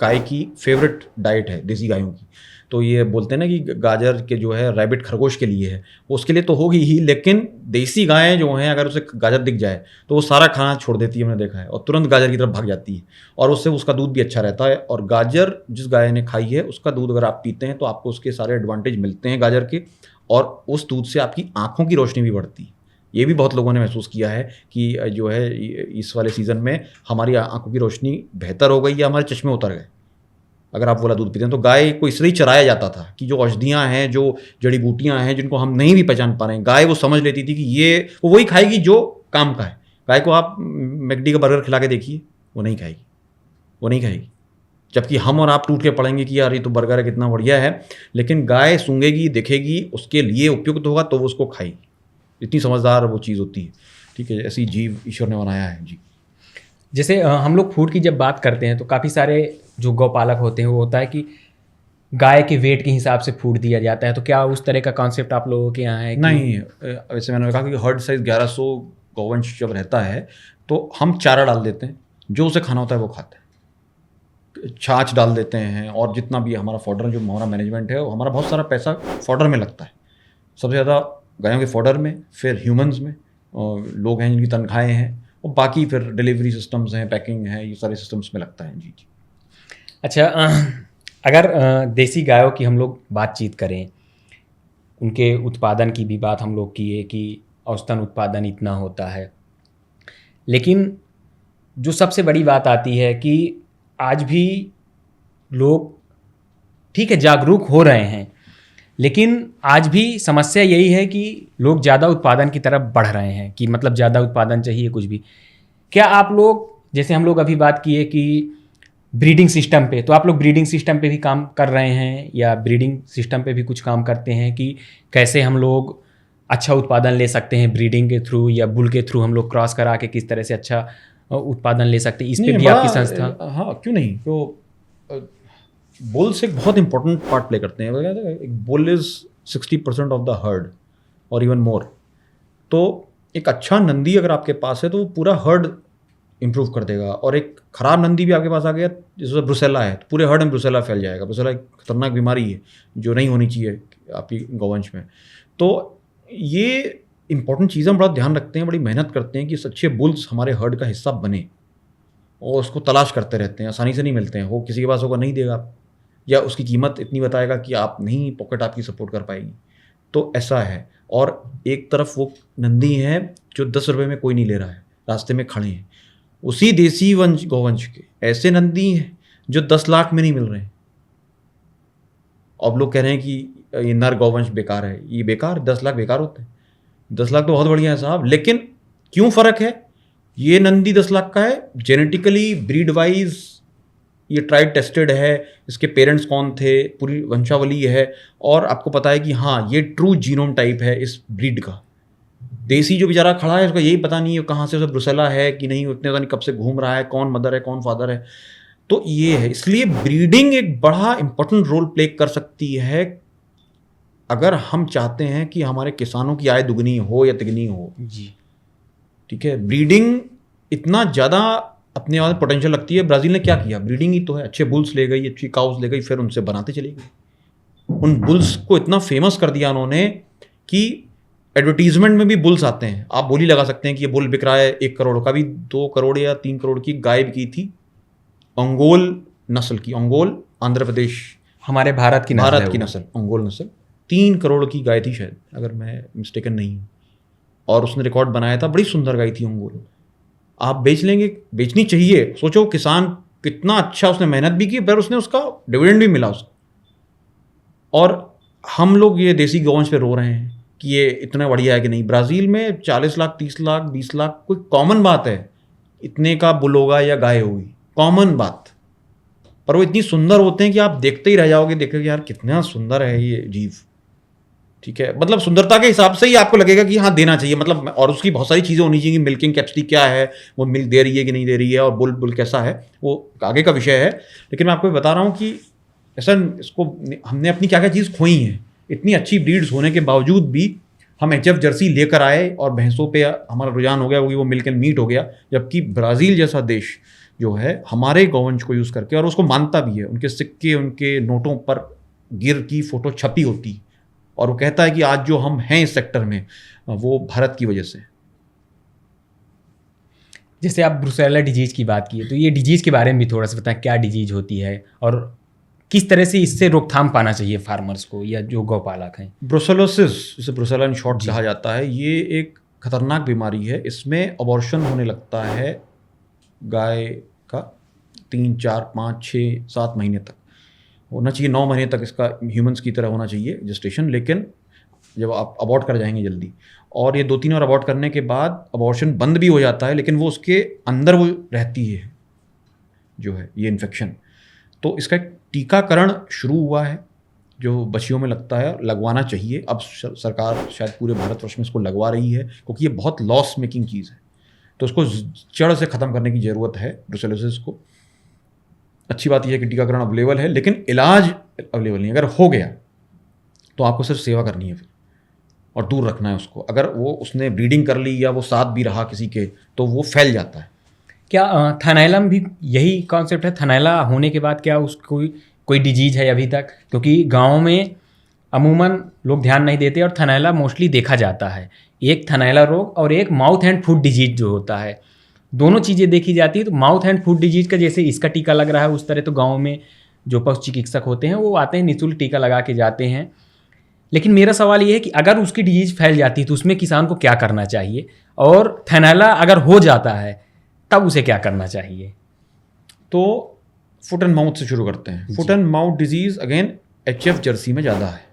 गाय की फेवरेट डाइट है देसी गायों की, तो ये बोलते हैं ना कि गाजर के जो है रैबिट खरगोश के लिए है, उसके लिए तो होगी ही, लेकिन देसी गायें जो हैं अगर उसे गाजर दिख जाए तो वो सारा खाना छोड़ देती है, हमने देखा है, और तुरंत गाजर की तरफ भाग जाती है, और उससे उसका दूध भी अच्छा रहता है। और गाजर जिस गाय ने खाई है उसका दूध अगर आप पीते हैं तो आपको उसके सारे एडवांटेज मिलते हैं गाजर के, और उस दूध से आपकी आँखों की रोशनी भी बढ़ती है। ये भी बहुत लोगों ने महसूस किया है कि जो है इस वाले सीज़न में हमारी आंखों की रोशनी बेहतर हो गई या हमारे चश्मे उतर गए अगर आप वाला दूध पीते हैं। तो गाय को इसलिए चराया जाता था कि जो औषधियाँ हैं, जो जड़ी बूटियाँ हैं जिनको हम नहीं भी पहचान पा रहे हैं, गाय वो समझ लेती थी कि ये वो वही खाएगी जो काम का है। गाय को आप मैकडी का बर्गर खिला के देखिए, वो नहीं खाएगी, वो नहीं खाएगी। जबकि हम और आप टूट के पड़ेंगे कि यार ये तो बर्गर है कितना बढ़िया है, लेकिन गाय सूंघेगी, देखेगी, उसके लिए उपयुक्त होगा तो वो उसको खाएगी। इतनी समझदार वो चीज़ होती है। ठीक है, ऐसी जीव ईश्वर ने बनाया है जी। जैसे हम लोग फूड की जब बात करते हैं तो काफ़ी सारे जो गौपालक होते हैं वो होता है कि गाय के वेट के हिसाब से फूड दिया जाता है, तो क्या उस तरह का कॉन्सेप्ट आप लोगों के यहाँ है कि? नहीं, वैसे मैंने कहा कि हर्ड साइज 1100 गौवंश जब रहता है तो हम चारा डाल देते हैं, जो उसे खाना होता है वो खाता है, छाछ डाल देते हैं, और जितना भी हमारा फॉडर, जो हमारा मैनेजमेंट है, हमारा बहुत सारा पैसा फॉडर में लगता है, सबसे ज़्यादा गायों के फॉडर में, फिर ह्यूमंस में, और लोग हैं जिनकी तनख्वाहें हैं, और बाकी फिर डिलीवरी सिस्टम्स हैं, पैकिंग है, ये सारे सिस्टम्स में लगता है जी। अच्छा, अगर देसी गायों की हम लोग बातचीत करें, उनके उत्पादन की भी बात हम लोग किए कि औसतन उत्पादन इतना होता है, लेकिन जो सबसे बड़ी बात आती है कि आज भी लोग ठीक है जागरूक हो रहे हैं, लेकिन आज भी समस्या यही है कि लोग ज़्यादा उत्पादन की तरफ बढ़ रहे हैं कि मतलब ज़्यादा उत्पादन चाहिए कुछ भी। क्या आप लोग, जैसे हम लोग अभी बात किए कि ब्रीडिंग सिस्टम पे, तो आप लोग ब्रीडिंग सिस्टम पे भी काम कर रहे हैं या ब्रीडिंग सिस्टम पे भी कुछ काम करते हैं कि कैसे हम लोग अच्छा उत्पादन ले सकते हैं ब्रीडिंग के थ्रू या बुल के थ्रू हम लोग क्रॉस करा के किस तरह से अच्छा उत्पादन ले सकते हैं, इस पे भी आपकी संस्था? हाँ, क्यों नहीं। तो बुल्स एक बहुत इंपॉर्टेंट पार्ट प्ले करते हैं। एक bull is 60% of the heard और इवन मोर। तो एक अच्छा नंदी अगर आपके पास है तो वो पूरा हर्ड इंप्रूव कर देगा, और एक ख़राब नंदी भी आपके पास आ गया, जैसे ब्रुसेला है, तो पूरे हर्ड में ब्रुसेला फैल जाएगा। ब्रुसेला एक खतरनाक बीमारी है जो नहीं होनी चाहिए आपकी गौवंश में। तो ये इंपॉर्टेंट चीज़ें हम बड़ा ध्यान रखते हैं, बड़ी मेहनत करते हैं कि अच्छे बुल्स हमारे हर्ड का हिस्सा बने, और उसको तलाश करते रहते हैं, आसानी से नहीं मिलते हैं। वो किसी के पास होगा नहीं देगा, या उसकी कीमत इतनी बताएगा कि आप नहीं, पॉकेट आपकी सपोर्ट कर पाएगी। तो ऐसा है। और एक तरफ वो नंदी हैं जो 10 रुपये में कोई नहीं ले रहा है, रास्ते में खड़े हैं, उसी देसी गौवंश के ऐसे नंदी हैं जो 10 लाख में नहीं मिल रहे हैं। अब लोग कह रहे हैं कि ये नर गौवंश बेकार है, ये बेकार, 10 लाख बेकार होते हैं? 10 लाख तो बहुत बढ़िया है साहब, लेकिन क्यों फ़र्क है? ये नंदी 10 लाख का है, जेनेटिकली ब्रीड वाइज ये ट्राइड टेस्टेड है, इसके पेरेंट्स कौन थे, पूरी वंशावली है, और आपको पता है कि हाँ ये ट्रू जीनोम टाइप है इस ब्रीड का। देसी जो बेचारा खड़ा है उसका यही पता नहीं है कहाँ से उसे ब्रुसेला है कि नहीं, उतने पता नहीं कब से घूम रहा है, कौन मदर है कौन फादर है। तो ये है, इसलिए ब्रीडिंग एक बड़ा इंपॉर्टेंट रोल प्ले कर सकती है अगर हम चाहते हैं कि हमारे किसानों की आय दुगनी हो या तिगनी हो जी। ठीक है, ब्रीडिंग इतना ज़्यादा अपने आप पोटेंशियल लगती है। ब्राज़ील ने क्या किया, ब्रीडिंग ही तो है, अच्छे बुल्स ले गई, अच्छी काउस ले गई, फिर उनसे बनाते चली गई। उन बुल्स को इतना फेमस कर दिया उन्होंने कि एडवर्टीजमेंट में भी बुल्स आते हैं। आप बोली लगा सकते हैं कि ये बुल बिक रहा है 1 करोड़ का, भी 2 करोड़ या 3 करोड़ की गाय की थी, अंगोल नस्ल की, अंगोल आंध्र प्रदेश, हमारे भारत की नस्ल, अंगोल नस्ल, 3 करोड़ की गाय थी शायद, अगर मैं मिस्टेकन नहीं हूँ, और उसने रिकॉर्ड बनाया था। बड़ी सुंदर गाय थी अंगोल। आप बेच लेंगे, बेचनी चाहिए। सोचो किसान कितना अच्छा, उसने मेहनत भी की, पर उसने उसका डिविडेंड भी मिला उसको। और हम लोग ये देसी गौवंश पे रो रहे हैं कि ये इतना बढ़िया है कि नहीं। ब्राज़ील में 40 लाख 30 लाख 20 लाख कोई कॉमन बात है, इतने का बुल होगा या गाय होगी, कॉमन बात। पर वो इतनी सुंदर होते हैं कि आप देखते ही रह जाओगे, देखोगे यार कितना सुंदर है ये जीव। ठीक है, मतलब सुंदरता के हिसाब से ही आपको लगेगा कि हाँ देना चाहिए, मतलब, और उसकी बहुत सारी चीज़ें होनी चाहिए कि मिल्किंग कैपेसिटी क्या है, वो मिल्क दे रही है कि नहीं दे रही है, और बुल कैसा है, वो आगे का विषय है। लेकिन मैं आपको बता रहा हूँ कि ऐसा इसको हमने अपनी क्या क्या चीज़ खोई है। इतनी अच्छी ब्रीड्स होने के बावजूद भी हम HF जर्सी लेकर आए और भैंसों पे हमारा रुझान हो गया, वो मिल्क एंड मीट हो गया। जबकि ब्राज़ील जैसा देश जो है हमारे गौवंश को यूज़ करके, और उसको मानता भी है, उनके सिक्के उनके नोटों पर गिर की फ़ोटो छपी होती और वो कहता है कि आज जो हम हैं इस सेक्टर में वो भारत की वजह से। जैसे आप ब्रुसेला डिजीज़ की बात की है, तो ये डिजीज़ के बारे में भी थोड़ा सा बताएं, क्या डिजीज़ होती है और किस तरह से इससे रोकथाम पाना चाहिए फार्मर्स को या जो गौपालक हैं। ब्रुसेलोसिस, जिसे ब्रुसेला इन शॉर्ट कहा जाता है, ये एक खतरनाक बीमारी है। इसमें अबॉर्शन होने लगता है गाय का 3, 4, 5, 6, 7 महीने तक होना चाहिए। 9 महीने तक इसका ह्यूमंस की तरह होना चाहिए जेस्टेशन, लेकिन जब आप अबॉर्ट कर जाएंगे जल्दी, और ये 2-3 बार अबॉर्ट करने के बाद अबॉर्शन बंद भी हो जाता है, लेकिन वो उसके अंदर वो रहती है जो है ये इन्फेक्शन। तो इसका एक टीकाकरण शुरू हुआ है जो बच्चियों में लगता है, लगवाना चाहिए। अब सरकार शायद पूरे भारतवर्ष में इसको लगवा रही है क्योंकि ये बहुत लॉस मेकिंग चीज़ है, तो उसको जड़ से ख़त्म करने की ज़रूरत है ब्रुसेलोसिस को। अच्छी बात यह है कि टीकाकरण अवेलेबल है, लेकिन इलाज अवेलेबल नहीं। अगर हो गया तो आपको सिर्फ सेवा करनी है फिर, और दूर रखना है उसको। अगर वो उसने ब्रीडिंग कर ली या वो साथ भी रहा किसी के, तो वो फैल जाता है। क्या थनैला में भी यही कॉन्सेप्ट है? थनैला होने के बाद क्या उसको कोई डिजीज है अभी तक? क्योंकि गाँव में अमूमन लोग ध्यान नहीं देते और थनैला मोस्टली देखा जाता है। एक थनैला रोग और एक माउथ एंड फूड डिजीज जो होता है, दोनों चीज़ें देखी जाती है। तो माउथ एंड फूड डिजीज का जैसे इसका टीका लग रहा है, उस तरह तो गाँव में जो पशु चिकित्सक होते हैं वो आते हैं, निःशुल्क टीका लगा के जाते हैं। लेकिन मेरा सवाल ये है कि अगर उसकी डिजीज फैल जाती है तो उसमें किसान को क्या करना चाहिए, और थनैला अगर हो जाता है तब उसे क्या करना चाहिए? तो फुट एंड माउथ से शुरू करते हैं। Foot and mouth disease again HF Jersey में ज़्यादा है,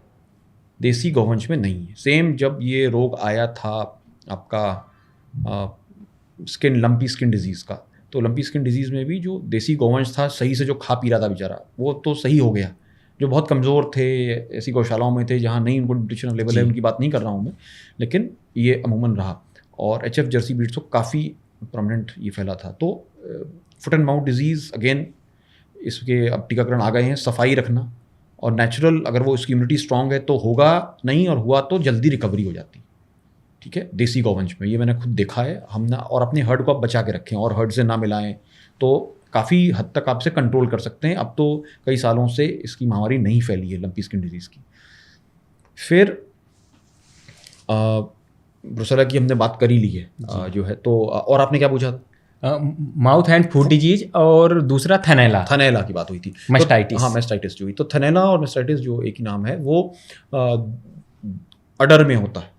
देसी गौवंश में नहीं है। सेम जब ये रोग आया था आपका स्किन लंपी स्किन डिजीज़ का, तो लंपी स्किन डिजीज़ में भी जो देसी गौवंश था सही से जो खा पी रहा था बेचारा, वो तो सही हो गया। जो बहुत कमज़ोर थे, ऐसी गौशालाओं में थे जहाँ नहीं उनको न्यूट्रिशन अवेलेबल है, उनकी बात नहीं कर रहा हूँ मैं, लेकिन ये अमूमन रहा। और HF जर्सी ब्रीड्स को काफ़ी प्रोमिनेंट ये फैला था। तो foot and mouth disease again इसके अब टीकाकरण आ गए हैं। सफाई रखना और नेचुरल, अगर वो इसकी इम्यूनिटी स्ट्रांग है तो होगा नहीं, और हुआ तो जल्दी रिकवरी हो जाती। ठीक है, देसी गौवंश में ये मैंने खुद देखा है। हम ना, और अपने हर्ड को आप बचा के रखें और हर्ड से ना मिलाएं, तो काफ़ी हद तक आपसे कंट्रोल कर सकते हैं। अब तो कई सालों से इसकी महामारी नहीं फैली है लंपी स्किन डिजीज़ की। फिर ब्रुसेला की हमने बात कर ही ली है जो है। तो और आपने क्या पूछा? माउथ एंड फूड डिजीज, और दूसरा थनैला की बात हुई थी, मैस्टाइटिस। हाँ, मैस्टाइटिस जो हुई। तो थनैला और मैस्टाइटिस जो एक ही नाम है, वो अडर में होता है।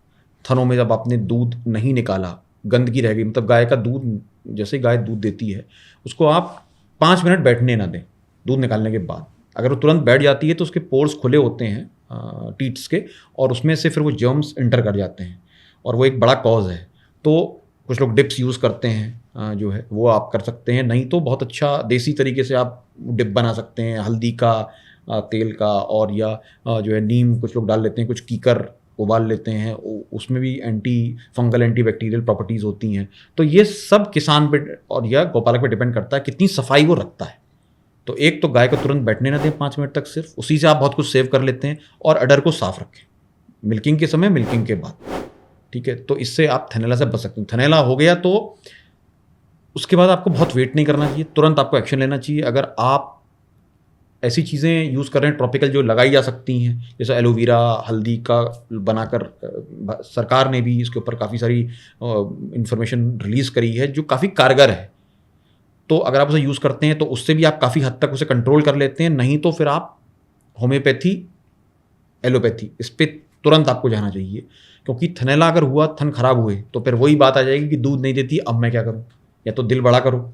थनों में जब आपने दूध नहीं निकाला, गंदगी रह गई, मतलब गाय का दूध, जैसे गाय दूध देती है, उसको आप 5 मिनट बैठने ना दें दूध निकालने के बाद। अगर वो तुरंत बैठ जाती है तो उसके पोर्स खुले होते हैं टीट्स के, और उसमें से फिर वो जर्म्स इंटर कर जाते हैं, और वो एक बड़ा कॉज है। तो कुछ लोग डिप्स यूज़ करते हैं जो है, वो आप कर सकते हैं। नहीं तो बहुत अच्छा देसी तरीके से आप डिप बना सकते हैं, हल्दी का, तेल का, और या जो है नीम कुछ लोग डाल लेते हैं, कुछ कीकर उबाल लेते हैं, उसमें भी anti fungal anti bacterial properties होती हैं। तो ये सब किसान पे और या गौपालक पे डिपेंड करता है कितनी सफाई वो रखता है। तो एक तो गाय को तुरंत बैठने ना दें 5 मिनट तक, सिर्फ उसी से आप बहुत कुछ सेव कर लेते हैं। और अडर को साफ रखें मिल्किंग के समय, मिल्किंग के बाद। ठीक है, तो इससे आप थनैला से बच सकते हैं। थनैला हो गया तो उसके बाद आपको बहुत वेट नहीं करना चाहिए, तुरंत आपको एक्शन लेना चाहिए। अगर आप ऐसी चीज़ें यूज़ कर रहे हैं ट्रॉपिकल जो लगाई जा सकती हैं, जैसे एलोवेरा, हल्दी का बनाकर, सरकार ने भी इसके ऊपर काफ़ी सारी इंफॉर्मेशन रिलीज़ करी है जो काफ़ी कारगर है। तो अगर आप उसे यूज़ करते हैं तो उससे भी आप काफ़ी हद तक उसे कंट्रोल कर लेते हैं। नहीं तो फिर आप होम्योपैथी, एलोपैथी, इस पर तुरंत आपको जाना चाहिए। क्योंकि थनैला अगर हुआ, थन खराब हुए, तो फिर वही बात आ जाएगी कि दूध नहीं देती, अब मैं क्या करूँ? या तो दिल बड़ा करो,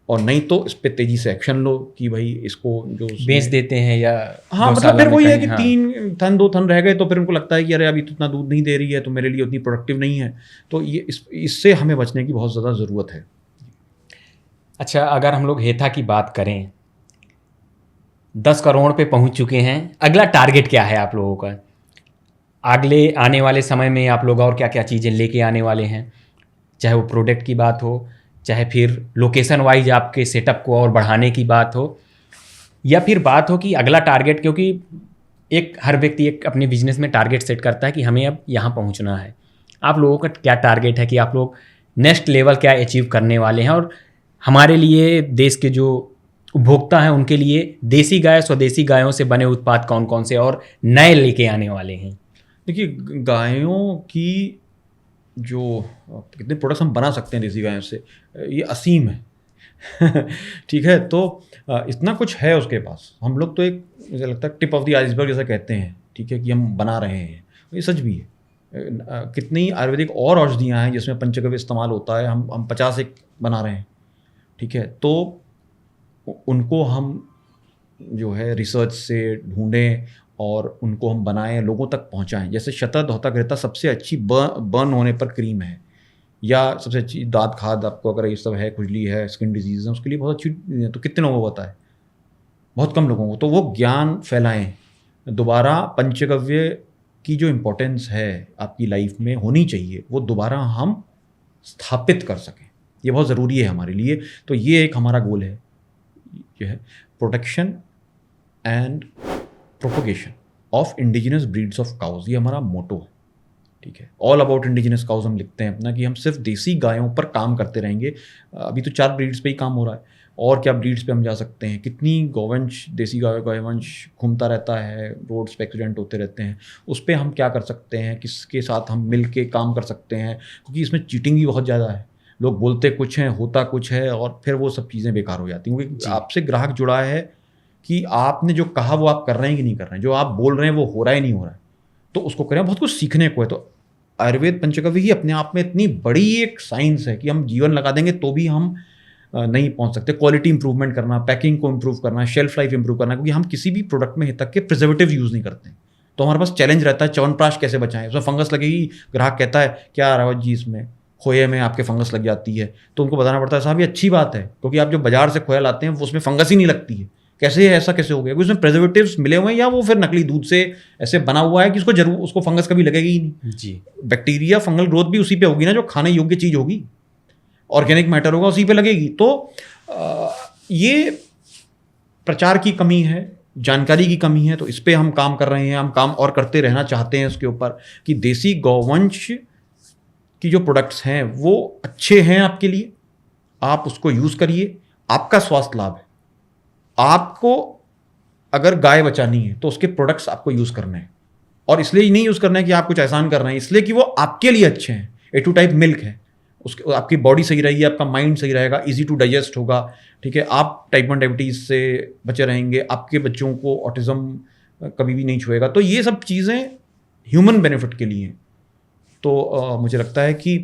और नहीं तो इस पर तेज़ी से एक्शन लो कि भाई इसको जो बेच देते हैं या, हाँ, मतलब फिर वही है कि 3 थन 2 थन रह गए तो फिर उनको लगता है कि अरे अभी तो इतना दूध नहीं दे रही है, तो मेरे लिए उतनी प्रोडक्टिव नहीं है। तो ये इससे हमें बचने की बहुत ज़्यादा ज़रूरत है। अच्छा, अगर हम लोग हेथा की बात करें, 10 करोड़ पे पहुंच चुके हैं, अगला टारगेट क्या है आप लोगों का? अगले आने वाले समय में आप लोग और क्या क्या चीज़ें लेके आने वाले हैं? चाहे वो प्रोडक्ट की बात हो, चाहे फिर लोकेशन वाइज आपके सेटअप को और बढ़ाने की बात हो, या फिर बात हो कि अगला टारगेट, क्योंकि एक हर व्यक्ति एक अपने बिजनेस में टारगेट सेट करता है कि हमें अब यहाँ पहुँचना है। आप लोगों का क्या टारगेट है कि आप लोग नेक्स्ट लेवल क्या अचीव करने वाले हैं, और हमारे लिए देश के जो उपभोक्ता हैं उनके लिए देसी गाय स्वदेशी गायों से बने उत्पाद कौन कौन से और नए लेके आने वाले हैं? देखिए, गायों की जो कितने प्रोडक्ट्स हम बना सकते हैं देसी गायों से, ये असीम है। ठीक है, तो इतना कुछ है उसके पास। हम लोग तो एक, मुझे लगता है टिप ऑफ द आइसबर्ग जैसा कहते हैं, ठीक है, कि हम बना रहे हैं, ये सच भी है। कितनी आयुर्वेदिक और औषधियाँ हैं जिसमें पंचगव्य इस्तेमाल होता है, हम 50 एक बना रहे हैं, ठीक है। तो उनको हम जो है रिसर्च से ढूंढें और उनको हम बनाएं, लोगों तक पहुंचाएं। जैसे शतद होता घृता सबसे अच्छी बर्न होने पर क्रीम है, या सबसे अच्छी दांत खाद, आपको अगर ये सब है, खुजली है, स्किन डिजीज़ है, उसके लिए बहुत अच्छी। तो कितने लोगों को पता है? बहुत कम लोगों को। तो वो ज्ञान फैलाएं, दोबारा पंचगव्य की जो इम्पोर्टेंस है आपकी लाइफ में होनी चाहिए, वो दोबारा हम स्थापित कर सकें। ये बहुत ज़रूरी है हमारे लिए। तो ये एक हमारा गोल है, ये है protection and propagation of indigenous breeds of cows. ये हमारा मोटो है, ठीक है। ऑल अबाउट इंडिजिनस काउज हम लिखते हैं अपना, कि हम सिर्फ देसी गायों पर काम करते रहेंगे। अभी तो 4 ब्रीड्स पे ही काम हो रहा है, और क्या ब्रीड्स पे हम जा सकते हैं। कितनी गौवंश, देसी गौवंश घूमता रहता है, रोड्स पे एक्सीडेंट होते रहते हैं। उस पर हम क्या कर सकते हैं, किसके साथ हम मिल के काम कर सकते हैं, क्योंकि इसमें चीटिंग भी बहुत ज़्यादा है। लोग बोलते कुछ हैं, होता कुछ है, और फिर वो सब चीज़ें बेकार हो जाती हैं, क्योंकि आपसे ग्राहक जुड़ा है कि आपने जो कहा वो आप कर रहे हैं कि नहीं कर रहे हैं, जो आप बोल रहे हैं वो हो रहा है नहीं हो रहा है, तो उसको करें। बहुत कुछ सीखने को है। तो आयुर्वेद पंचगव्य ही अपने आप में इतनी बड़ी एक साइंस है कि हम जीवन लगा देंगे तो भी हम नहीं पहुंच सकते। क्वालिटी इंप्रूवमेंट करना, पैकिंग को इंप्रूव करना, शेल्फ लाइफ इंप्रूव करना, क्योंकि हम किसी भी प्रोडक्ट में तक के प्रिजर्वेटिव यूज़ नहीं करते हैं। तो हमारे पास चैलेंज रहता है, च्यवनप्राश कैसे बचाएं, उसमें फंगस लगेगी। ग्राहक कहता है क्या रावत जी, इसमें खोए में आपके फंगस लग जाती है। तो उनको बताना पड़ता है साहब ये अच्छी बात है, क्योंकि आप जो बाजार से खोया लाते हैं वो उसमें फंगस ही नहीं लगती है। कैसे है, ऐसा कैसे हो गया? क्योंकि उसमें प्रिजर्वेटिव्स मिले हुए हैं, या वो फिर नकली दूध से ऐसे बना हुआ है कि उसको फंगस कभी लगेगी ही नहीं। जी, बैक्टीरिया, फंगल ग्रोथ भी उसी पे होगी ना, जो खाने योग्य चीज़ होगी, ऑर्गेनिक मैटर होगा, उसी पे लगेगी। तो ये प्रचार की कमी है, जानकारी की कमी है। तो इस पे हम काम कर रहे हैं, हम काम और करते रहना चाहते हैं इसके ऊपर, कि देसी गौवंश की जो प्रोडक्ट्स हैं वो अच्छे हैं आपके लिए, आप उसको यूज़ करिए, आपका स्वास्थ्य लाभ है। आपको अगर गाय बचानी है तो उसके प्रोडक्ट्स आपको यूज़ करने हैं, और इसलिए नहीं यूज़ करना है कि आप कुछ एहसान कर रहे हैं, इसलिए कि वो आपके लिए अच्छे हैं। A2 टाइप मिल्क है, उसके आपकी बॉडी सही रहेगी, आपका माइंड सही रहेगा, इजी टू डाइजेस्ट होगा, ठीक है। आप टाइप 1 डायबिटीज़ से बचे रहेंगे, आपके बच्चों को ऑटिज्म कभी भी नहीं छुएगा। तो ये सब चीज़ें ह्यूमन बेनिफिट के लिए हैं। तो मुझे लगता है कि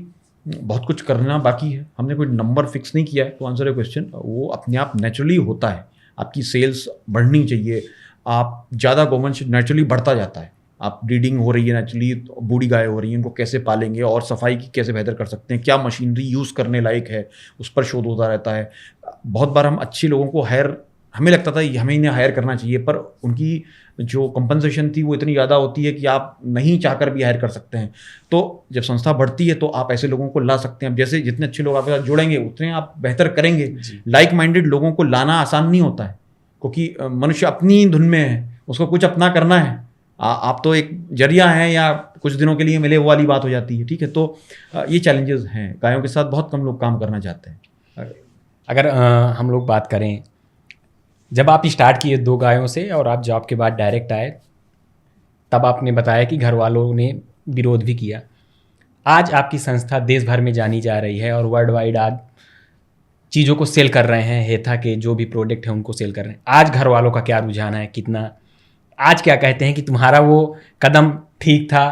बहुत कुछ करना बाकी है। हमने कोई नंबर फिक्स नहीं किया है टू आंसर ए क्वेश्चन, वो अपने आप नेचुरली होता है। आपकी सेल्स बढ़नी चाहिए, आप ज़्यादा गौवंश नेचुरली बढ़ता जाता है। आप ब्रीडिंग हो रही है नेचुरली, बूढ़ी गाय हो रही है, उनको कैसे पालेंगे और सफाई की कैसे बेहतर कर सकते हैं, क्या मशीनरी यूज़ करने लायक है, उस पर शोध होता रहता है। बहुत बार हम अच्छे लोगों को हमें लगता था हमें इन्हें हायर करना चाहिए, पर उनकी जो कंपनसेशन थी वो इतनी ज़्यादा होती है कि आप नहीं चाहकर भी हायर कर सकते हैं। तो जब संस्था बढ़ती है तो आप ऐसे लोगों को ला सकते हैं। जैसे जितने अच्छे लोग आपके साथ जुड़ेंगे उतने आप बेहतर करेंगे। लाइक माइंडेड लोगों को लाना आसान नहीं होता है, क्योंकि मनुष्य अपनी धुन में है, उसको कुछ अपना करना है। आप तो एक जरिया हैं, या कुछ दिनों के लिए मिले, वो वाली बात हो जाती है, ठीक है। तो ये चैलेंजेस हैं। गायों के साथ बहुत कम लोग काम करना चाहते हैं। अगर हम लोग बात करें, जब आप स्टार्ट किए 2 गायों से और आप जॉब के बाद डायरेक्ट आए, तब आपने बताया कि घर वालों ने विरोध भी किया। आज आपकी संस्था देश भर में जानी जा रही है और वर्ल्ड वाइड आज चीज़ों को सेल कर रहे हैं, हेथा के जो भी प्रोडक्ट हैं उनको सेल कर रहे हैं। आज घर वालों का क्या रुझान है, कितना आज क्या कहते हैं कि तुम्हारा वो कदम ठीक था,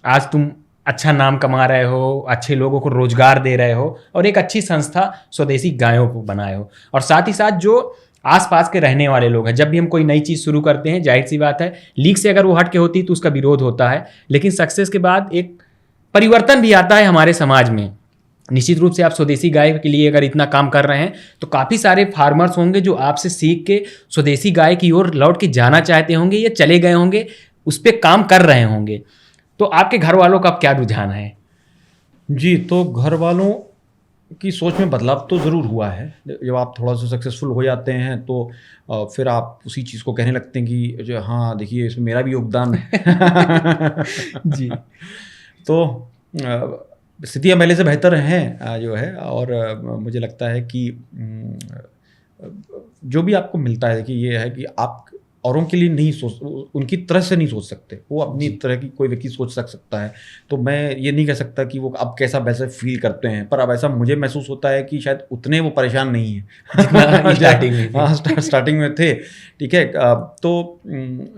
आज तुम अच्छा नाम कमा रहे हो, अच्छे लोगों को रोजगार दे रहे हो और एक अच्छी संस्था स्वदेशी गायों को बनाए हो। और साथ ही साथ जो आसपास के रहने वाले लोग हैं, जब भी हम कोई नई चीज़ शुरू करते हैं, जाहिर सी बात है लीक से अगर वो हट के होती तो उसका विरोध होता है, लेकिन सक्सेस के बाद एक परिवर्तन भी आता है हमारे समाज में। निश्चित रूप से आप स्वदेशी गाय के लिए अगर इतना काम कर रहे हैं तो काफ़ी सारे फार्मर्स होंगे जो आपसे सीख के स्वदेशी गाय की ओर लौट के जाना चाहते होंगे या चले गए होंगे, उस पर काम कर रहे होंगे। तो आपके घर वालों का क्या रुझान है? जी, तो घर वालों की सोच में बदलाव तो ज़रूर हुआ है। जब आप थोड़ा सा सक्सेसफुल हो जाते हैं तो फिर आप उसी चीज़ को कहने लगते हैं कि जो हाँ देखिए इसमें मेरा भी योगदान है। जी, तो स्थितियाँ पहले से बेहतर हैं जो है, और मुझे लगता है कि जो भी आपको मिलता है, देखिए ये है कि आप औरों के लिए नहीं सोच, उनकी तरह से नहीं सोच सकते, वो अपनी तरह की कोई व्यक्ति सोच सकता है। तो मैं ये नहीं कह सकता कि वो अब कैसा वैसे फील करते हैं, पर अब ऐसा मुझे महसूस होता है कि शायद उतने वो परेशान नहीं है जितना स्टार्टिंग में थे। हाँ, स्टार्टिंग में थे। ठीक है, तो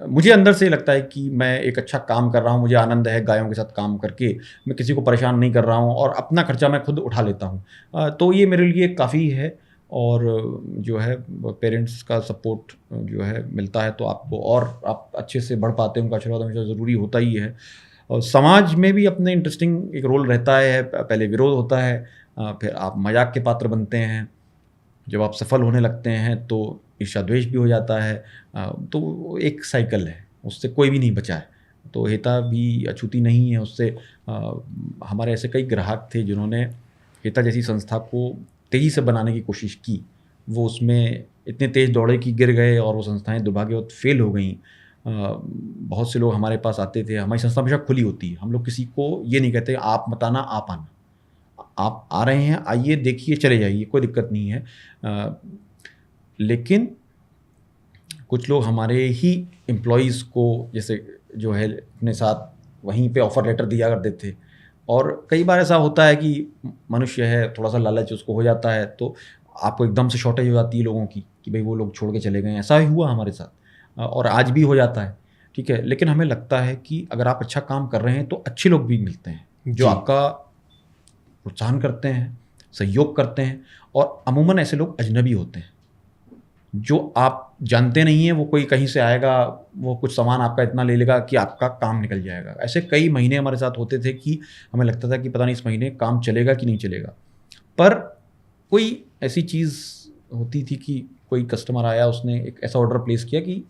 मुझे अंदर से लगता है कि मैं एक अच्छा काम कर रहा हूँ, मुझे आनंद है गायों के साथ काम करके, मैं किसी को परेशान नहीं कर रहा हूँ और अपना खर्चा मैं खुद उठा लेता हूँ। तो ये मेरे लिए काफ़ी है। और जो है पेरेंट्स का सपोर्ट जो है मिलता है तो आपको और आप अच्छे से बढ़ पाते हैं, उनका आशीर्वाद हमेशा ज़रूरी होता ही है। और समाज में भी अपने इंटरेस्टिंग एक रोल रहता है, पहले विरोध होता है, फिर आप मजाक के पात्र बनते हैं, जब आप सफल होने लगते हैं तो ईर्ष्या द्वेष भी हो जाता है। तो एक साइकिल है, उससे कोई भी नहीं बचा है। तो हिता भी अछूती नहीं है उससे। हमारे ऐसे कई ग्राहक थे जिन्होंने हिता जैसी संस्था को तेज़ी से बनाने की कोशिश की, वो उसमें इतने तेज़ दौड़े कि गिर गए और वो संस्थाएं दुर्भाग्यवश फेल हो गई। बहुत से लोग हमारे पास आते थे, हमारी संस्था हमेशा खुली होती है, हम लोग किसी को ये नहीं कहते आप मत आना, आप आना, आप आ रहे हैं आइए देखिए चले जाइए, कोई दिक्कत नहीं है। लेकिन कुछ लोग हमारे ही एम्प्लॉयज़ को जैसे जो है अपने साथ वहीं पे ऑफ़र लेटर दिया करते थे। और कई बार ऐसा होता है कि मनुष्य है, थोड़ा सा लालच उसको हो जाता है, तो आपको एकदम से शॉर्टेज हो जाती है लोगों की कि भाई वो लोग छोड़ के चले गए। ऐसा ही हुआ हमारे साथ और आज भी हो जाता है। ठीक है, लेकिन हमें लगता है कि अगर आप अच्छा काम कर रहे हैं तो अच्छे लोग भी मिलते हैं जो आपका प्रोत्साहन करते हैं, सहयोग करते हैं। और अमूमन ऐसे लोग अजनबी होते हैं जो आप जानते नहीं हैं, वो कोई कहीं से आएगा, वो कुछ सामान आपका इतना ले लेगा कि आपका काम निकल जाएगा। ऐसे कई महीने हमारे साथ होते थे कि हमें लगता था कि पता नहीं इस महीने काम चलेगा कि नहीं चलेगा। पर कोई ऐसी चीज़ होती थी कि कोई कस्टमर आया, उसने एक ऐसा ऑर्डर प्लेस किया कि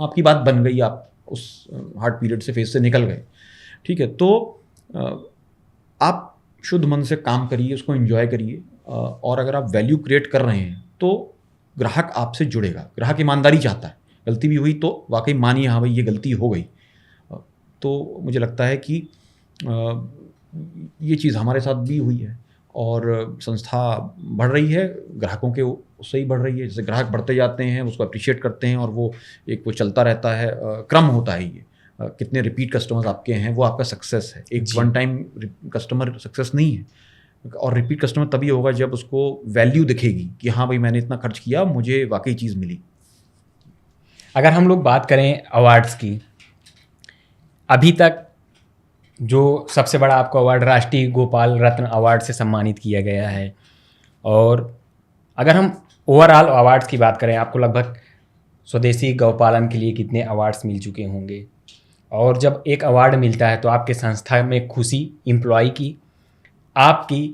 आपकी बात बन गई, आप उस हार्ड पीरियड से फेज से निकल गए। ठीक है, तो आप शुद्ध मन से काम करिए, उसको एंजॉय करिए। और अगर आप वैल्यू क्रिएट कर रहे हैं तो ग्राहक आपसे जुड़ेगा। ग्राहक ईमानदारी चाहता है, गलती भी हुई तो वाकई मानिए हाँ भाई ये गलती हो गई। तो मुझे लगता है कि ये चीज़ हमारे साथ भी हुई है और संस्था बढ़ रही है, ग्राहकों के उससे ही बढ़ रही है। जैसे ग्राहक बढ़ते जाते हैं उसको अप्रिशिएट करते हैं और वो एक वो चलता रहता है, क्रम होता है। ये कितने रिपीट कस्टमर्स आपके हैं वो आपका सक्सेस है। एक वन टाइम कस्टमर सक्सेस नहीं है। और रिपीट कस्टमर तभी होगा जब उसको वैल्यू दिखेगी कि हाँ भाई मैंने इतना खर्च किया, मुझे वाकई चीज़ मिली। अगर हम लोग बात करें अवार्ड्स की, अभी तक जो सबसे बड़ा आपको अवार्ड राष्ट्रीय गोपाल रत्न अवार्ड से सम्मानित किया गया है। और अगर हम ओवरऑल अवार्ड्स की बात करें, आपको लगभग स्वदेशी गौपालन के लिए कितने अवार्ड्स मिल चुके होंगे। और जब एक अवार्ड मिलता है तो आपके संस्था में खुशी, एम्प्लॉय की, आपकी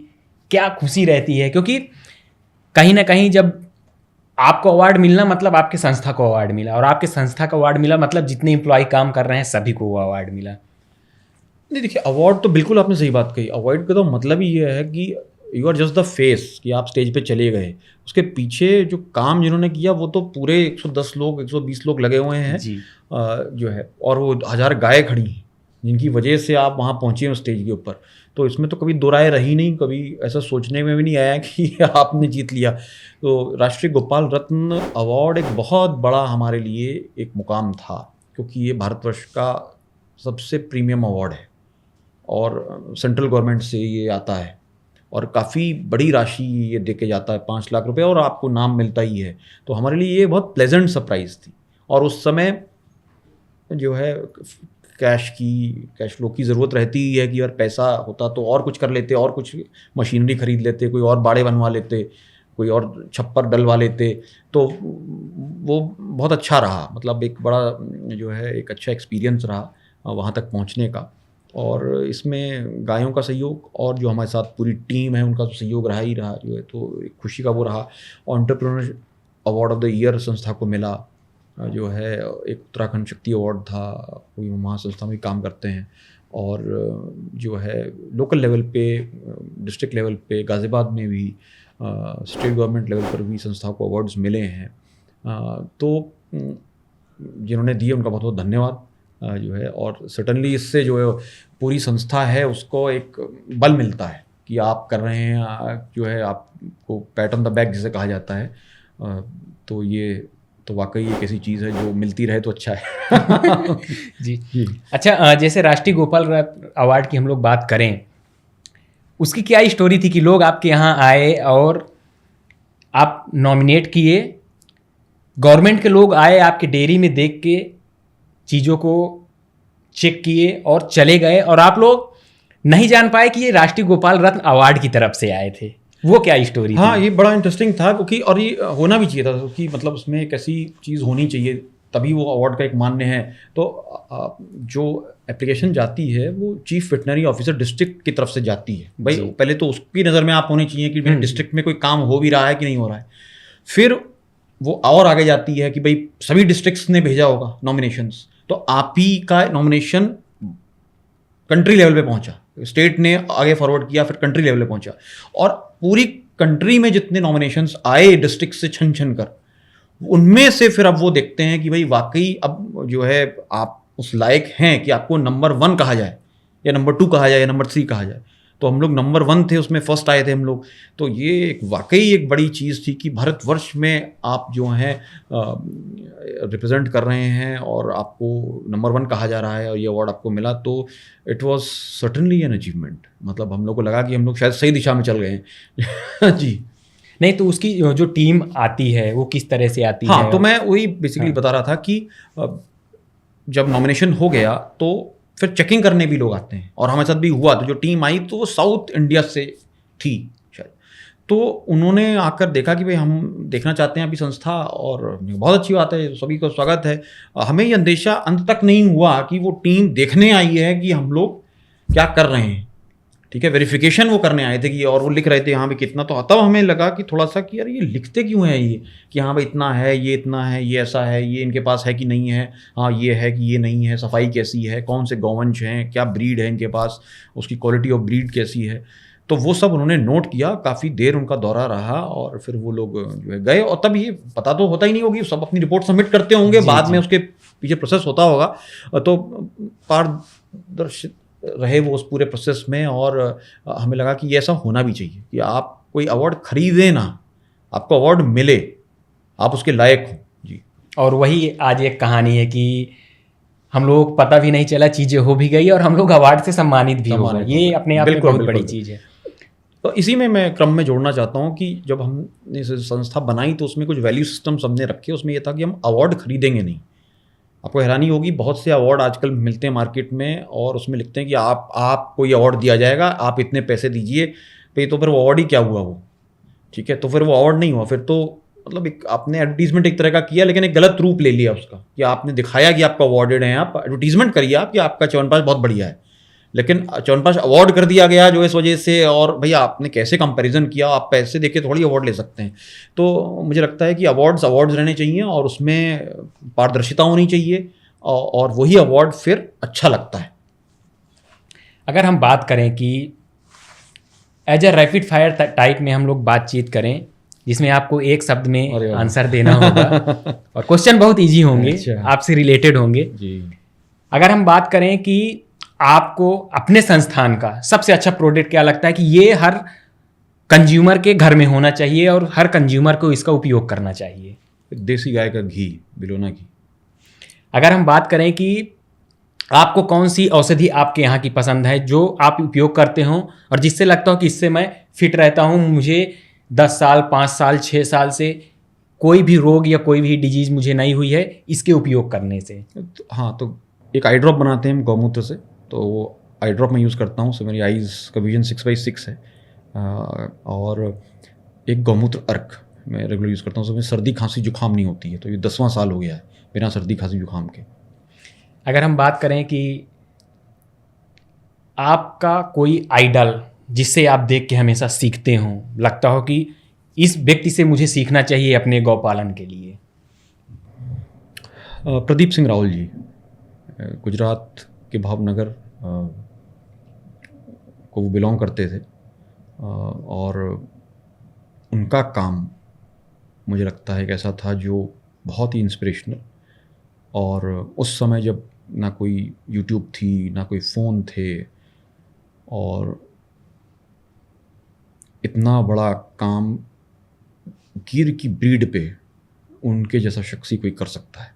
क्या खुशी रहती है? क्योंकि कहीं ना कहीं जब आपको अवार्ड मिलना मतलब आपके संस्था को अवार्ड मिला, और आपके संस्था का अवार्ड मिला मतलब जितने एम्प्लॉय काम कर रहे हैं सभी को वो अवार्ड मिला। नहीं देखिए, अवार्ड तो बिल्कुल आपने सही बात कही। अवार्ड का तो मतलब ही ये है कि you are just the face, कि आप स्टेज पे चले गए, उसके पीछे जो काम जिन्होंने किया वो तो पूरे 110 लोग 120 लोग लगे हुए हैं जी। जो है, और वो 1000 गायें खड़ी हैं जिनकी वजह से आप वहाँ पहुँचे हैं स्टेज के ऊपर। तो इसमें तो कभी दो राय रही नहीं, कभी ऐसा सोचने में भी नहीं आया कि आपने जीत लिया। तो राष्ट्रीय गोपाल रत्न अवार्ड एक बहुत बड़ा हमारे लिए एक मुकाम था, क्योंकि ये भारतवर्ष का सबसे प्रीमियम अवार्ड है और सेंट्रल गवर्नमेंट से ये आता है और काफ़ी बड़ी राशि ये दे के जाता है, 5 लाख रुपए, और आपको नाम मिलता ही है। तो हमारे लिए ये बहुत प्लेजेंट सरप्राइज़ थी। और उस समय जो है कैश फ्लो की ज़रूरत रहती ही है कि यार पैसा होता तो और कुछ कर लेते, और कुछ मशीनरी खरीद लेते, कोई और बाड़े बनवा लेते, कोई और छप्पर डलवा लेते। तो वो बहुत अच्छा रहा, मतलब एक बड़ा जो है एक अच्छा एक्सपीरियंस रहा वहाँ तक पहुँचने का। और इसमें गायों का सहयोग और जो हमारे साथ पूरी टीम है उनका तो सहयोग रहा ही रहा जो है, तो एक खुशी का वो रहा। Entrepreneur award of the year संस्था को मिला जो है, एक उत्तराखंड शक्ति अवार्ड था, कोई वहाँ संस्था में काम करते हैं। और जो है लोकल लेवल पे, डिस्ट्रिक्ट लेवल पे, गाज़ियाबाद में भी, स्टेट गवर्नमेंट लेवल पर भी संस्था को अवार्ड्स मिले हैं। तो जिन्होंने दिए उनका बहुत बहुत धन्यवाद जो है। और सर्टनली इससे जो है पूरी संस्था है उसको एक बल मिलता है कि आप कर रहे हैं, जो है आपको पैट ऑन द बैक जिसे कहा जाता है, तो ये तो वाकई एक ऐसी चीज़ है जो मिलती रहे तो अच्छा है। जी जी। अच्छा, जैसे राष्ट्रीय गोपाल अवार्ड की हम लोग बात करें, उसकी क्या स्टोरी थी कि लोग आपके यहाँ आए और आप नॉमिनेट किए, गवर्नमेंट के लोग आए आपके डेयरी में देख के चीज़ों को चेक किए और चले गए, और आप लोग नहीं जान पाए कि ये राष्ट्रीय गोपाल रत्न अवार्ड की तरफ से आए थे? वो क्या स्टोरी हाँ, थी? ये बड़ा इंटरेस्टिंग था, क्योंकि और ये होना भी चाहिए था, क्योंकि मतलब उसमें एक ऐसी चीज़ होनी चाहिए तभी वो अवार्ड का एक मान्य है। तो जो एप्लीकेशन जाती है वो चीफ वेटनरी ऑफिसर डिस्ट्रिक्ट की तरफ से जाती है। भाई जी। पहले तो उसकी नज़र में आप होने चाहिए कि मेरे डिस्ट्रिक्ट में कोई काम हो भी रहा है कि नहीं हो रहा है। फिर वो और आगे जाती है कि भाई सभी डिस्ट्रिक्ट्स ने भेजा होगा नॉमिनेशंस, तो आप ही का नॉमिनेशन कंट्री लेवल पे पहुंचा, स्टेट ने आगे फॉरवर्ड किया, फिर कंट्री लेवल पे पहुंचा, और पूरी कंट्री में जितने नॉमिनेशंस आए डिस्ट्रिक्ट से छन छन कर, उनमें से फिर अब वो देखते हैं कि भाई वाकई अब जो है आप उस लायक हैं कि आपको नंबर 1 कहा जाए या नंबर 2 कहा जाए या नंबर 3 कहा जाए। तो हम लोग नंबर 1 थे, उसमें फर्स्ट आए थे हम लोग। तो ये एक वाकई एक बड़ी चीज़ थी कि भारतवर्ष में आप जो हैं रिप्रेजेंट कर रहे हैं और आपको नंबर 1 कहा जा रहा है और ये अवार्ड आपको मिला, तो it was certainly an achievement. मतलब हम लोग को लगा कि हम लोग शायद सही दिशा में चल गए हैं। जी। नहीं, तो उसकी जो टीम आती है वो किस तरह से आती है? हाँ, तो मैं वही बेसिकली बता रहा था कि जब नॉमिनेशन हो गया तो फिर चेकिंग करने भी लोग आते हैं, और हमारे साथ भी हुआ। तो जो टीम आई तो वो साउथ इंडिया से थी शायद, तो उन्होंने आकर देखा कि भाई हम देखना चाहते हैं अभी संस्था, और बहुत अच्छी बात है, सभी को स्वागत है। हमें ये अंदेशा अंत तक नहीं हुआ कि वो टीम देखने आई है कि हम लोग क्या कर रहे हैं, ठीक है, वेरिफिकेशन वो करने आए थे कि, और वो लिख रहे थे यहाँ पे कितना, तो तब हमें लगा कि थोड़ा सा कि यार ये लिखते क्यों हैं ये, कि हाँ भाई इतना है, ये इतना है, ये ऐसा है, ये इनके पास है कि नहीं है, हाँ ये है कि ये नहीं है, सफाई कैसी है, कौन से गौवंश हैं, क्या ब्रीड है इनके पास, उसकी क्वालिटी ऑफ ब्रीड कैसी है। तो वो सब उन्होंने नोट किया, काफ़ी देर उनका दौरा रहा, और फिर वो लोग जो है गए। और तब ये पता तो होता ही नहीं होगी, सब अपनी रिपोर्ट सबमिट करते होंगे, बाद में उसके पीछे प्रोसेस होता होगा। तो पारदर्शित रहे वो उस पूरे प्रोसेस में, और हमें लगा कि ये ऐसा होना भी चाहिए कि आप कोई अवार्ड खरीदे ना, आपको अवार्ड मिले, आप उसके लायक हो। जी। और वही आज एक कहानी है कि हम लोग पता भी नहीं चला, चीज़ें हो भी गई और हम लोग अवार्ड से सम्मानित भी हो गए। ये अपने आप में बहुत बड़ी चीज़ है। तो इसी में मैं क्रम में जोड़ना चाहता हूँ कि जब हमने संस्था बनाई तो उसमें कुछ वैल्यू सिस्टम हमने रखे। उसमें ये था कि हम अवार्ड खरीदेंगे नहीं। आपको हैरानी होगी, बहुत से अवार्ड आजकल मिलते हैं मार्केट में, और उसमें लिखते हैं कि आप कोई अवार्ड दिया जाएगा, आप इतने पैसे दीजिए। तो फिर वो अवार्ड ही क्या हुआ वो, ठीक है, तो फिर वो अवार्ड नहीं हुआ। फिर तो मतलब एक आपने एडवर्टीजमेंट एक तरह का किया, लेकिन एक गलत रूप ले लिया उसका, कि आपने दिखाया कि आपका अवार्डेड है, आप एडवर्टीजमेंट करिए आप कि आपका च्यवनप्राश बहुत बढ़िया है, लेकिन च्यवनप्राश अवार्ड कर दिया गया जो इस वजह से। और भैया आपने कैसे कंपैरिजन किया, आप पैसे देके थोड़ी अवार्ड ले सकते हैं। तो मुझे लगता है कि अवार्ड्स रहने चाहिए, और उसमें पारदर्शिता होनी चाहिए, और वही अवार्ड फिर अच्छा लगता है। अगर हम बात करें कि as a rapid fire type में हम लोग बातचीत करें, जिसमें आपको एक शब्द में आंसर देना होगा और क्वेश्चन बहुत इजी होंगे, आपसे रिलेटेड होंगे जी। अगर हम बात करें कि आपको अपने संस्थान का सबसे अच्छा प्रोडक्ट क्या लगता है कि ये हर कंज्यूमर के घर में होना चाहिए और हर कंज्यूमर को इसका उपयोग करना चाहिए? देसी गाय का घी, बिलोना घी। अगर हम बात करें कि आपको कौन सी औषधि आपके यहाँ की पसंद है जो आप उपयोग करते हो और जिससे लगता हो कि इससे मैं फिट रहता हूँ, मुझे 10 साल 5 साल 6 साल से कोई भी रोग या कोई भी डिजीज मुझे नहीं हुई है इसके उपयोग करने से? हाँ, तो एक आई ड्रॉप बनाते हैं हम गौमूत्र से, तो वो आई ड्रॉप मैं यूज़ करता हूँ। सो मेरी आईज़ का विजन 6/6 है, और एक गौमूत्र अर्क मैं रेगुलर यूज़ करता हूँ। सो मैं सर्दी खांसी जुकाम नहीं होती है, तो ये 10वां साल हो गया है बिना सर्दी खांसी जुकाम के। अगर हम बात करें कि आपका कोई आइडल जिससे आप देख के हमेशा सीखते हो, लगता हो कि इस व्यक्ति से मुझे सीखना चाहिए अपने गौपालन के लिए? प्रदीप सिंह रावल जी, गुजरात के भावनगर को वो बिलोंग करते थे, और उनका काम मुझे लगता है एक ऐसा था जो बहुत ही इंस्पिरेशनल। और उस समय जब ना कोई यूट्यूब थी, ना कोई फ़ोन थे, और इतना बड़ा काम गिर की ब्रीड पे उनके जैसा शख्स ही कोई कर सकता है।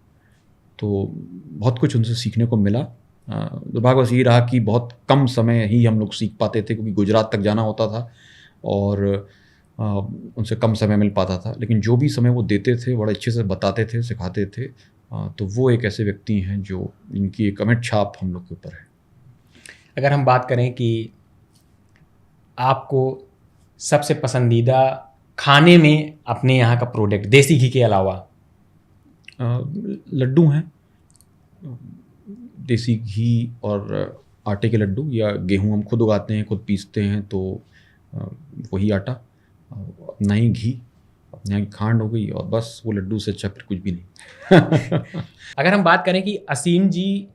तो बहुत कुछ उनसे सीखने को मिला। दुर्भाग्यवश ये रहा कि बहुत कम समय ही हम लोग सीख पाते थे, क्योंकि गुजरात तक जाना होता था और उनसे कम समय मिल पाता था। लेकिन जो भी समय वो देते थे बड़े अच्छे से बताते थे, सिखाते थे। तो वो एक ऐसे व्यक्ति हैं जो इनकी एक अमिट छाप हम लोग के ऊपर है। अगर हम बात करें कि आपको सबसे पसंदीदा खाने में अपने यहाँ का प्रोडक्ट देसी घी के अलावा? लड्डू हैं, देसी घी और आटे के लड्डू, या गेहूं हम खुद उगाते हैं, खुद पीसते हैं, तो वही आटा, अपना ही घी, अपने यहाँ की खांड हो गई, और बस वो लड्डू से अच्छा फिर कुछ भी नहीं। अगर हम बात करें कि असीम जी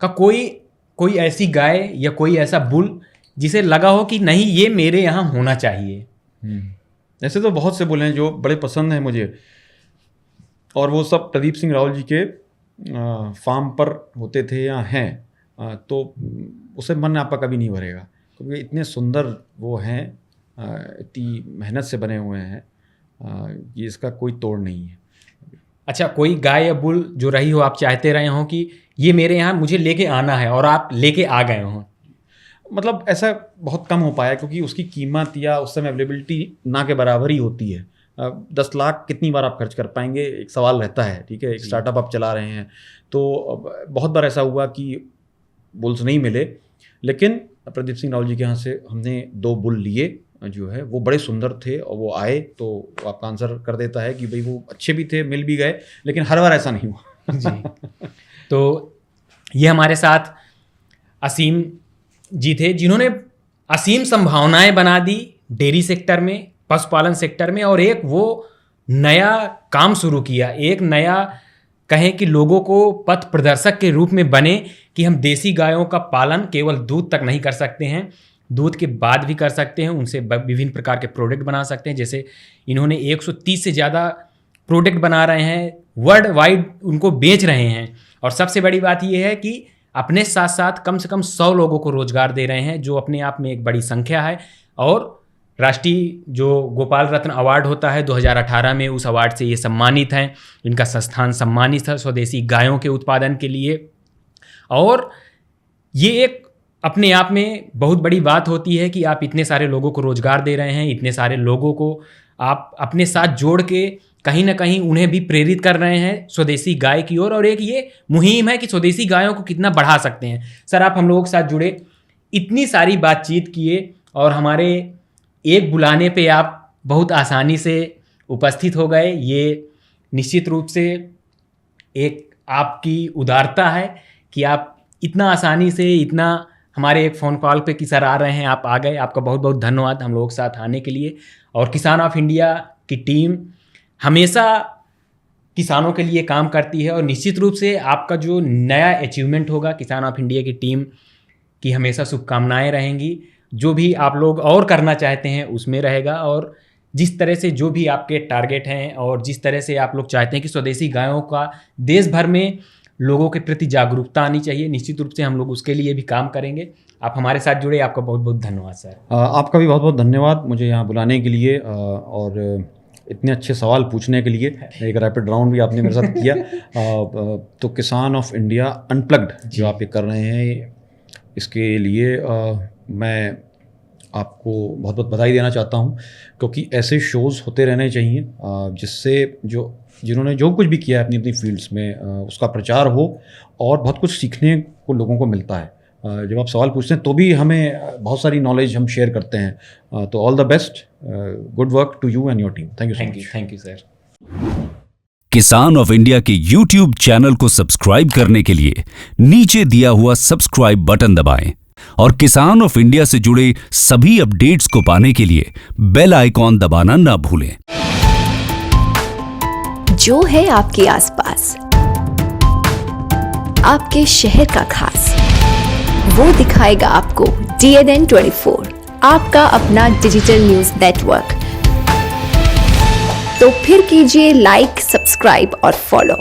का कोई ऐसी गाय या कोई ऐसा बुल जिसे लगा हो कि नहीं ये मेरे यहाँ होना चाहिए? ऐसे तो बहुत से बुल हैं जो बड़े पसंद हैं मुझे, और वो सब प्रदीप सिंह रावल जी के फार्म पर होते थे या हैं, तो उसे मन आपका कभी नहीं भरेगा, क्योंकि इतने सुंदर वो हैं, इतनी मेहनत से बने हुए हैं कि इसका कोई तोड़ नहीं है। अच्छा, कोई गाय या बुल जो रही हो, आप चाहते रहे हो कि ये मेरे यहाँ मुझे लेके आना है और आप लेके आ गए हो? मतलब ऐसा बहुत कम हो पाया, क्योंकि उसकी कीमत या उस समय अवेलेबिलिटी ना के बराबर ही होती है। 10 लाख कितनी बार आप खर्च कर पाएंगे, एक सवाल रहता है। ठीक है, एक स्टार्टअप आप चला रहे हैं, तो बहुत बार ऐसा हुआ कि बुल्स नहीं मिले, लेकिन प्रदीप सिंह रावल जी के यहाँ से हमने 2 बुल लिए जो है, वो बड़े सुंदर थे, और वो आए तो आपका आंसर कर देता है कि भाई वो अच्छे भी थे, मिल भी गए, लेकिन हर बार ऐसा नहीं हुआ। जी। तो ये हमारे साथ असीम जी थे, जिन्होंने असीम संभावनाएं बना दी डेयरी सेक्टर में, पशुपालन सेक्टर में, और एक वो नया काम शुरू किया, एक नया कहें कि लोगों को पथ प्रदर्शक के रूप में बने कि हम देसी गायों का पालन केवल दूध तक नहीं कर सकते हैं, दूध के बाद भी कर सकते हैं, उनसे विभिन्न प्रकार के प्रोडक्ट बना सकते हैं। जैसे इन्होंने 130 से ज़्यादा प्रोडक्ट बना रहे हैं, वर्ल्ड वाइड उनको बेच रहे हैं, और सबसे बड़ी बात यह है कि अपने साथ साथ कम से कम 100 लोगों को रोजगार दे रहे हैं, जो अपने आप में एक बड़ी संख्या है। और राष्ट्रीय जो गोपाल रत्न अवार्ड होता है 2018 में, उस अवार्ड से ये सम्मानित हैं। इनका संस्थान सम्मानित है स्वदेशी गायों के उत्पादन के लिए, और ये एक अपने आप में बहुत बड़ी बात होती है कि आप इतने सारे लोगों को रोजगार दे रहे हैं, इतने सारे लोगों को आप अपने साथ जोड़ के कहीं ना कहीं उन्हें भी प्रेरित कर रहे हैं स्वदेशी गाय की ओर। और एक ये मुहिम है कि स्वदेशी गायों को कितना बढ़ा सकते हैं। सर, आप हम लोगों के साथ जुड़े, इतनी सारी बातचीत किए, और हमारे एक बुलाने पे आप बहुत आसानी से उपस्थित हो गए। ये निश्चित रूप से एक आपकी उदारता है कि आप इतना आसानी से, इतना हमारे एक फ़ोन कॉल पे कि सर आ रहे हैं, आप आ गए। आपका बहुत बहुत धन्यवाद हम लोगों के साथ आने के लिए। और किसान ऑफ इंडिया की टीम हमेशा किसानों के लिए काम करती है, और निश्चित रूप से आपका जो नया अचीवमेंट होगा, किसान ऑफ इंडिया की टीम की हमेशा शुभकामनाएं रहेंगी। जो भी आप लोग और करना चाहते हैं उसमें रहेगा, और जिस तरह से जो भी आपके टारगेट हैं और जिस तरह से आप लोग चाहते हैं कि स्वदेशी गायों का देश भर में लोगों के प्रति जागरूकता आनी चाहिए, निश्चित रूप से हम लोग उसके लिए भी काम करेंगे। आप हमारे साथ जुड़े, आपका बहुत बहुत धन्यवाद सर। आपका भी बहुत बहुत धन्यवाद मुझे यहाँ बुलाने के लिए, और इतने अच्छे सवाल पूछने के लिए। एक रैपिड राउंड भी आपने मेरे साथ किया। तो किसान ऑफ इंडिया अनप्लग्ड जो आप ये कर रहे हैं, इसके लिए मैं आपको बहुत बहुत बधाई देना चाहता हूँ, क्योंकि ऐसे शोज़ होते रहने चाहिए जिससे जिन्होंने जो कुछ भी किया है अपनी अपनी फील्ड्स में उसका प्रचार हो, और बहुत कुछ सीखने को लोगों को मिलता है। जब आप सवाल पूछते हैं तो भी हमें बहुत सारी नॉलेज हम शेयर करते हैं। तो all the best, good work to you and your team. Thank you. Thank you sir. Kisan of India के YouTube चैनल को सब्सक्राइब करने के लिए नीचे दिया हुआ सब्सक्राइब बटन दबाएं, और किसान ऑफ इंडिया से जुड़े सभी अपडेट्स को पाने के लिए बेल आइकॉन दबाना ना भूलें। जो है आपके आसपास, आपके शहर का खास, वो दिखाएगा आपको DNN 24, आपका अपना डिजिटल न्यूज नेटवर्क। तो फिर कीजिए लाइक, सब्सक्राइब और फॉलो।